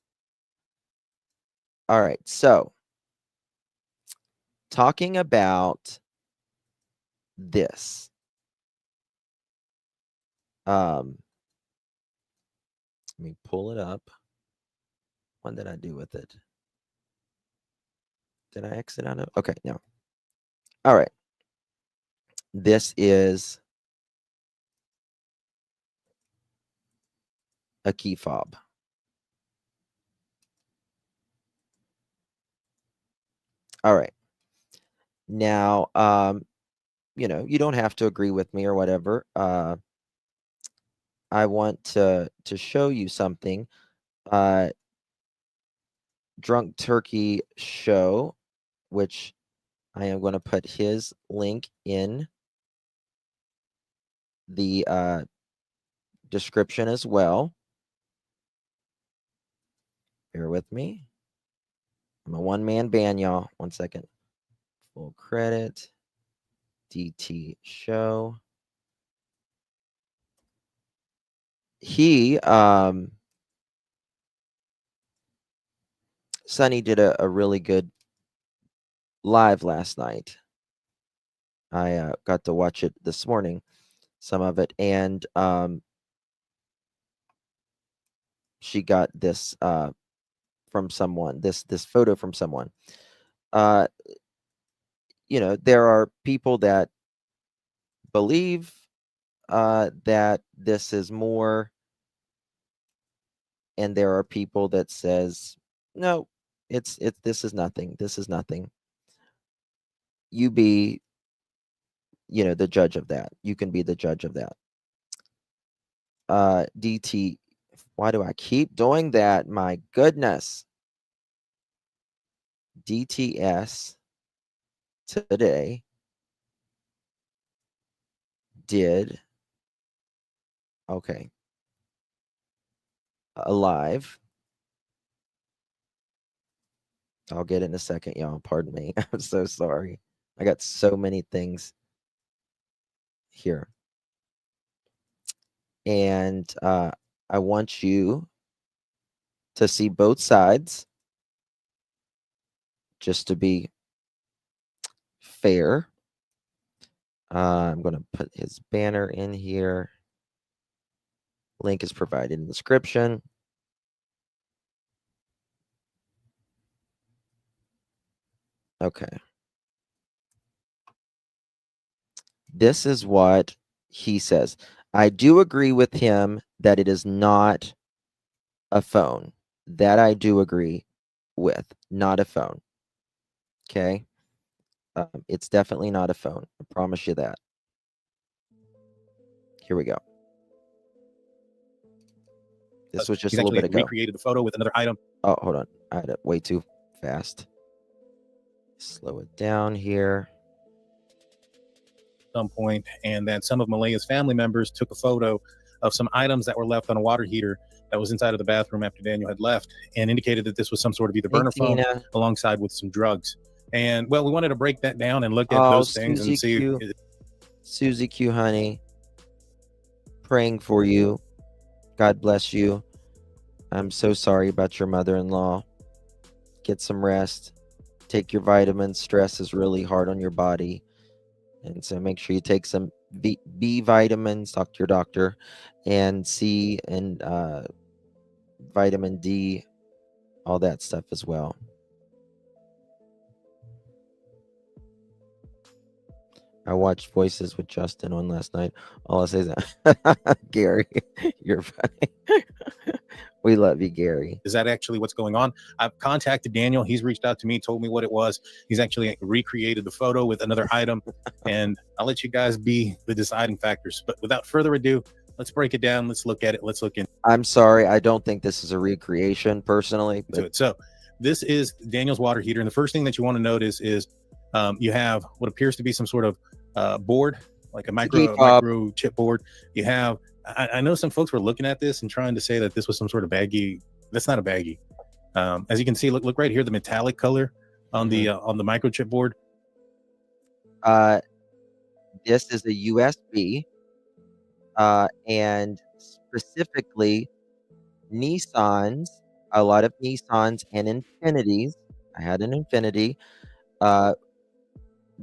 All right, so talking about this. Let me pull it up. What did I do with it? Did I exit out of? Okay, no. All right. This is a key fob. All right. Now, you know, you don't have to agree with me or whatever. I want to show you something. Drunk Turkey Show, which I am going to put his link in the description as well. Bear with me. I'm a one-man band, y'all. 1 second. Full credit. DT Show. He, Sonny did a really good live last night. I got to watch it this morning, some of it, and she got this from someone, this photo from someone. You know, there are people that believe that this is more, and there are people that says, no, it's this is nothing. This is nothing. You be, you know, the judge of that. You can be the judge of that. DT, why do I keep doing that? My goodness. DTS today did, okay, alive. I'll get it in a second, y'all. Pardon me. I'm so sorry. I got so many things here. And I want you to see both sides, just to be fair. I'm going to put his banner in here. Link is provided in the description. Okay. This is what he says. I do agree with him that it is not a phone. That I do agree with. Not a phone. Okay. It's definitely not a phone. I promise you that. Here we go. This was just a little bit ago. Recreated the photo with another item. Oh, hold on. I had it way too fast. Slow it down here. Some point, and then some of Malaya's family members took a photo of some items that were left on a water heater that was inside of the bathroom after Daniel had left, and indicated that this was some sort of either burner phone alongside with some drugs. And well, we wanted to break that down and look at those things and see. Susie Q, honey, praying for you. God bless you. I'm so sorry about your mother-in-law. Get some rest. Take your vitamins. Stress is really hard on your body. And so make sure you take some B vitamins, talk to your doctor, and C and vitamin D, all that stuff as well. I watched Voices with Justin on last night. All I say is that, Gary, you're funny. We love you, Gary. Is that actually what's going on? I've contacted Daniel. He's reached out to me, told me what it was. He's actually recreated the photo with another item, and I'll let you guys be the deciding factors. But without further ado, let's break it down. Let's look at it. Let's look in. I'm sorry. I don't think this is a recreation personally. But... So this is Daniel's water heater. And the first thing that you want to notice is you have what appears to be some sort of board, like a micro chip board. You have, I know some folks were looking at this and trying to say that this was some sort of baggie. That's not a baggie. As you can see, look right here, the metallic color on the microchip board. This is a USB, and specifically Nissans, a lot of Nissans and Infinities. I had an Infinity.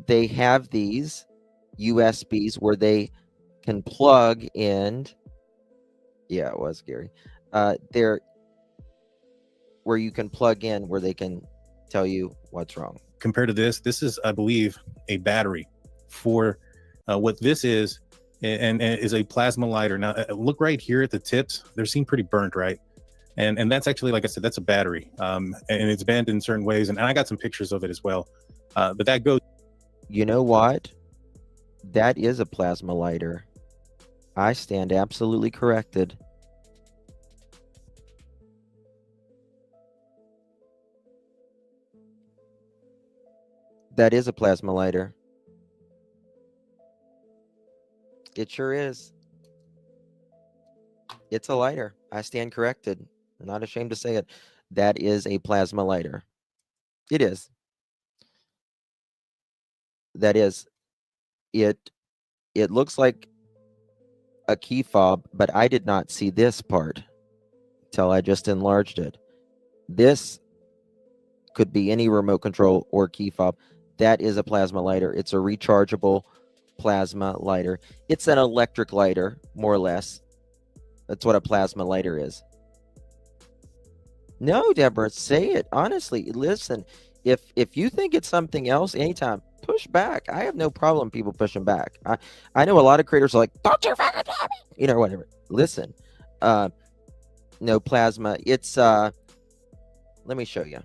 They have these USBs where they can plug in Yeah, it was Gary. There, where you can plug in, where they can tell you what's wrong. Compared to this is, I believe, a battery for what this is, and is a plasma lighter. Now, look right here at the tips; they seem pretty burnt, right? And that's actually, like I said, that's a battery, and it's bent in certain ways. And I got some pictures of it as well. But that goes. You know what? That is a plasma lighter. I stand absolutely corrected. That is a plasma lighter. It sure is. It's a lighter. I stand corrected. I'm not ashamed to say it. That is a plasma lighter. It is. That is. It looks like a key fob, but I did not see this part till I just enlarged it. This could be any remote control or key fob. That is a plasma lighter. It's a rechargeable plasma lighter. It's an electric lighter, more or less. That's what a plasma lighter is. No, Deborah, say it. Honestly, listen, if you think it's something else, anytime, push back. I have no problem people pushing back. I know a lot of creators are like, don't you fucking tell me, you know, whatever. Listen, no, plasma. It's, let me show you.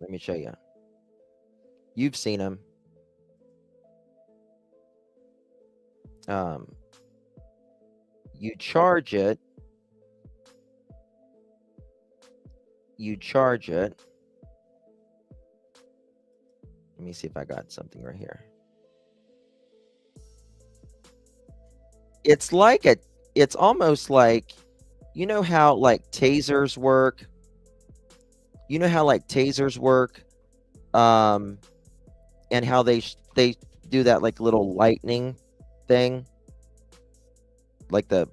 Let me show you. You've seen them. You charge it. You charge it. Let me see if I got something right here. It's like it's almost like, you know how like tasers work? You know how like tasers work? And how they do that like little lightning thing, like the,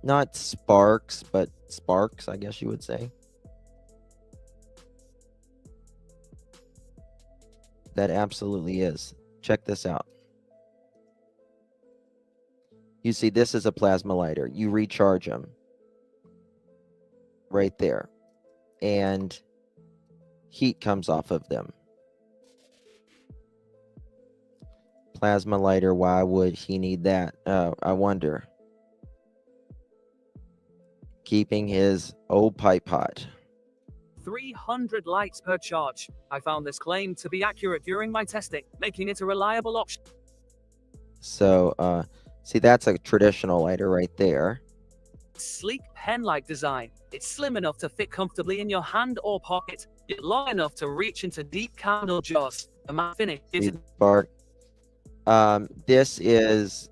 not sparks, but sparks, I guess you would say. That absolutely is. Check this out. You see, this is a plasma lighter. You recharge them right there, and heat comes off of them. Plasma lighter, why would he need that? I wonder. Keeping his old pipe hot. 300 lights per charge. I found this claim to be accurate during my testing, making it a reliable option. So, see, that's a traditional lighter right there. Sleek pen-like design. It's slim enough to fit comfortably in your hand or pocket, yet long enough to reach into deep candle jaws. The matte finish gives it Spark. This is,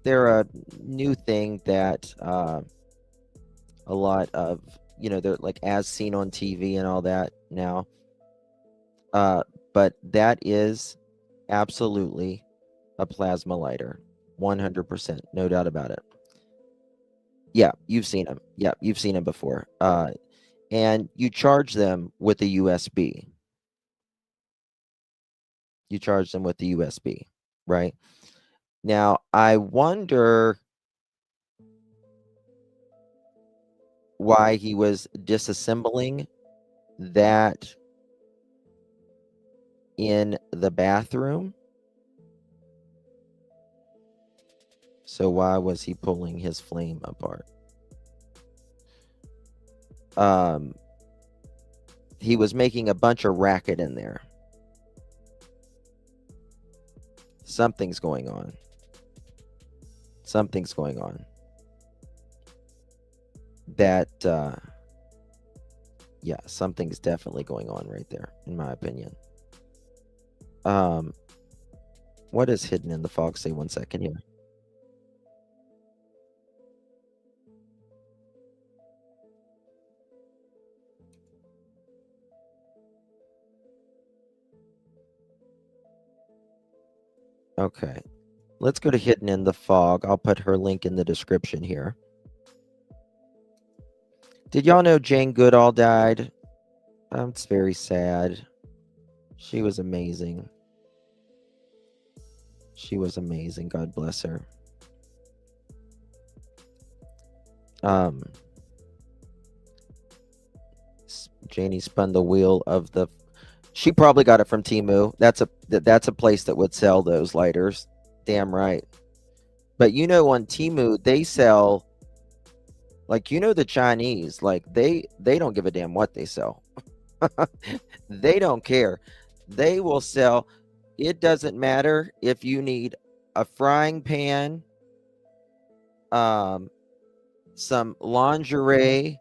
they're a new thing that a lot of, you know, they're like as seen on TV and all that now. But that is absolutely a plasma lighter, 100%, no doubt about it. Yeah, you've seen them. Yeah, you've seen them before. And you charge them with a USB. You charge them with the USB, right? Now, I wonder why he was disassembling that in the bathroom. So why was he pulling his flame apart? He was making a bunch of racket in there. Something's going on. Something's going on. That, yeah, something's definitely going on right there, in my opinion. What is hidden in the fog? Say 1 second here. Okay, let's go to hidden in the fog. I'll put her link in the description here. Did y'all know Jane Goodall died? It's very sad. She was amazing. She was amazing. God bless her. Janie spun the wheel of the. She probably got it from Temu. That's a place that would sell those lighters. Damn right. But you know, on Temu they sell, like, you know, the Chinese, like they don't give a damn what they sell. They don't care. They will sell. It doesn't matter if you need a frying pan, some lingerie,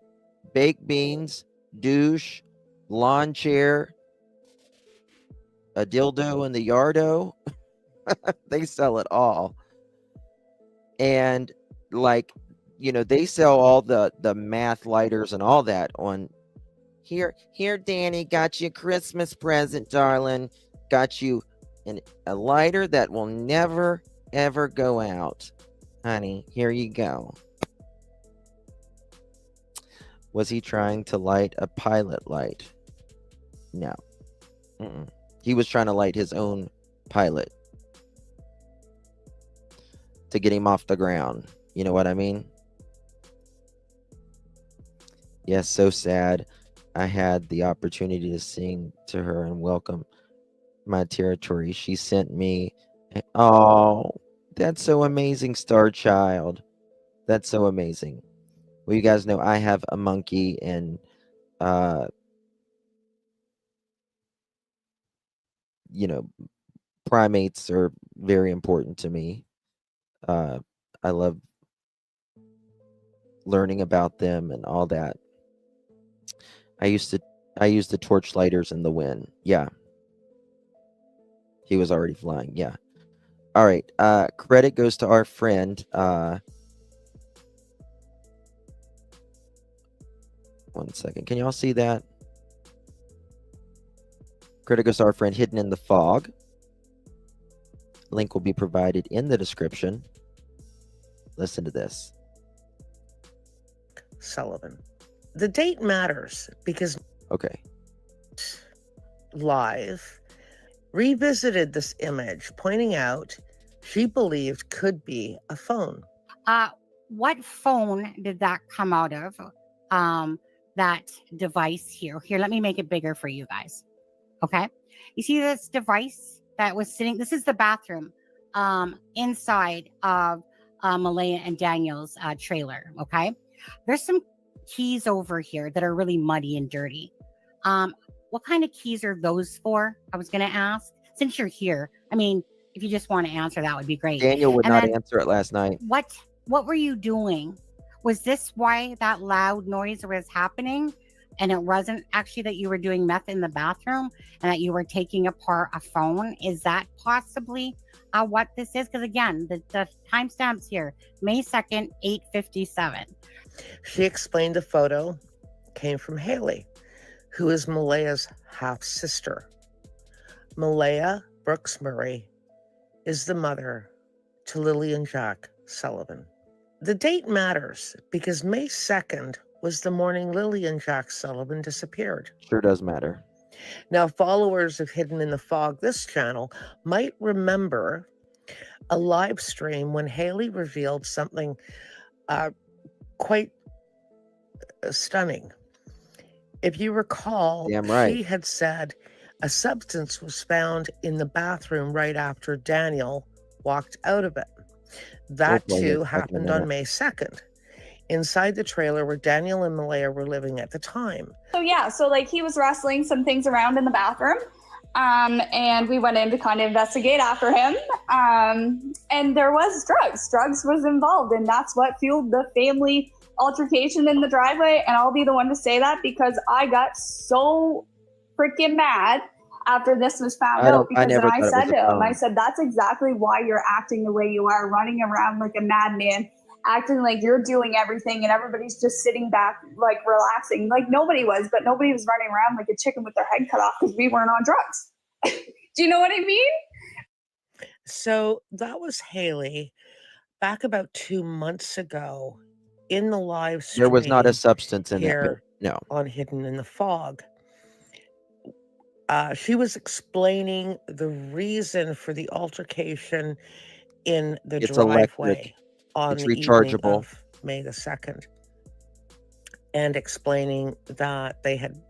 baked beans, douche, lawn chair, a dildo in the yardo. They sell it all. And, like, you know, they sell all the math lighters and all that on here. Danny, got you a Christmas present, darling. Got you a lighter that will never ever go out, honey. Here you go. Was he trying to light a pilot light? No. He was trying to light his own pilot to get him off the ground. You know what I mean? Yes, so sad. I had the opportunity to sing to her and welcome my territory. She sent me, oh, that's so amazing, Star Child. That's so amazing. Well, you guys know I have a monkey, and you know, primates are very important to me. I love learning about them and all that. I used the torch lighters in the wind. Yeah. He was already flying. Yeah. All right. Credit goes to our friend. One second. Can y'all see that? Credit goes to our friend Hidden in the Fog. Link will be provided in the description. Listen to this. Sullivan. The date matters because okay. Live revisited this image, pointing out she believed could be a phone. What phone did that come out of? That device here. Here, let me make it bigger for you guys. Okay. You see this device that was sitting? This is the bathroom inside of Malaya and Daniel's trailer. Okay. There's some keys over here that are really muddy and dirty. What kind of keys are those for? I was going to ask, since you're here. I mean, if you just want to answer, that would be great. Daniel would not answer it last night. What were you doing? Was this why that loud noise was happening? And it wasn't actually that you were doing meth in the bathroom and that you were taking apart a phone? Is that possibly what this is? Because again, the timestamps here, May 2nd, 8:57. She explained the photo came from Haley, who is Malaya's half-sister. Malaya Brooks Murray is the mother to Lilly and Jack Sullivan. The date matters because May 2nd was the morning Lilly and Jack Sullivan disappeared. Sure does matter. Now, followers of Hidden in the Fog, this channel, might remember a live stream when Haley revealed something quite stunning. If you recall, she had said a substance was found in the bathroom right after Daniel walked out of it. That too happened on May 2nd, inside the trailer where Daniel and Malaya were living at the time. So like he was wrestling some things around in the bathroom. And we went in to kind of investigate after him. And there was drugs. Drugs was involved, and that's what fueled the family altercation in the driveway. And I'll be the one to say that because I got so freaking mad after this was found out, because then I said to him, I said, that's exactly why you're acting the way you are, running around like a madman, acting like you're doing everything and everybody's just sitting back, like relaxing. Like nobody was, but nobody was running around like a chicken with their head cut off because we weren't on drugs. Do you know what I mean? So that was Haley back about 2 months ago in the live stream, there was not a substance in that here pit. No. on Hidden in the Fog, she was explaining the reason for the altercation in the It's driveway electric. on It's the evening rechargeable. of May the 2nd, and explaining that they had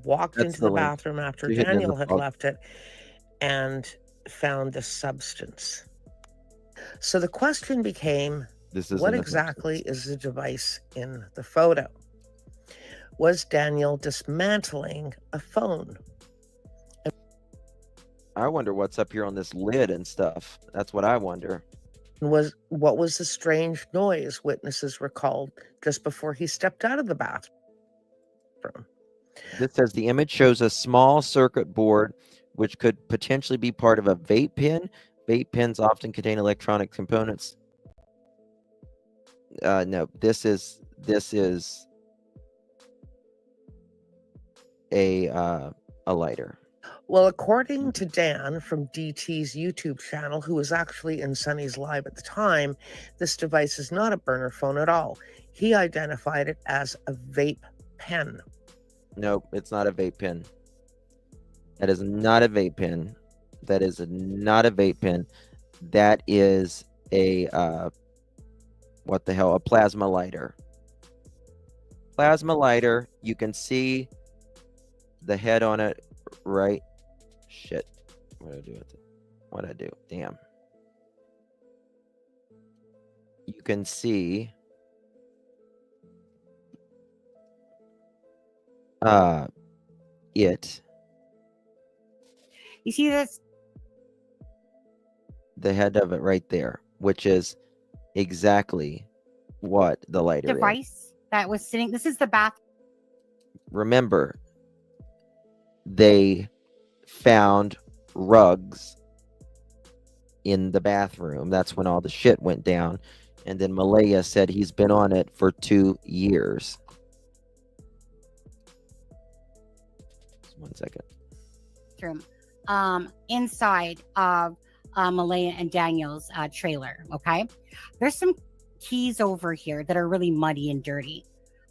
walked That's into the the link bathroom after to Hidden in the Daniel had Fog. left it and found the substance. So the question became, This what isn't a exactly substance. is the device in the photo? Was Daniel dismantling a phone? I wonder what's up here on this lid and stuff. That's what I wonder. What was the strange noise witnesses recalled just before he stepped out of the bathroom? This says the image shows a small circuit board which could potentially be part of a vape pen. Vape pens often contain electronic components. No, this is a lighter. Well, according to Dan from DT's YouTube channel, who was actually in Sunny's live at the time, this device is not a burner phone at all. He identified it as a vape pen. Nope, it's not a vape pen. That is not a vape pen. That is not a vape pen. That is a what the hell? A plasma lighter. Plasma lighter. You can see the head on it, right? Shit. What did I do with it? What did I do? Damn. You can see it. You see this? The head of it right there, which is exactly what the lighter Device is. that was sitting. This is the bath. Remember, they found rugs in the bathroom. That's when all the shit went down. And then Malaya said he's been on it for 2 years. Just 1 second. Room, inside of Malaya and Daniel's trailer. Okay, there's some keys over here that are really muddy and dirty.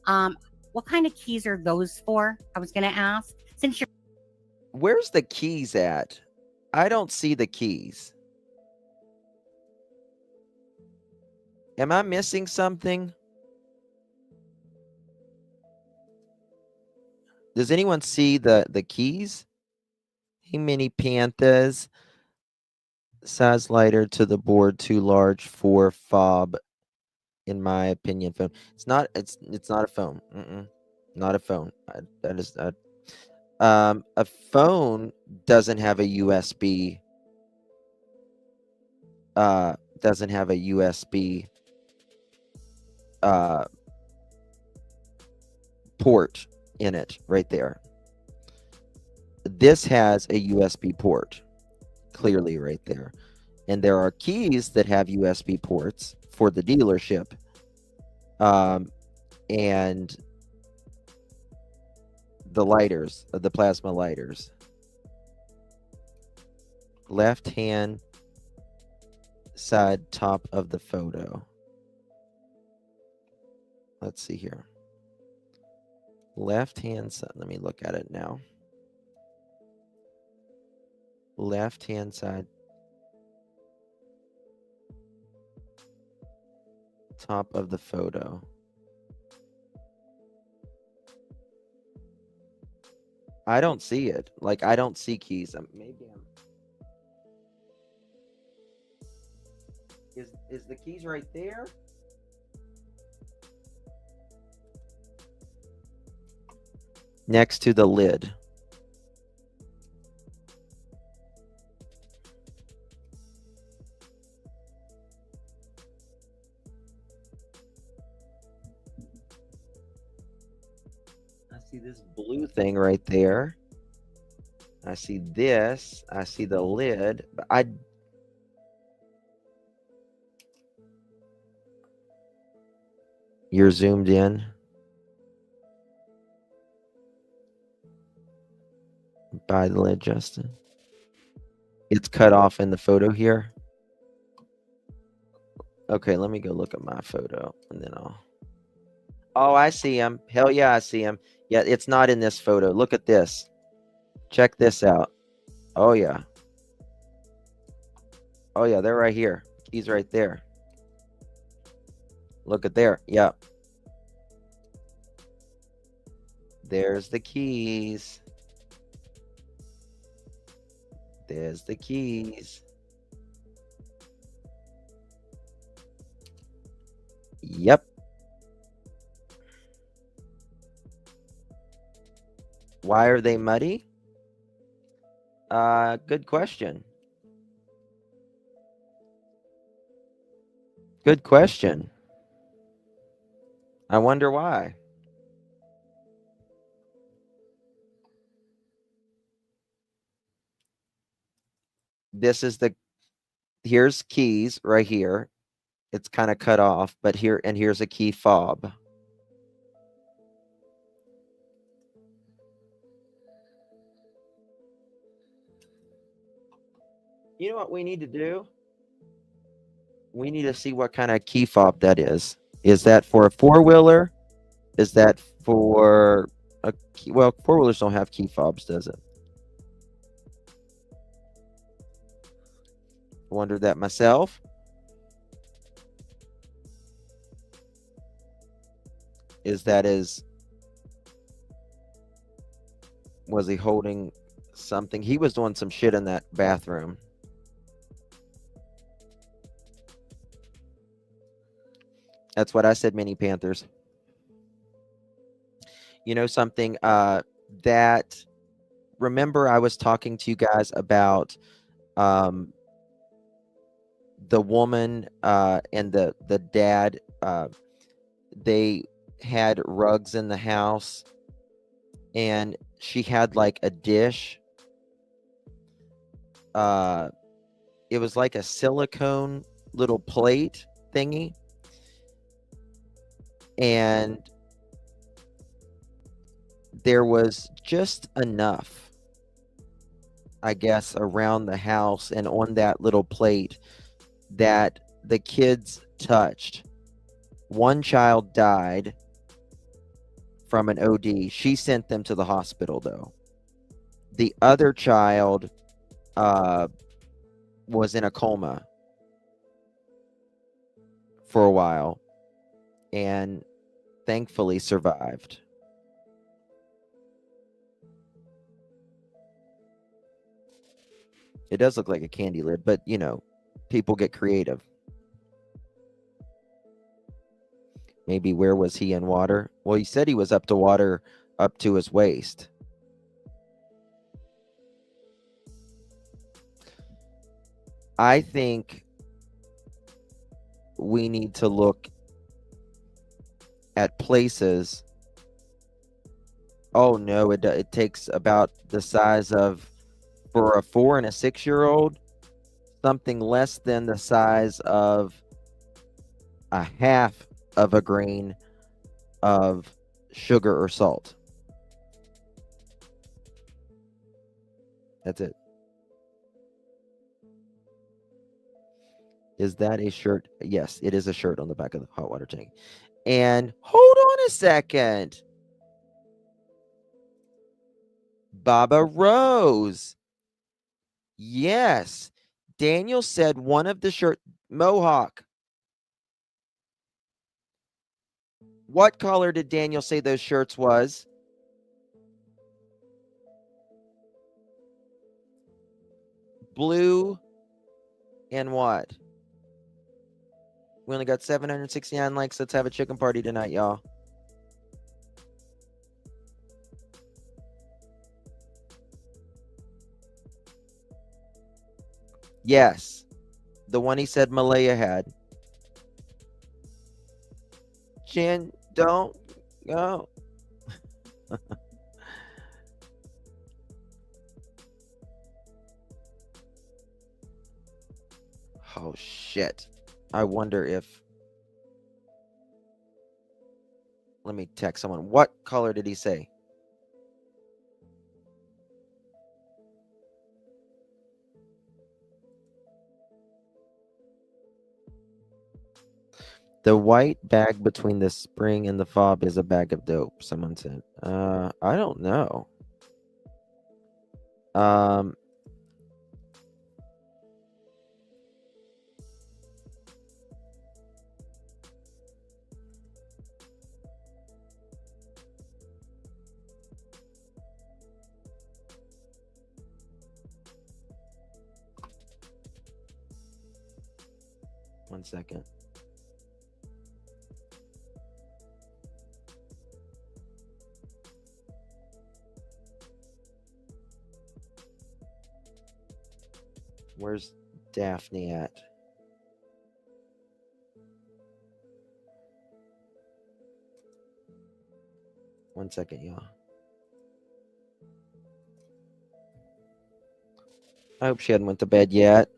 What kind of keys are those for? I was gonna ask. Since you're Where's the keys at? I don't see the keys. Am I missing something? Does anyone see the keys? Hey, mini Panthers. Size lighter to the board, too large for fob, in my opinion. Phone. It's not a phone. Not a phone. A phone doesn't have a USB. Doesn't have a USB port in it right there. This has a USB port clearly right there, and there are keys that have USB ports for the dealership, and the lighters, the plasma lighters. Left hand side top of the photo. Let's see here. Left hand side. Let me look at it now. Left hand side top of the photo. I don't see it. Like, I don't see keys. Maybe I'm. Is the keys right there? Next to the lid. I see this blue thing right there. I see this. I see the lid. But you're zoomed in. By the lid, Justin. It's cut off in the photo here. Okay, let me go look at my photo and then I'll. Oh, I see him. Hell yeah, I see him. Yeah, it's not in this photo. Look at this. Check this out. Oh, yeah. Oh, yeah, they're right here. He's right there. Look at there. Yep. There's the keys. There's the keys. Yep. Why are they muddy? Good question. Good question. I wonder why. This is here's keys right here. It's kind of cut off, but here's a key fob. You know what we need to do? We need to see what kind of key fob that is. Is that for a four-wheeler? Is that for a key? Well, four-wheelers don't have key fobs, does it? Wondered that myself. Was he holding something? He was doing some shit in that bathroom. That's what I said, mini Panthers. You know something, that, remember I was talking to you guys about the woman and the dad, they had rugs in the house, and she had like a dish. It was like a silicone little plate thingy, and there was just enough, I guess, around the house and on that little plate that the kids touched. One child died from an OD. She sent them to the hospital, though. The other child was in a coma for a while and thankfully survived. It does look like a candy lid, but you know, people get creative. Maybe where was he in water? Well, he said he was up to water up to his waist. I think we need to look at places. Oh no, it takes about the size of, for a 4 and a 6-year-old, something less than the size of a half of a grain of sugar or salt. That's it. Is that a shirt? Yes, it is a shirt on the back of the hot water tank. And hold on a second. Baba Rose. Yes. Daniel said one of the shirt, Mohawk. What color did Daniel say those shirts was? Blue and what? We only got 769 likes. Let's have a chicken party tonight, y'all. Yes. The one he said Malaya had. Chin, don't go. Oh, shit. I wonder if... Let me text someone. What color did he say? The white bag between the spring and the fob is a bag of dope, someone said. I don't know. One second. Where's Daphne at? One second, y'all. I hope she hadn't went to bed yet.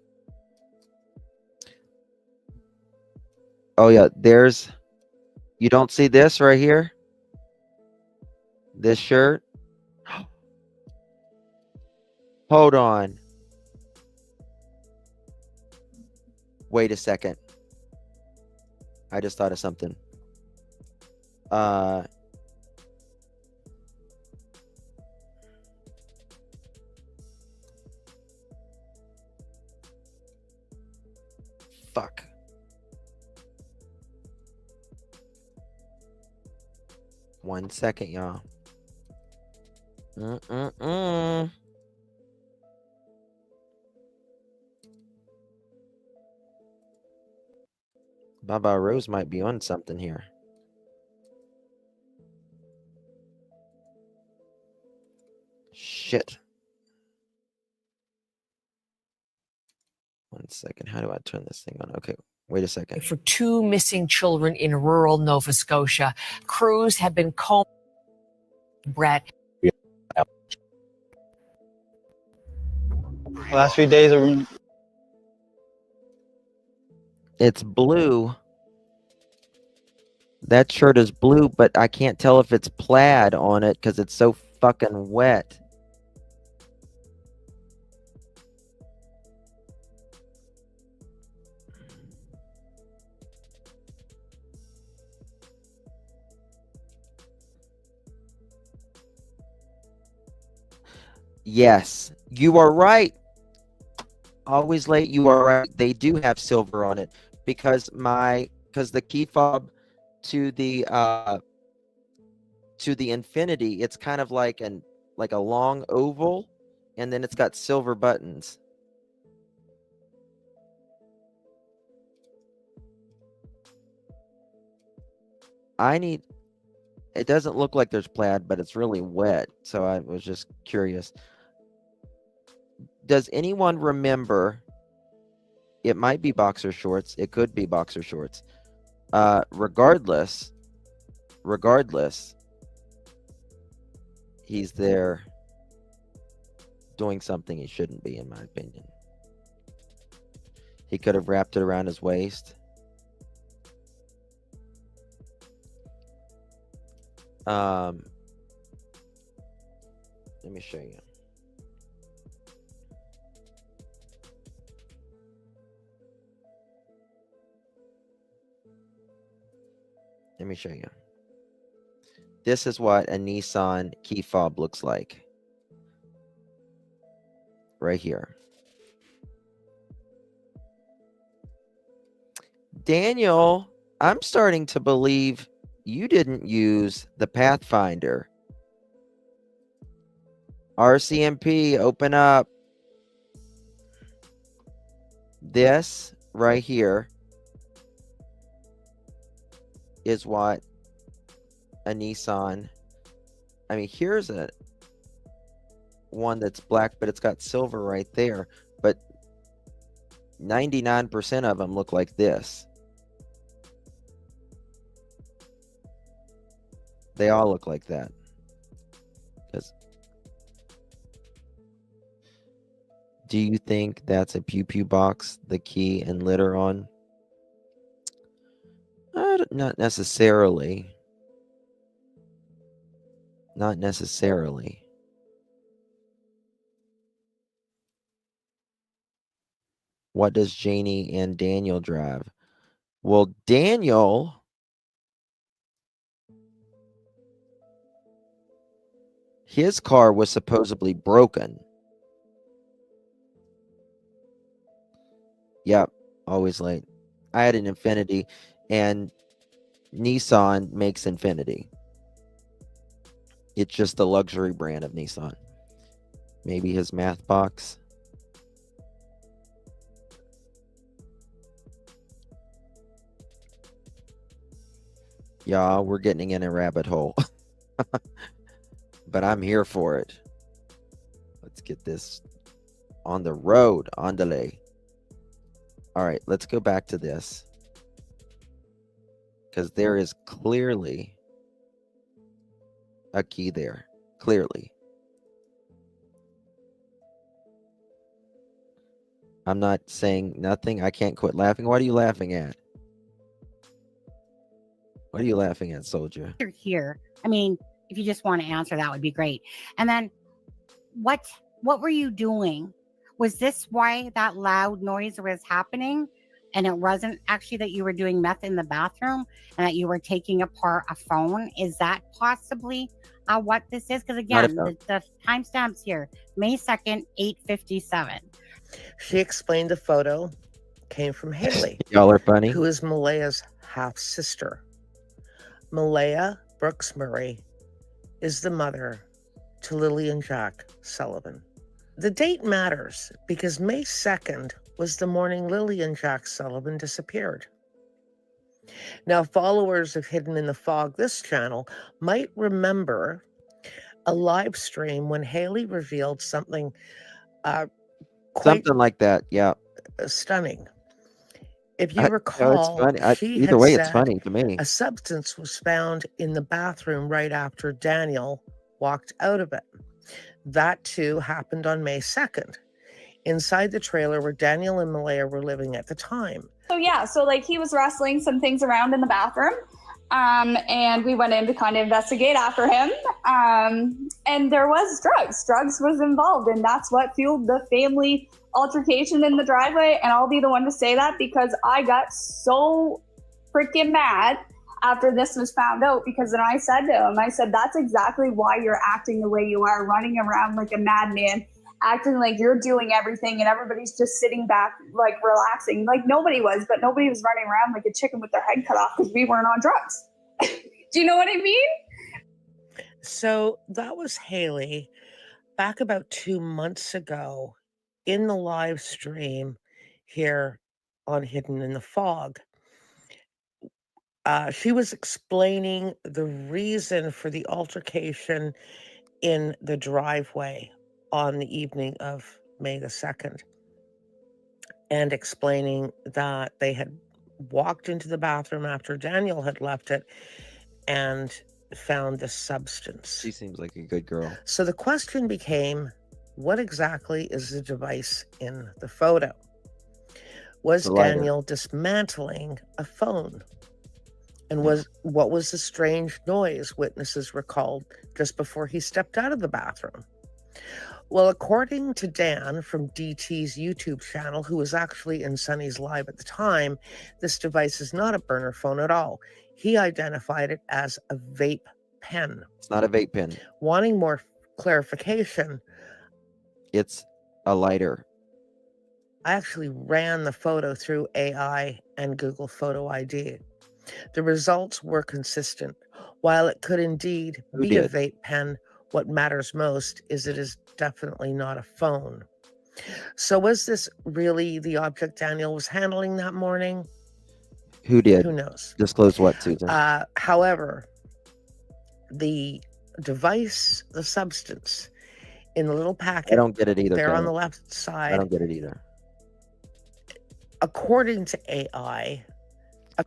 Oh yeah, there's, you don't see this right here? This shirt? Hold on. Wait a second. I just thought of something. Fuck. One second, y'all. Baba Rose might be on something here. Shit. One second. How do I turn this thing on? Okay. Wait a second. For 2 missing children in rural Nova Scotia, crews have been called. Brett. Last few days are. It's blue. That shirt is blue, but I can't tell if it's plaid on it because it's so fucking wet. Yes, you are right. Always late, you are right. They do have silver on it because the key fob to the infinity, it's kind of like a long oval, and then it's got silver buttons. It doesn't look like there's plaid, but it's really wet, so I was just curious. Does anyone remember? It might be boxer shorts. It could be boxer shorts. Regardless, he's there doing something he shouldn't be, in my opinion. He could have wrapped it around his waist. Let me show you. Let me show you. This is what a Nissan key fob looks like. Right here. Daniel, I'm starting to believe you didn't use the Pathfinder. RCMP, open up. This right here is what a Nissan. I mean, here's a one that's black, but it's got silver right there. But 99% of them look like this. They all look like that. Do you think that's a pew pew box, the key and litter on? Not necessarily. Not necessarily. What does Janie and Daniel drive? Well, Daniel, his car was supposedly broken. Yep, always late. I had an Infiniti, and Nissan makes Infiniti. It's just the luxury brand of Nissan. Maybe his math box. Y'all, we're getting in a rabbit hole. But I'm here for it. Let's get this on the road. Andale. All right, let's go back to this. Because there is clearly a key there. Clearly. I'm not saying nothing. I can't quit laughing. What are you laughing at? What are you laughing at, soldier? You're here. I mean, if you just want to answer, that would be great. And then what were you doing? Was this why that loud noise was happening? And it wasn't actually that you were doing meth in the bathroom and that you were taking apart a phone? Is that possibly what this is? Because again, the timestamps here, May 2nd, 8:57. She explained the photo came from Haley. Y'all are funny. Who is Malaya's half sister. Malaya Brooks Murray is the mother to Lilly and Jack Sullivan. The date matters because May 2nd was the morning Lilly and Jack Sullivan disappeared. Now, followers of Hidden in the Fog, this channel, might remember a live stream when Haley revealed something something like that, yeah. Stunning. If you recall, it's funny. she Either had way, it's said funny to me. a substance was found in the bathroom right after Daniel walked out of it. That too happened on May 2nd, inside the trailer where Daniel and Malaya were living at the time. So yeah, so like he was wrestling some things around in the bathroom. And we went in to kind of investigate after him. And there was drugs. Drugs was involved, and that's what fueled the family altercation in the driveway. And I'll be the one to say that because I got so freaking mad after this was found out, because then I said to him, I said, that's exactly why you're acting the way you are, running around like a madman, acting like you're doing everything and everybody's just sitting back, like relaxing. Like nobody was, but nobody was running around like a chicken with their head cut off because we weren't on drugs. Do you know what I mean? So that was Haley back about 2 months ago in the live stream here on Hidden in the Fog. She was explaining the reason for the altercation in the driveway on the evening of May the 2nd, and explaining that they had walked into the bathroom after Daniel had left it and found the substance. She seems like a good girl. So the question became, what exactly is the device in the photo? Was Daniel dismantling a phone? And what was the strange noise witnesses recalled just before he stepped out of the bathroom? Well, according to Dan from DT's YouTube channel, who was actually in Sunny's live at the time, this device is not a burner phone at all. He identified it as a vape pen. It's not a vape pen. Wanting more clarification, it's a lighter. I actually ran the photo through AI and Google Photo ID. The results were consistent. While it could indeed be a vape pen, what matters most is it is definitely not a phone. So was this really the object Daniel was handling that morning? Who did? Who knows? Disclose what, Susan? However, the device, the substance in the little packet, I don't get it either. There on the left side. I don't get it either. According to AI,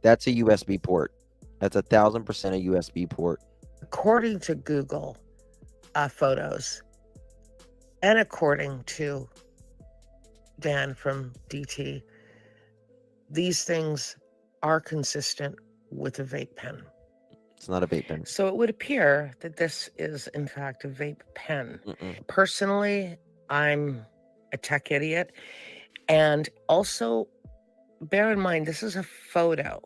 that's a USB port. That's 1,000% a USB port. According to Google Photos, and according to Dan from DT, these things are consistent with a vape pen. It's not a vape pen. So it would appear that this is, in fact, a vape pen. Personally, I'm a tech idiot. And also, bear in mind, this is a photo.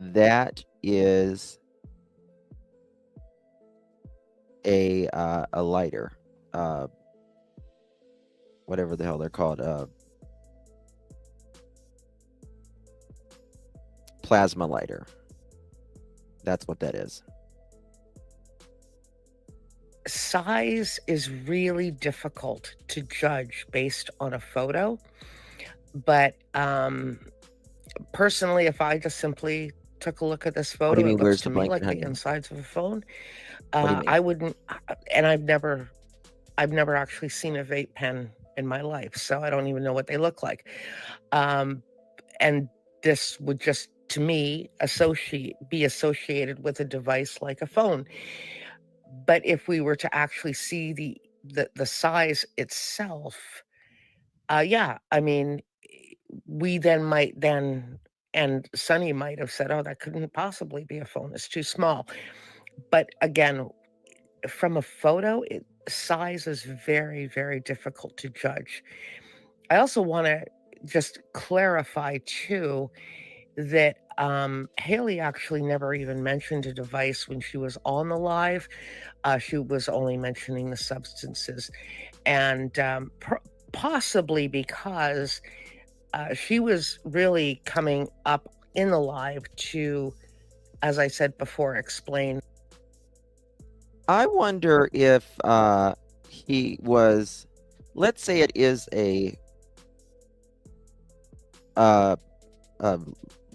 That is a lighter, whatever the hell they're called, plasma lighter. That's what that is. Size is really difficult to judge based on a photo, but personally, if I just simply took a look at this What do you photo, it mean, looks where's to the me blanket, like the honey? insides of a phone. What do you mean? I wouldn't, and I've never actually seen a vape pen in my life, so I don't even know what they look like. And this would just, to me, be associated with a device like a phone. But if we were to actually see the size itself, yeah, I mean, we might and Sonny might have said, "Oh, that couldn't possibly be a phone. It's too small." But again, from a photo, size is very, very difficult to judge. I also want to just clarify too that Haley actually never even mentioned a device when she was on the live. She was only mentioning the substances, and possibly because she was really coming up in the live to, as I said before, explain. I wonder if he was, let's say it is a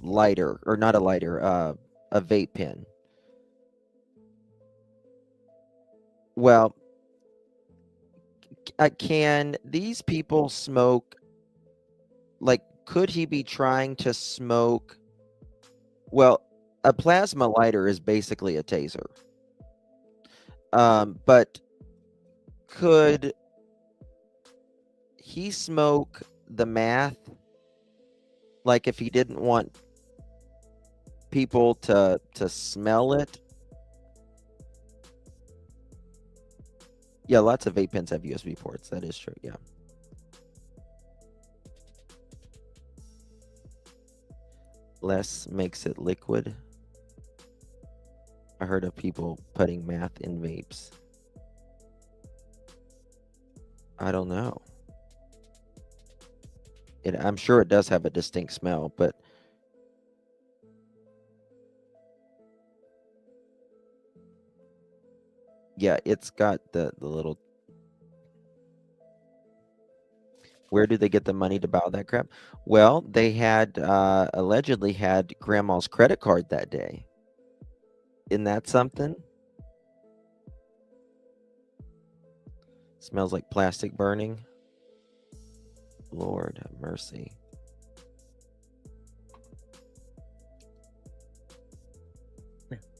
lighter, or not a lighter, a vape pen. Well, can these people smoke? Like, could he be trying to smoke? Well, a plasma lighter is basically a taser. But could he smoke the math? Like, if he didn't want people to smell it? Yeah, lots of vape pens have USB ports. That is true, yeah. Less makes it liquid. I heard of people putting math in vapes. I don't know. I'm sure it does have a distinct smell, but yeah, it's got the little. Where do they get the money to buy that crap? Well, they had allegedly had grandma's credit card that day. Isn't that something? Smells like plastic burning. Lord have mercy.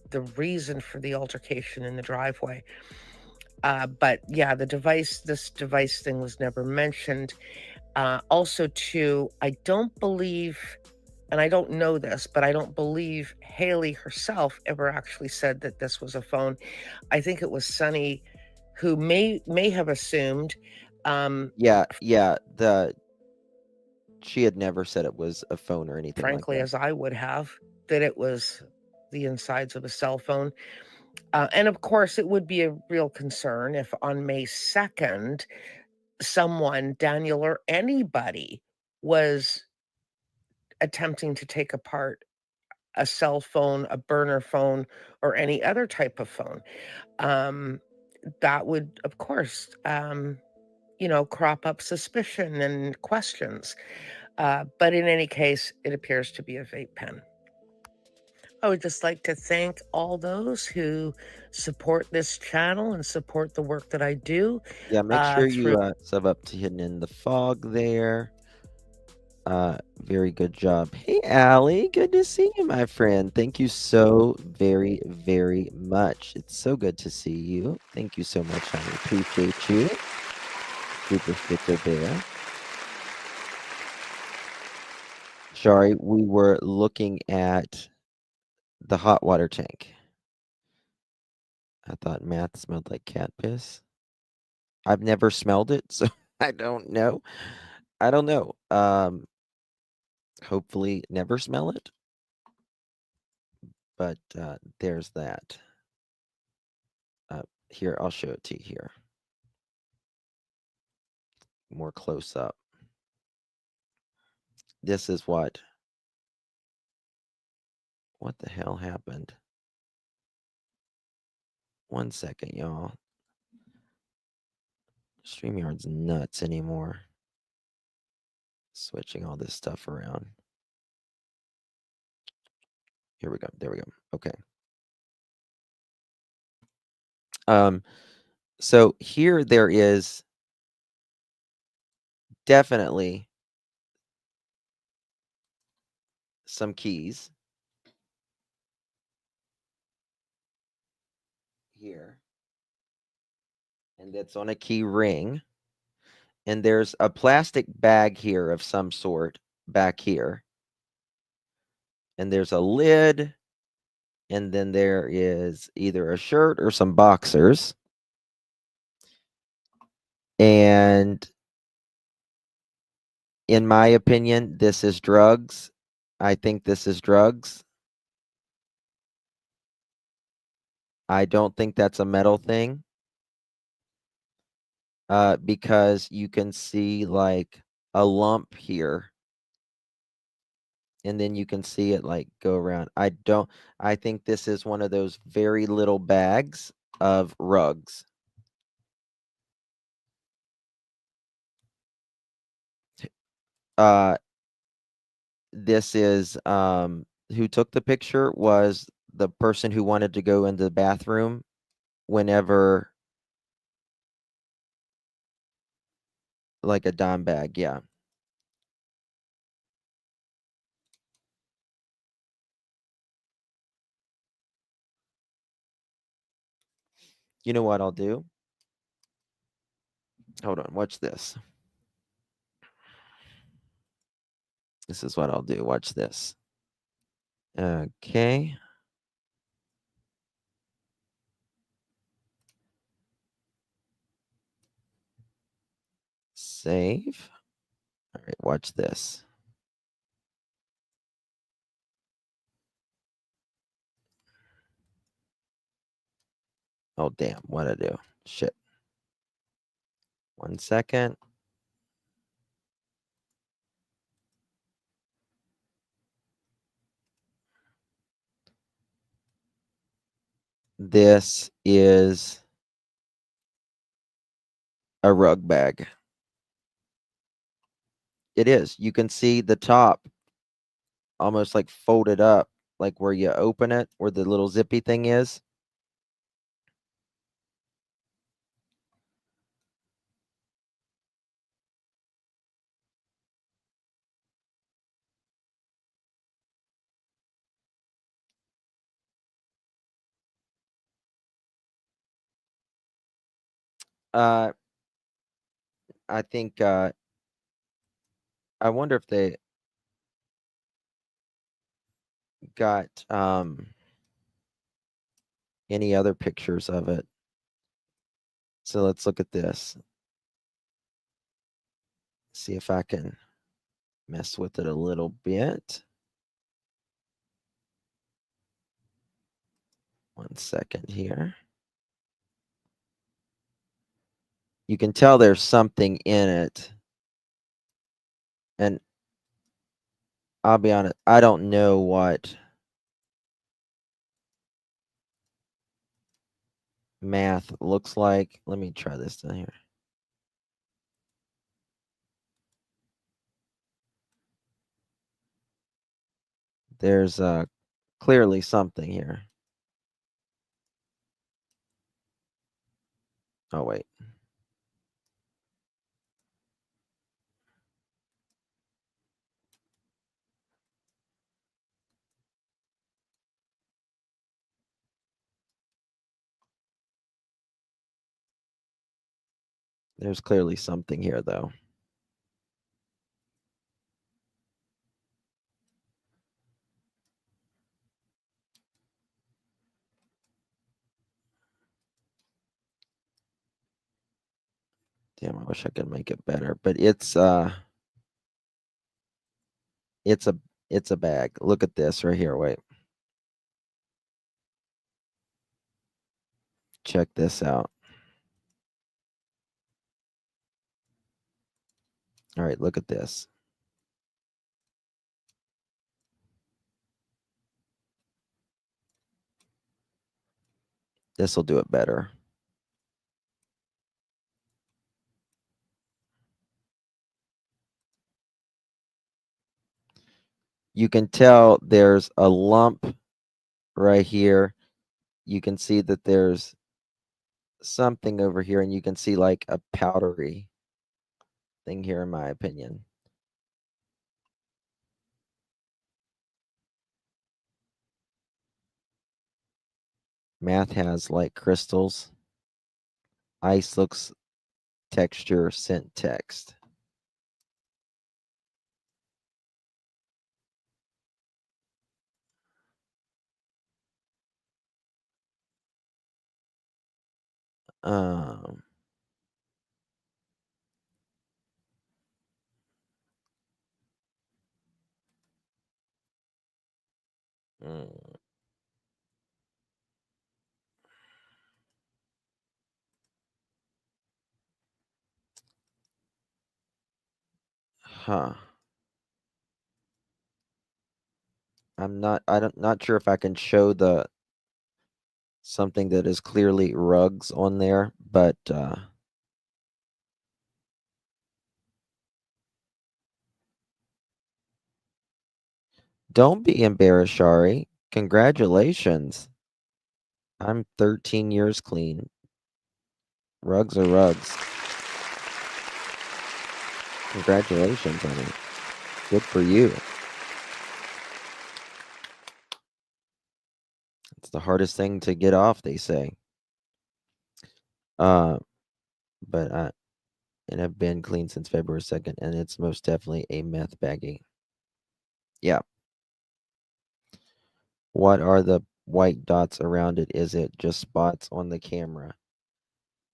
The reason for the altercation in the driveway. But yeah, this device thing was never mentioned. Also, too, I don't believe, and I don't know this, but I don't believe Haley herself ever actually said that this was a phone. I think it was Sonny who may have assumed. Yeah. She had never said it was a phone or anything frankly, like that. as I would have, that it was the insides of a cell phone. And of course, it would be a real concern if on May 2nd, someone, Daniel or anybody, was attempting to take apart a cell phone, a burner phone, or any other type of phone. That would, of course, crop up suspicion and questions. But in any case, it appears to be a vape pen. I would just like to thank all those who support this channel and support the work that I do. Yeah, make sure you sub up to Hidden in the Fog there. Very good job. Hey, Allie, good to see you, my friend. Thank you so very, very much. It's so good to see you. Thank you so much, honey. Appreciate you. Super sticker there. Sorry, we were looking at the hot water tank. I thought math smelled like cat piss. I've never smelled it, so I don't know. Hopefully never smell it. But there's that. Here, I'll show it to you here. More close up. This is what the hell happened? 1 second, y'all. StreamYard's nuts anymore. Switching all this stuff around. Here we go. There we go. Okay. So here there is definitely some keys here. And that's on a key ring. And there's a plastic bag here of some sort back here. And there's a lid. And then there is either a shirt or some boxers. And in my opinion, this is drugs. I think this is drugs. I don't think that's a metal thing. Because you can see like a lump here. And then you can see it like go around. I think this is one of those very little bags of rugs. This is who took the picture was the person who wanted to go into the bathroom whenever, like a dime bag, yeah. You know what I'll do? Hold on, watch this. This is what I'll do. Watch this. Okay. Save. All right, watch this. Oh, damn. What'd I do? Shit. 1 second. This is a rug bag. It is. You can see the top almost like folded up, like where you open it, where the little zippy thing is. I think I wonder if they got any other pictures of it. So let's look at this. See if I can mess with it a little bit. 1 second here. You can tell there's something in it. And I'll be honest, I don't know what math looks like. Let me try this down here. There's clearly something here. Oh, wait. There's clearly something here, though. Damn, I wish I could make it better, but it's It's a bag. Look at this right here. Wait. Check this out. All right, look at this. This will do it better. You can tell there's a lump right here. You can see that there's something over here, and you can see like a powdery thing here, in my opinion. Math has like crystals. Ice looks texture, scent text. Um, mm. Huh. Not sure if I can show the something that is clearly rugs on there, but don't be embarrassed, Shari. Congratulations. I'm 13 years clean. Rugs are rugs. Congratulations, honey. Good for you. It's the hardest thing to get off, they say. But I have been clean since February 2nd, and it's most definitely a meth baggie. Yeah. What are the white dots around it? Is it just spots on the camera?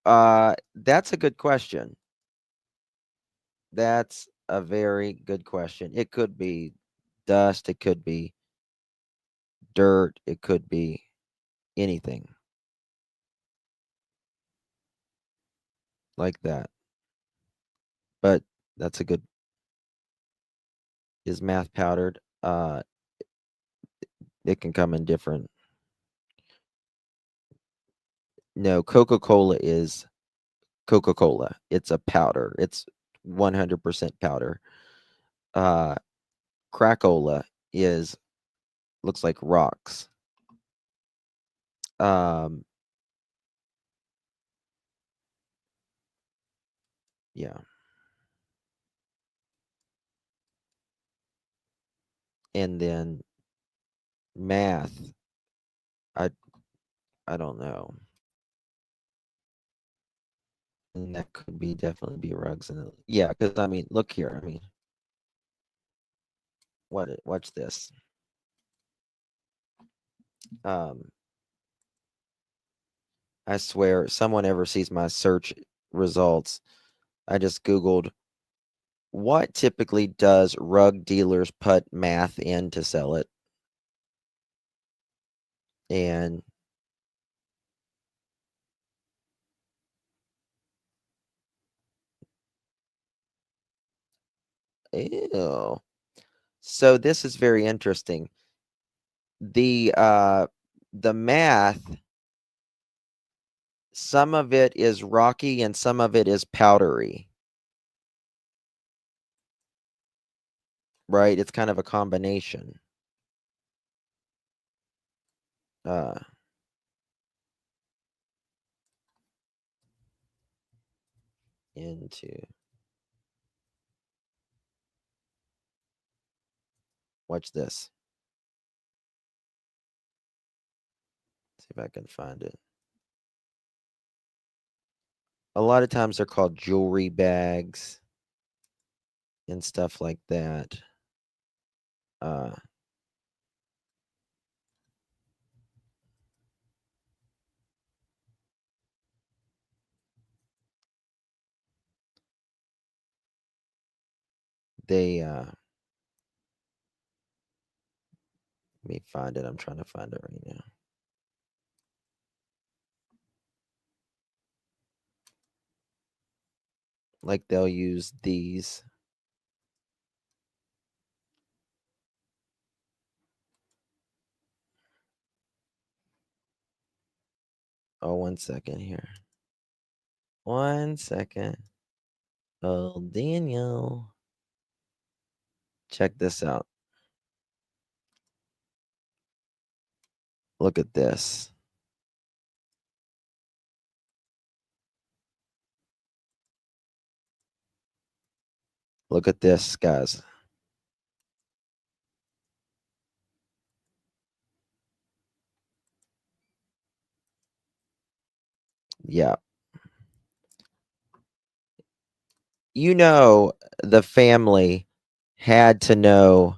That's a good question. That's a very good question. It could be dust, it could be dirt, it could be anything like that. But that's a good. Is math powdered? It can come in different. No, Coca-Cola is Coca-Cola. It's a powder. It's 100% powder. Cracola looks like rocks. Yeah. And then math, I don't know. And that could be definitely be rugs and yeah, because I mean, look here. I mean, watch this. I swear, someone ever sees my search results. I just Googled what typically does rug dealers put math in to sell it? And ew. So this is very interesting. The math, some of it is rocky and some of it is powdery. Right? It's kind of a combination. Into watch this. See if I can find it. A lot of times they're called jewelry bags and stuff like that. They Let me find it. I'm trying to find it right now. Like they'll use these. Oh, 1 second here. 1 second. Oh, Daniel. Check this out. Look at this. Look at this, guys. Yeah. You know, the family had to know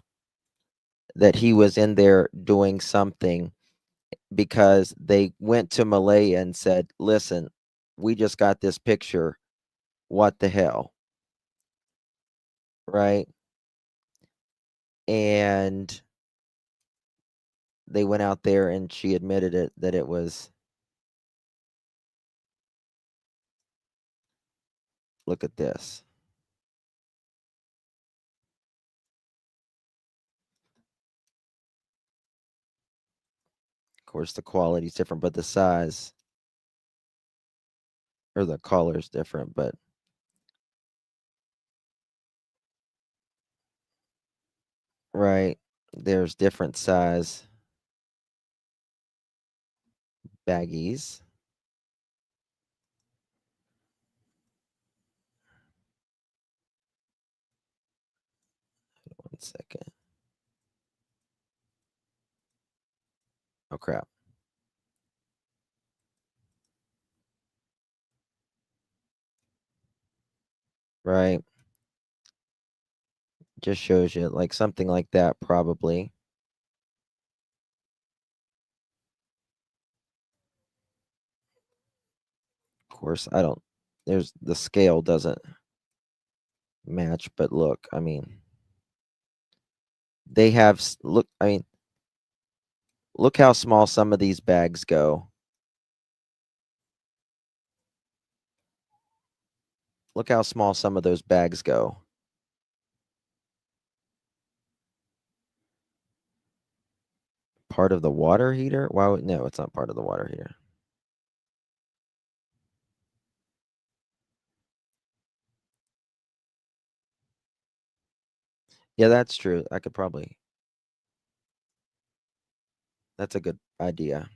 that he was in there doing something because they went to Malaya and said, listen, we just got this picture. What the hell? Right? And they went out there and she admitted it, that it was. Look at this. Of course, the quality is different, but the size or the color is different, but right, there's different size baggies. One second. Oh, crap. Right. Just shows you like something like that, probably. Of course, I don't, there's the scale doesn't match, but look, I mean, they have, look, I mean, look how small some of these bags go. Look how small some of those bags go. Part of the water heater? Why would, no, it's not part of the water heater. Yeah, that's true. I could probably. That's a good idea.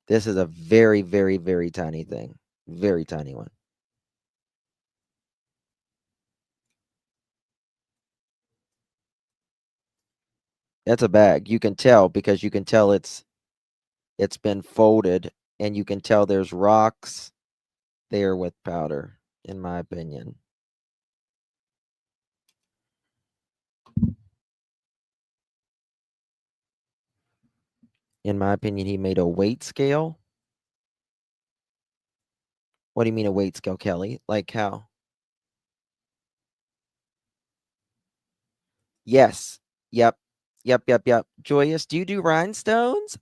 This is a very, very, very tiny thing. Very tiny one. That's a bag. You can tell because you can tell it's been folded and you can tell there's rocks there with powder, in my opinion. In my opinion, he made a weight scale. What do you mean a weight scale, Kelly? Like how? Yes. Yep. Yep, yep, yep. Joyous, do you do rhinestones?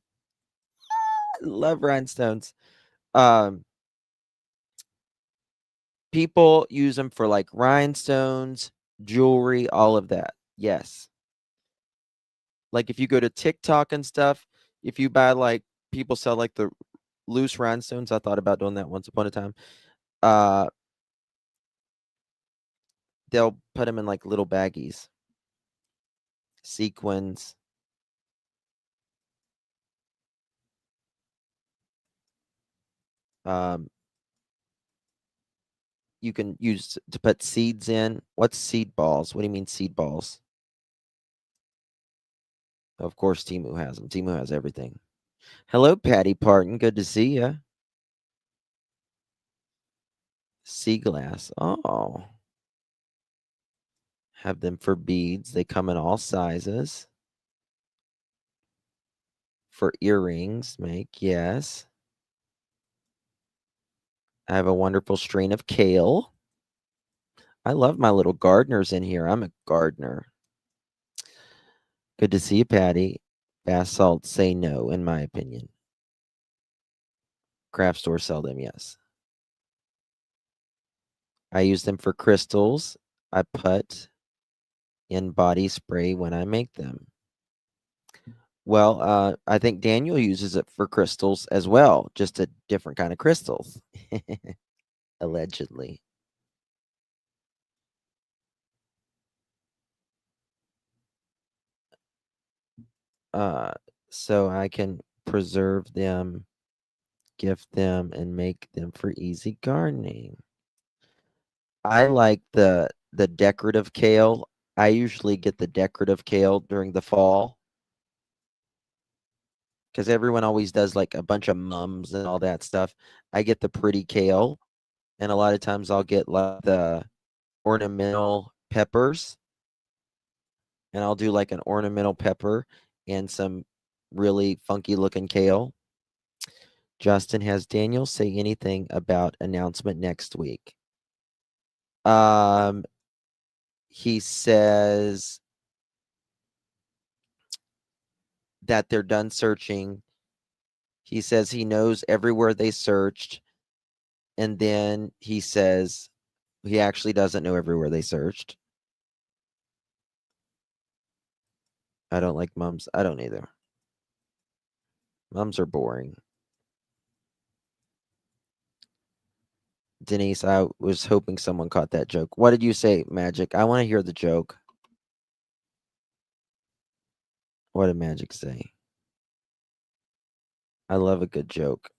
Love rhinestones. People use them for like rhinestones, jewelry, all of that. Yes. Like if you go to TikTok and stuff, if you buy like people sell like the loose rhinestones, I thought about doing that once upon a time. They'll put them in like little baggies, sequins. You can use to put seeds in. What's seed balls? What do you mean seed balls? Of course, Timu has them. Timu has everything. Hello, Patty Parton. Good to see you. Sea glass. Oh. Have them for beads. They come in all sizes. for earrings. Make, yes. I have a wonderful strain of kale. I love my little gardeners in here. I'm a gardener. Good to see you, Patty. Bath salts say no, in my opinion. Craft stores sell them, yes. I use them for crystals. I put in body spray when I make them. Well, I think Daniel uses it for crystals as well, just a different kind of crystals. Allegedly. So I can preserve them, gift them, and make them for easy gardening. I like the decorative kale. I usually get the decorative kale during the fall, because everyone always does like a bunch of mums and all that stuff. I get the pretty kale, and a lot of times I'll get like the ornamental peppers, and I'll do like an ornamental pepper and some really funky looking kale. Justin, has Daniel say anything about announcement next week? He says that they're done searching. He says he knows everywhere they searched. And then he says he actually doesn't know everywhere they searched. I don't like mums. I don't either. Mums are boring. Denise, I was hoping someone caught that joke. What did you say, Magic? I want to hear the joke. What did Magic say? I love a good joke.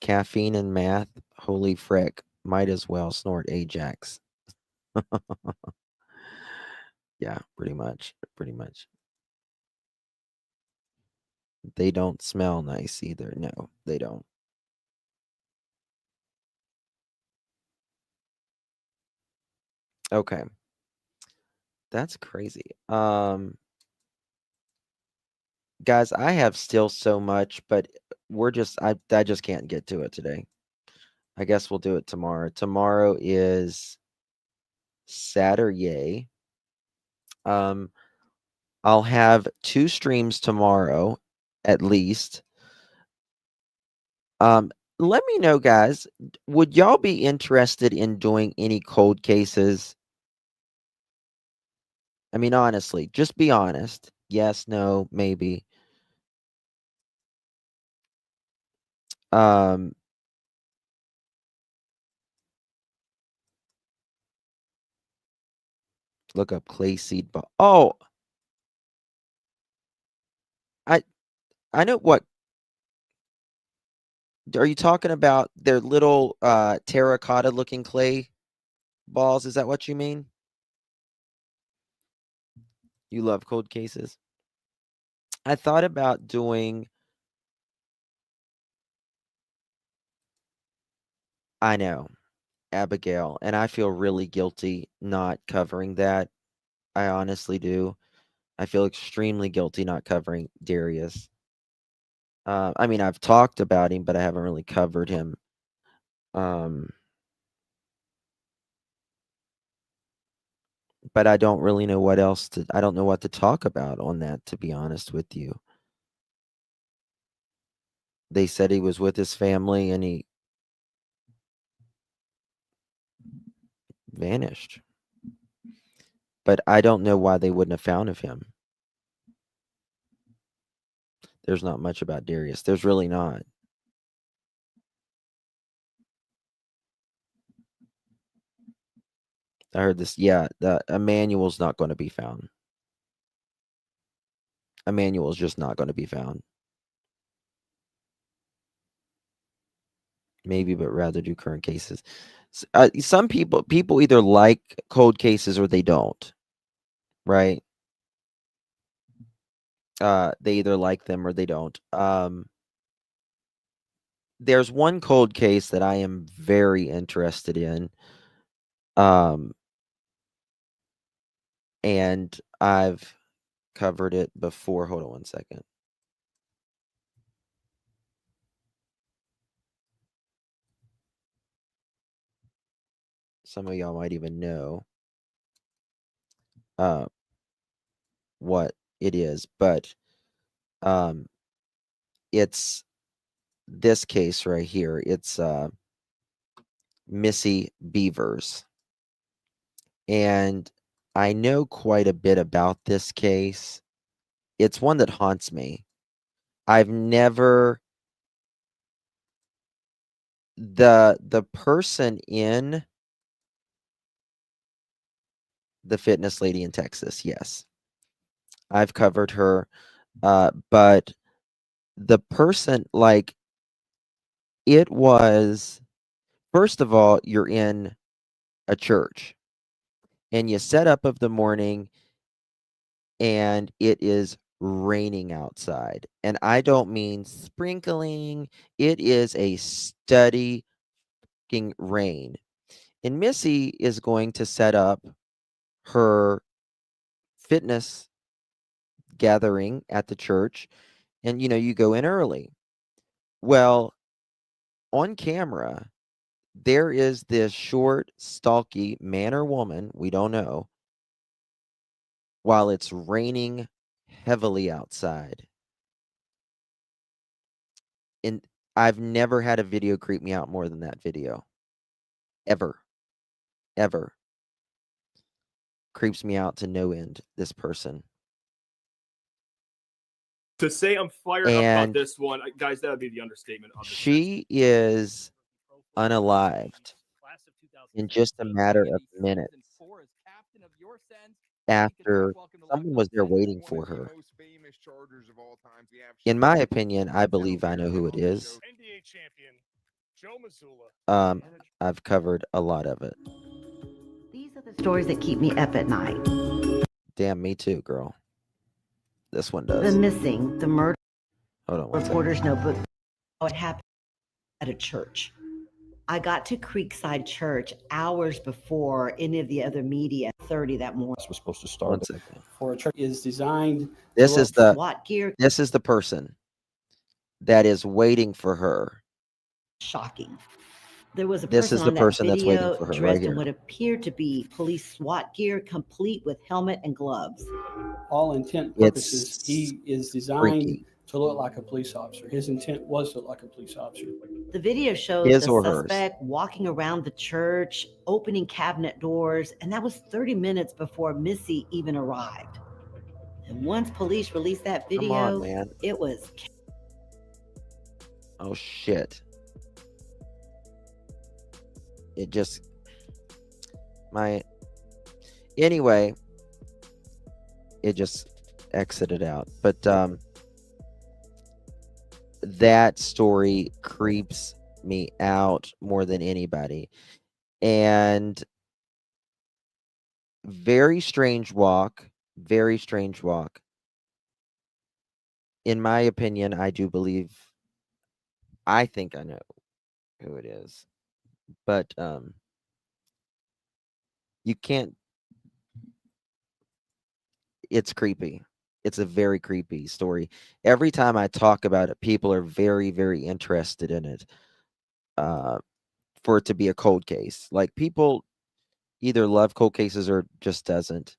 Caffeine and math. Holy frick. Might as well snort Ajax. Yeah, pretty much. Pretty much. They don't smell nice either. No, they don't. Okay. That's crazy. Guys, I have still so much, but I just can't get to it today. I guess we'll do it tomorrow. Tomorrow is Saturday. I'll have 2 streams tomorrow at least. Let me know, guys. Would y'all be interested in doing any cold cases? I mean, honestly, just be honest. Yes, no, maybe. Look up clay seed ball. Oh, I know what. Are you talking about their little terracotta looking clay balls? Is that what you mean? You love cold cases? I thought about doing. I know, Abigail, and I feel really guilty not covering that. I honestly do. I feel extremely guilty not covering Darius. I mean, I've talked about him, but I haven't really covered him. But I don't really know what else I don't know what to talk about on that, to be honest with you. They said he was with his family and he vanished. But I don't know why they wouldn't have found of him. There's not much about Darius. There's really not. I heard this. Yeah, Emmanuel's not going to be found. Emmanuel's just not going to be found. Maybe, but rather do current cases. Some people either like cold cases or they don't. Right? They either like them or they don't. There's one cold case that I am very interested in. And I've covered it before. Hold on one second. Some of y'all might even know what it is, but it's this case right here. It's Missy Beavers. And I know quite a bit about this case. It's one that haunts me. I've never the person in the fitness lady in Texas, yes. I've covered her, but the person, like, it was, first of all, you're in a church and you set up of the morning and it is raining outside. And I don't mean sprinkling, it is a steady fucking rain. And Missy is going to set up her fitness gathering at the church, and you go in early. Well, on camera, there is this short, stalky man or woman, we don't know, while it's raining heavily outside. And I've never had a video creep me out more than that video. Ever. Ever. Creeps me out to no end, this person. To say I'm fired up about this one, guys, that would be the understatement of the She is unalived in just a matter of minutes after someone was there waiting for her. In my opinion, I believe I know who it is. I've covered a lot of it. These are the stories that keep me up at night. Damn, me too, girl. This one does. The missing, the murder. Hold on one Reporter's notebook. What happened at a church? I got to Creekside Church hours before any of the other media. 30 that morning. Was supposed to start. 1 second. For a church is designed. This is the SWAT gear. This is the person that is waiting for her. Shocking. There was a This person is the on that person that's video waiting for her dressed right in here. what appeared to be police SWAT gear, complete with helmet and gloves. All intent It's purposes, he is designed freaky. to look like a police officer. His intent was to look like a police officer. The video shows His the or hers. suspect walking around the church, opening cabinet doors, and that was 30 minutes before Missy even arrived. And once police released that Come video, on, man. it was Oh shit. It just anyway, it just exited out. But that story creeps me out more than anybody. And very strange walk. Very strange walk. In my opinion, I think I know who it is. But you can't. It's creepy. It's a very creepy story. Every time I talk about it, people are very, very interested in it. For it to be a cold case, like, people either love cold cases or just doesn't.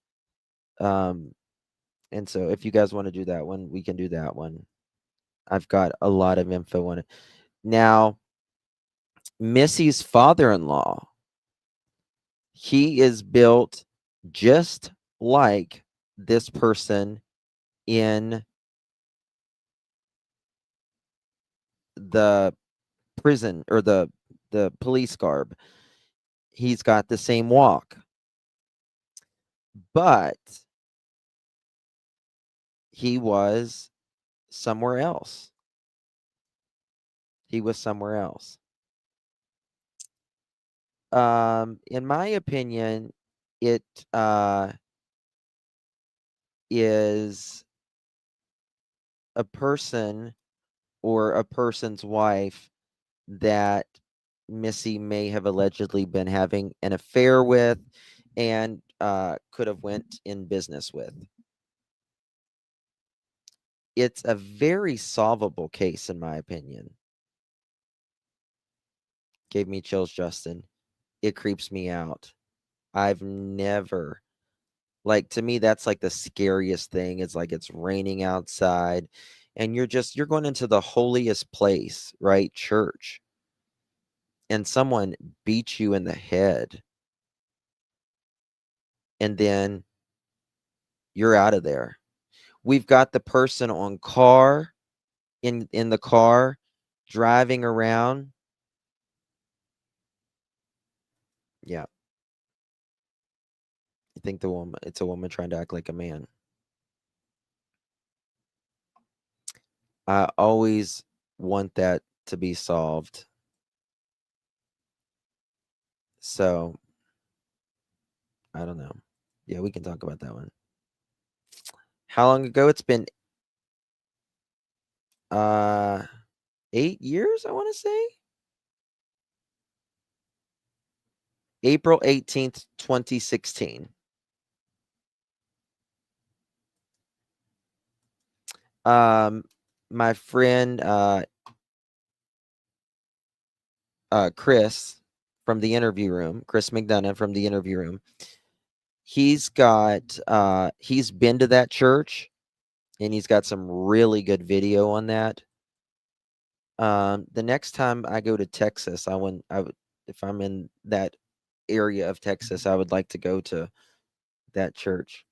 And so if you guys want to do that one, we can do that one. I've got a lot of info on it. Now, Missy's father-in-law, he is built just like this person in the prison or the police garb. He's got the same walk. But he was somewhere else. He was somewhere else. In my opinion, it is a person or a person's wife that Missy may have allegedly been having an affair with and could have went in business with. it's a very solvable case, in my opinion. Gave me chills, Justin. It creeps me out. I've never, like, to me, that's like the scariest thing. It's like it's raining outside and you're going into the holiest place, right? Church. And someone beats you in the head. And then you're out of there. We've got the person on car, in the car, driving around. Yeah. I think it's a woman trying to act like a man. I always want that to be solved. So, I don't know. Yeah, we can talk about that one. How long ago? It's been 8 years, I want to say. April 18th, 2016. My friend Chris from the interview room, Chris McDonough from the interview room, he's been to that church and he's got some really good video on that. The next time I go to Texas, if I'm in that area of Texas, I would like to go to that church.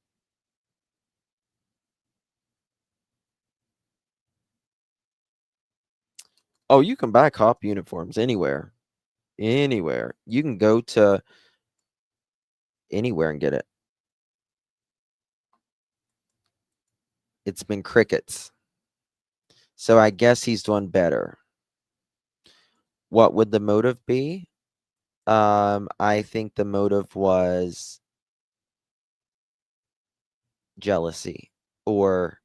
Oh, you can buy cop uniforms anywhere. Anywhere. You can go to anywhere and get it. It's been crickets. So I guess he's doing better. What would the motive be? I think the motive was jealousy or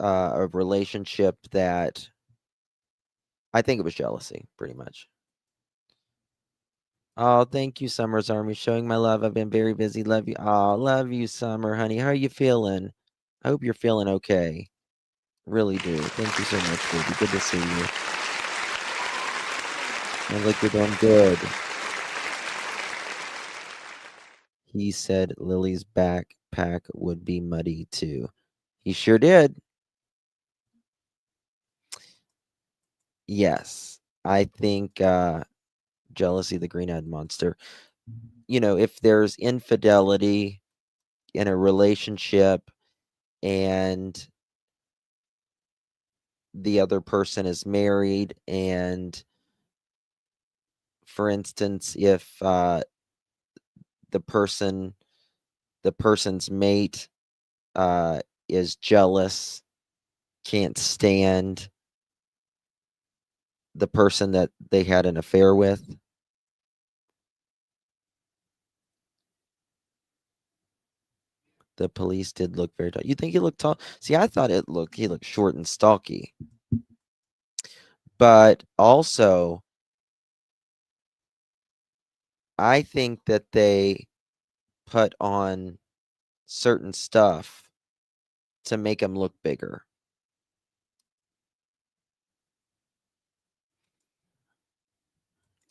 a relationship that I think it was jealousy, pretty much. Oh, thank you, Summer's Army, showing my love. I've been very busy. Love you. Oh, love you, Summer, honey. How are you feeling? I hope you're feeling okay. Really do. Thank you so much, baby. Good to see you. I look, you're doing good. He said Lily's backpack would be muddy too. He sure did. Yes. I think jealousy, the green-eyed monster. You know, if there's infidelity in a relationship and the other person is married, and for instance, if the person's mate is jealous, can't stand the person that they had an affair with, the police did look very tall. You think he looked tall? See, I thought he looked short and stocky. But also, I think that they put on certain stuff to make him look bigger.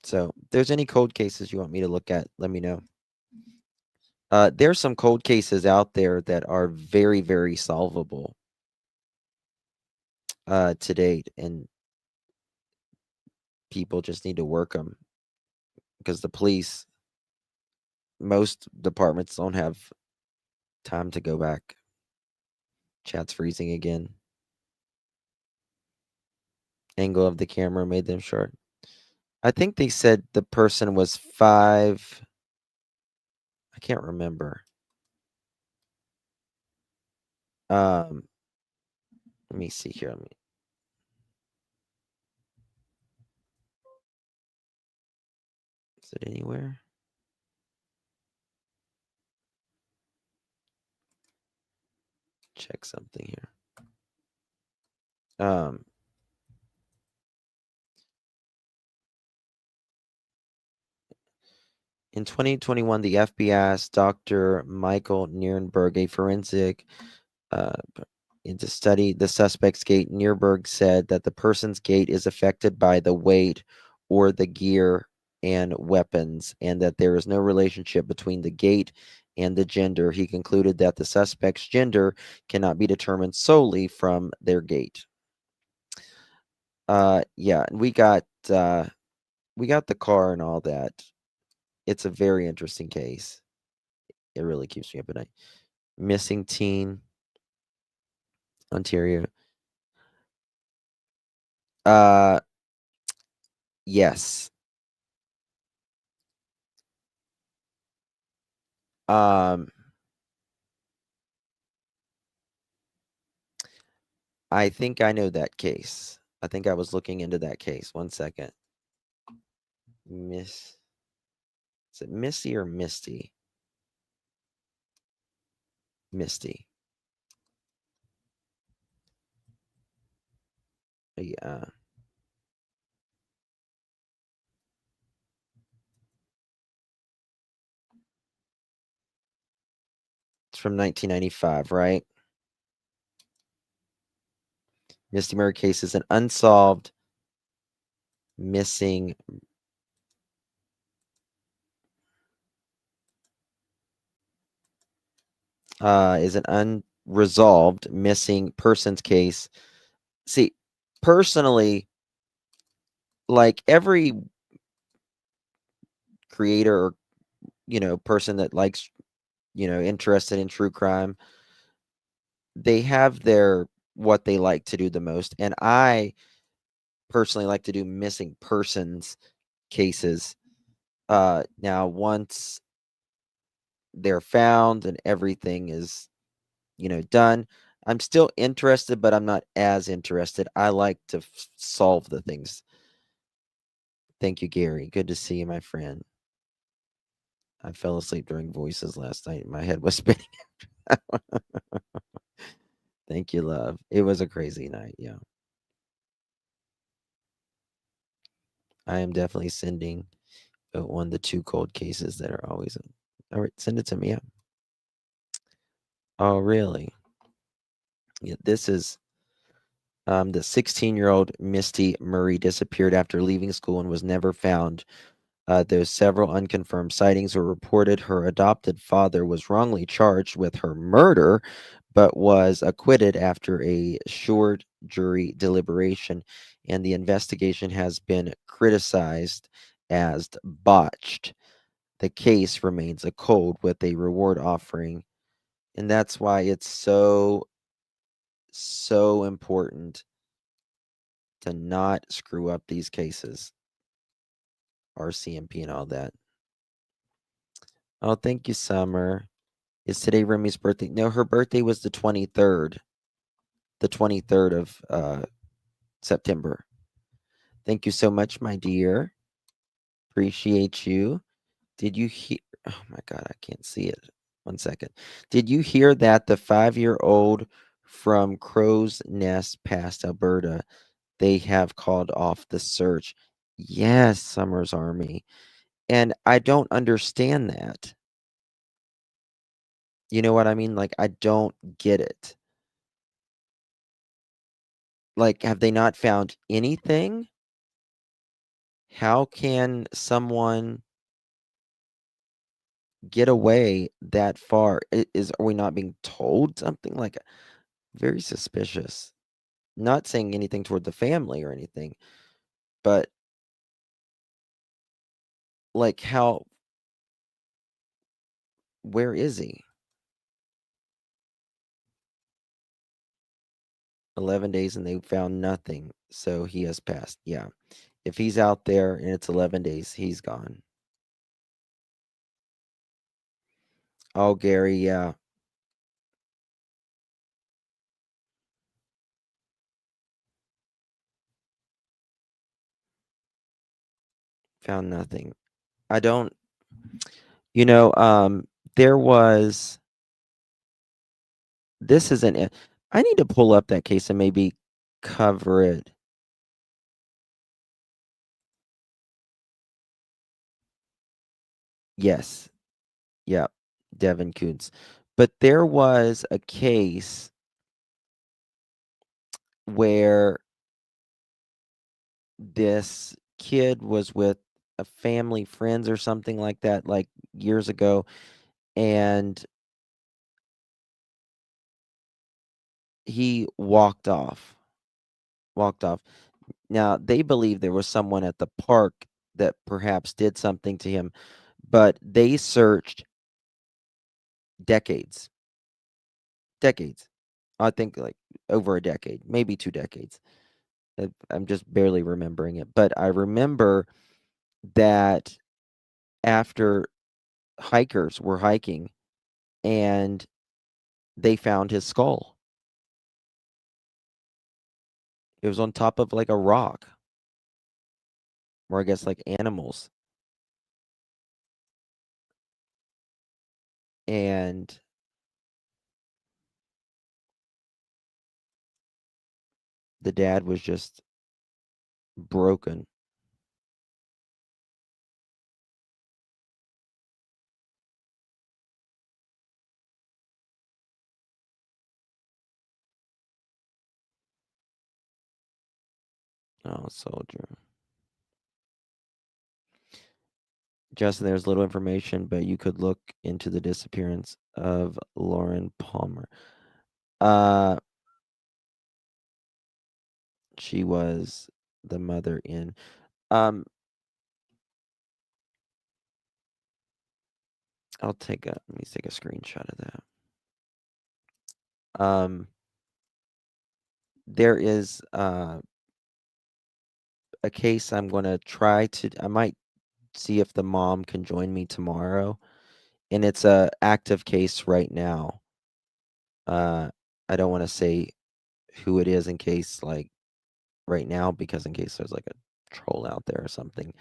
So, if there's any cold cases you want me to look at, let me know. There's some cold cases out there that are very, very solvable to date, and people just need to work them because the police, most departments don't have time to go back. Chat's freezing again. Angle of the camera made them short. I think they said the person was 5. I can't remember. Let me see here. Is it anywhere? Check something here. In 2021, the FBI asked Dr. Michael Nierenberg, a forensic, to study the suspect's gait. Nierenberg said that the person's gait is affected by the weight or the gear and weapons, and that there is no relationship between the gait and the gender. He concluded that the suspect's gender cannot be determined solely from their gait. Yeah, we got the car and all that. It's a very interesting case. It really keeps me up at night. Missing teen, Ontario. Yes. I think I know that case. I think I was looking into that case. 1 second. Is it Missy or Misty? Misty. Yeah. It's from 1995, right? Misty murder case is an unsolved missing is an unresolved missing persons case. See, personally, like every creator or person that likes interested in true crime, they have their what they like to do the most, and I personally like to do missing persons cases. Now once they're found and everything is done, I'm still interested, but I'm not as interested. I like to solve the things. Thank you, Gary. Good to see you, my friend. I fell asleep during voices last night. My head was spinning. Thank you, love. It was a crazy night. Yeah. I am definitely sending one of the 2 cold cases that are always in. All right, send it to me. Yeah. Oh, really? Yeah, this is the 16-year-old Misty Murray disappeared after leaving school and was never found. Though several unconfirmed sightings were reported, her adopted father was wrongly charged with her murder, but was acquitted after a short jury deliberation, and the investigation has been criticized as botched. The case remains a cold with a reward offering, and that's why it's so important to not screw up these cases. RCMP and all that. Oh, thank you, Summer. Is today Remy's birthday? No, her birthday was the 23rd. The 23rd of September. Thank you so much, my dear. Appreciate you. Did you hear? Oh my God, I can't see it. 1 second. Did you hear that the 5-year-old from Crow's Nest past Alberta, they have called off the search? Yes, Summer's Army. And I don't understand that. You know what I mean? Like, I don't get it. Like, have they not found anything? How can someone get away that far? Are we not being told something? Like, very suspicious. Not saying anything toward the family or anything, but like where is he? 11 days and they found nothing, so he has passed. Yeah. If he's out there and it's 11 days, he's gone. Oh, Gary, yeah. Found nothing. I don't, there was, this isn't it. I need to pull up that case and maybe cover it. Yes. Yeah. Devin Koontz. But there was a case where this kid was with a family, friends or something like that, like years ago, and he walked off. Now, they believe there was someone at the park that perhaps did something to him, but they searched decades. I think like over a decade, maybe 2 decades. I'm just barely remembering it, but I remember that after hikers were hiking and they found his skull. It was on top of like a rock, or I guess like animals. And the dad was just broken. Oh, soldier. Justin, there's little information, but you could look into the disappearance of Lauren Palmer. She was the mother in. Let me take a screenshot of that. There is a case I might see if the mom can join me tomorrow, and it's a active case right now. I don't want to say who it is in case like right now, because in case there's like a troll out there or something.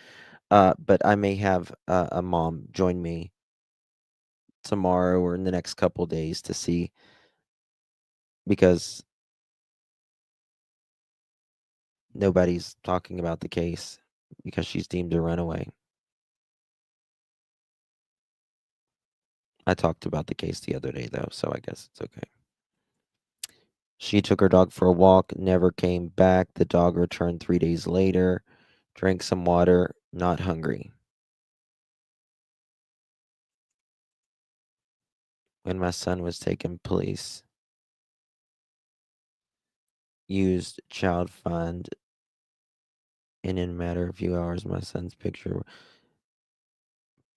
But I may have a mom join me tomorrow or in the next couple days to see, because nobody's talking about the case because she's deemed a runaway. I talked about the case the other day, though, so I guess it's okay. She took her dog for a walk, never came back. The dog returned 3 days later, drank some water, not hungry. When my son was taken, police used child find, and in a matter of a few hours, my son's picture.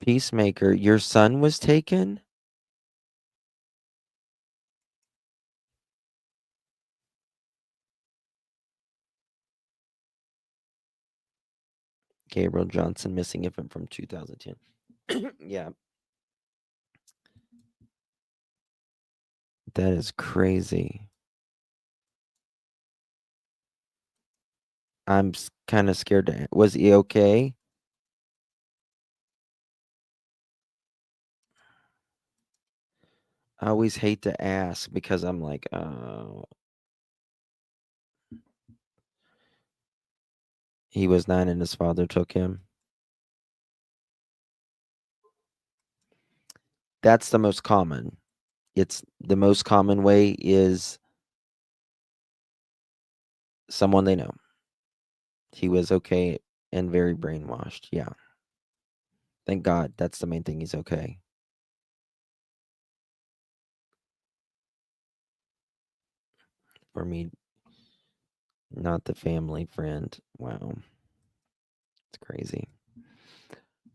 Peacemaker, your son was taken? Gabriel Johnson, missing infant from 2010. Yeah. That is crazy. I'm kind of scared to. Was he okay? I always hate to ask because I'm like, he was 9 and his father took him. That's the most common. It's the most common way is someone they know. He was okay and very brainwashed. Yeah. Thank God. That's the main thing. He's okay. For me, not the family friend. Wow. It's crazy.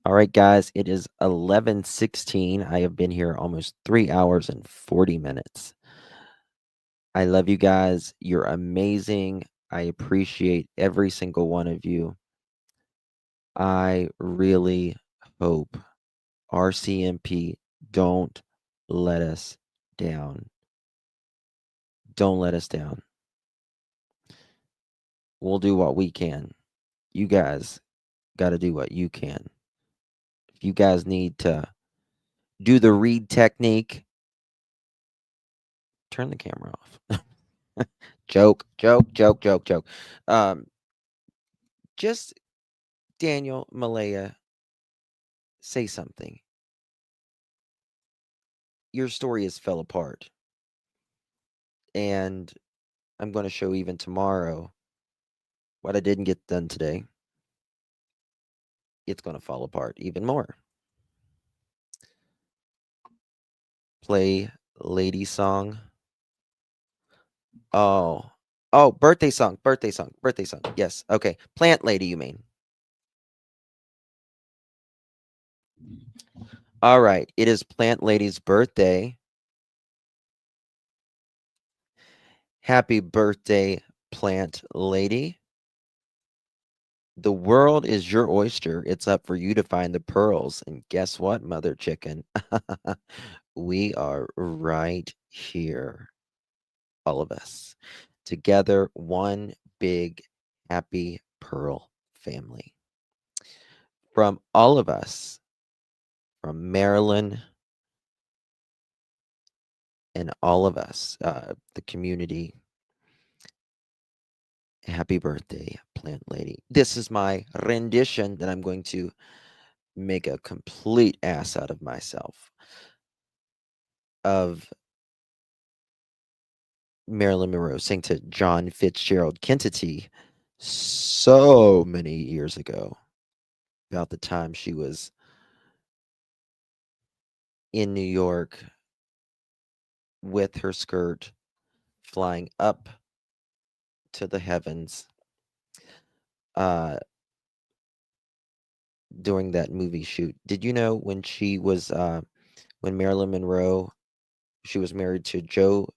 All right, guys, it is 11:16. I have been here almost 3 hours and 40 minutes. I love you guys. You're amazing. I appreciate every single one of you. I really hope RCMP don't let us down. Don't let us down. We'll do what we can. You guys got to do what you can. If you guys need to do the read technique, turn the camera off. Joke. Just Daniel, Malaya, say something. your story has fell apart. And I'm going to show even tomorrow what I didn't get done today. It's going to fall apart even more. Play lady song. Oh, birthday song. Yes. Okay. Plant lady, you mean? All right. It is Plant Lady's birthday. Happy birthday, Plant Lady. The world is your oyster. It's up for you to find the pearls. And guess what, Mother Chicken? We are right here. All of us. Together, one big, happy pearl family. From all of us, from Maryland and all of us, the community, happy birthday, Plant Lady. This is my rendition that I'm going to make a complete ass out of myself of Marilyn Monroe sing to John Fitzgerald Kennedy so many years ago, about the time she was in New York with her skirt flying up to the heavens during that movie shoot. Did you know when she was when Marilyn Monroe, she was married to Joe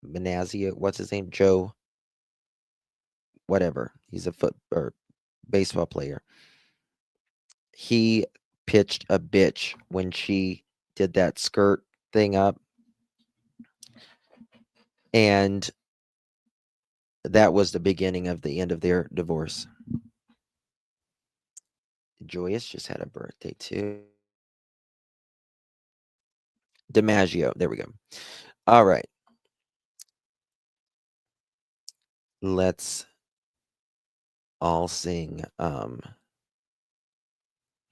Manazia, what's his name? Joe whatever. He's a foot or baseball player. He pitched a bitch when she did that skirt thing up. And that was the beginning of the end of their divorce. Joyous just had a birthday too. DiMaggio. There we go. All right. Let's all sing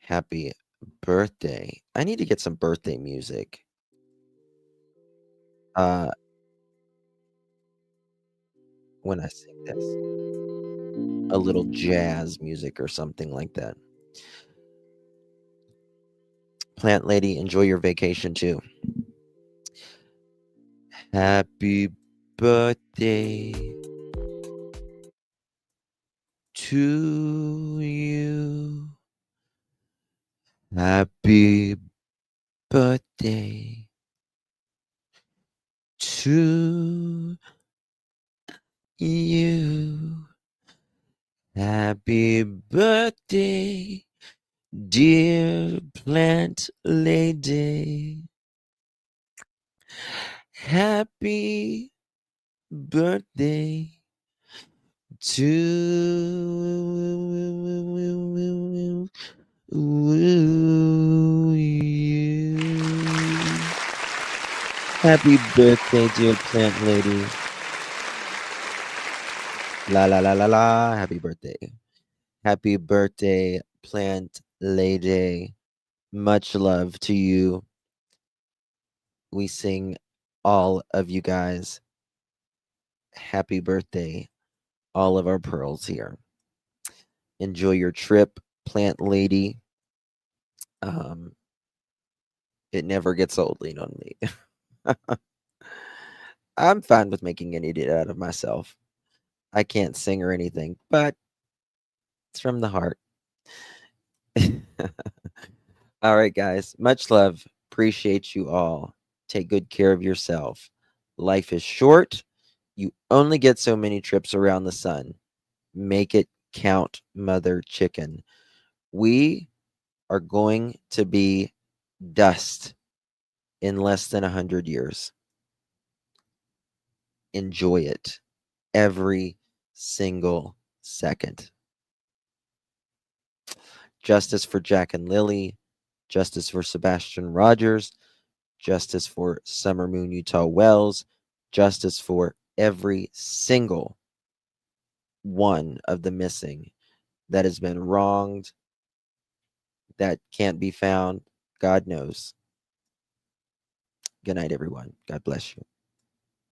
happy birthday. I need to get some birthday music. When I sing this. A little jazz music or something like that. Plant Lady, enjoy your vacation too. Happy birthday to you. Happy birthday to you. Happy birthday, dear Plant Lady. Happy birthday to you. Happy birthday, dear Plant Lady. La la la la la. Happy birthday. Happy birthday, Plant Lady. Much love to you. We sing all of you guys happy birthday, all of our pearls here. Enjoy your trip, Plant Lady. It never gets old, lean on me. I'm fine with making an idiot out of myself. I can't sing or anything, but it's from the heart. All right, guys. Much love. Appreciate you all. Take good care of yourself. Life is short. You only get so many trips around the sun. Make it count, Mother Chicken. We are going to be dust in less than 100 years. Enjoy it every single second. Justice for Jack and Lilly. Justice for Sebastian Rogers. Justice for Summer Moon Utah Wells. Justice for every single one of the missing that has been wronged, that can't be found. God knows. Good night, everyone. God bless you.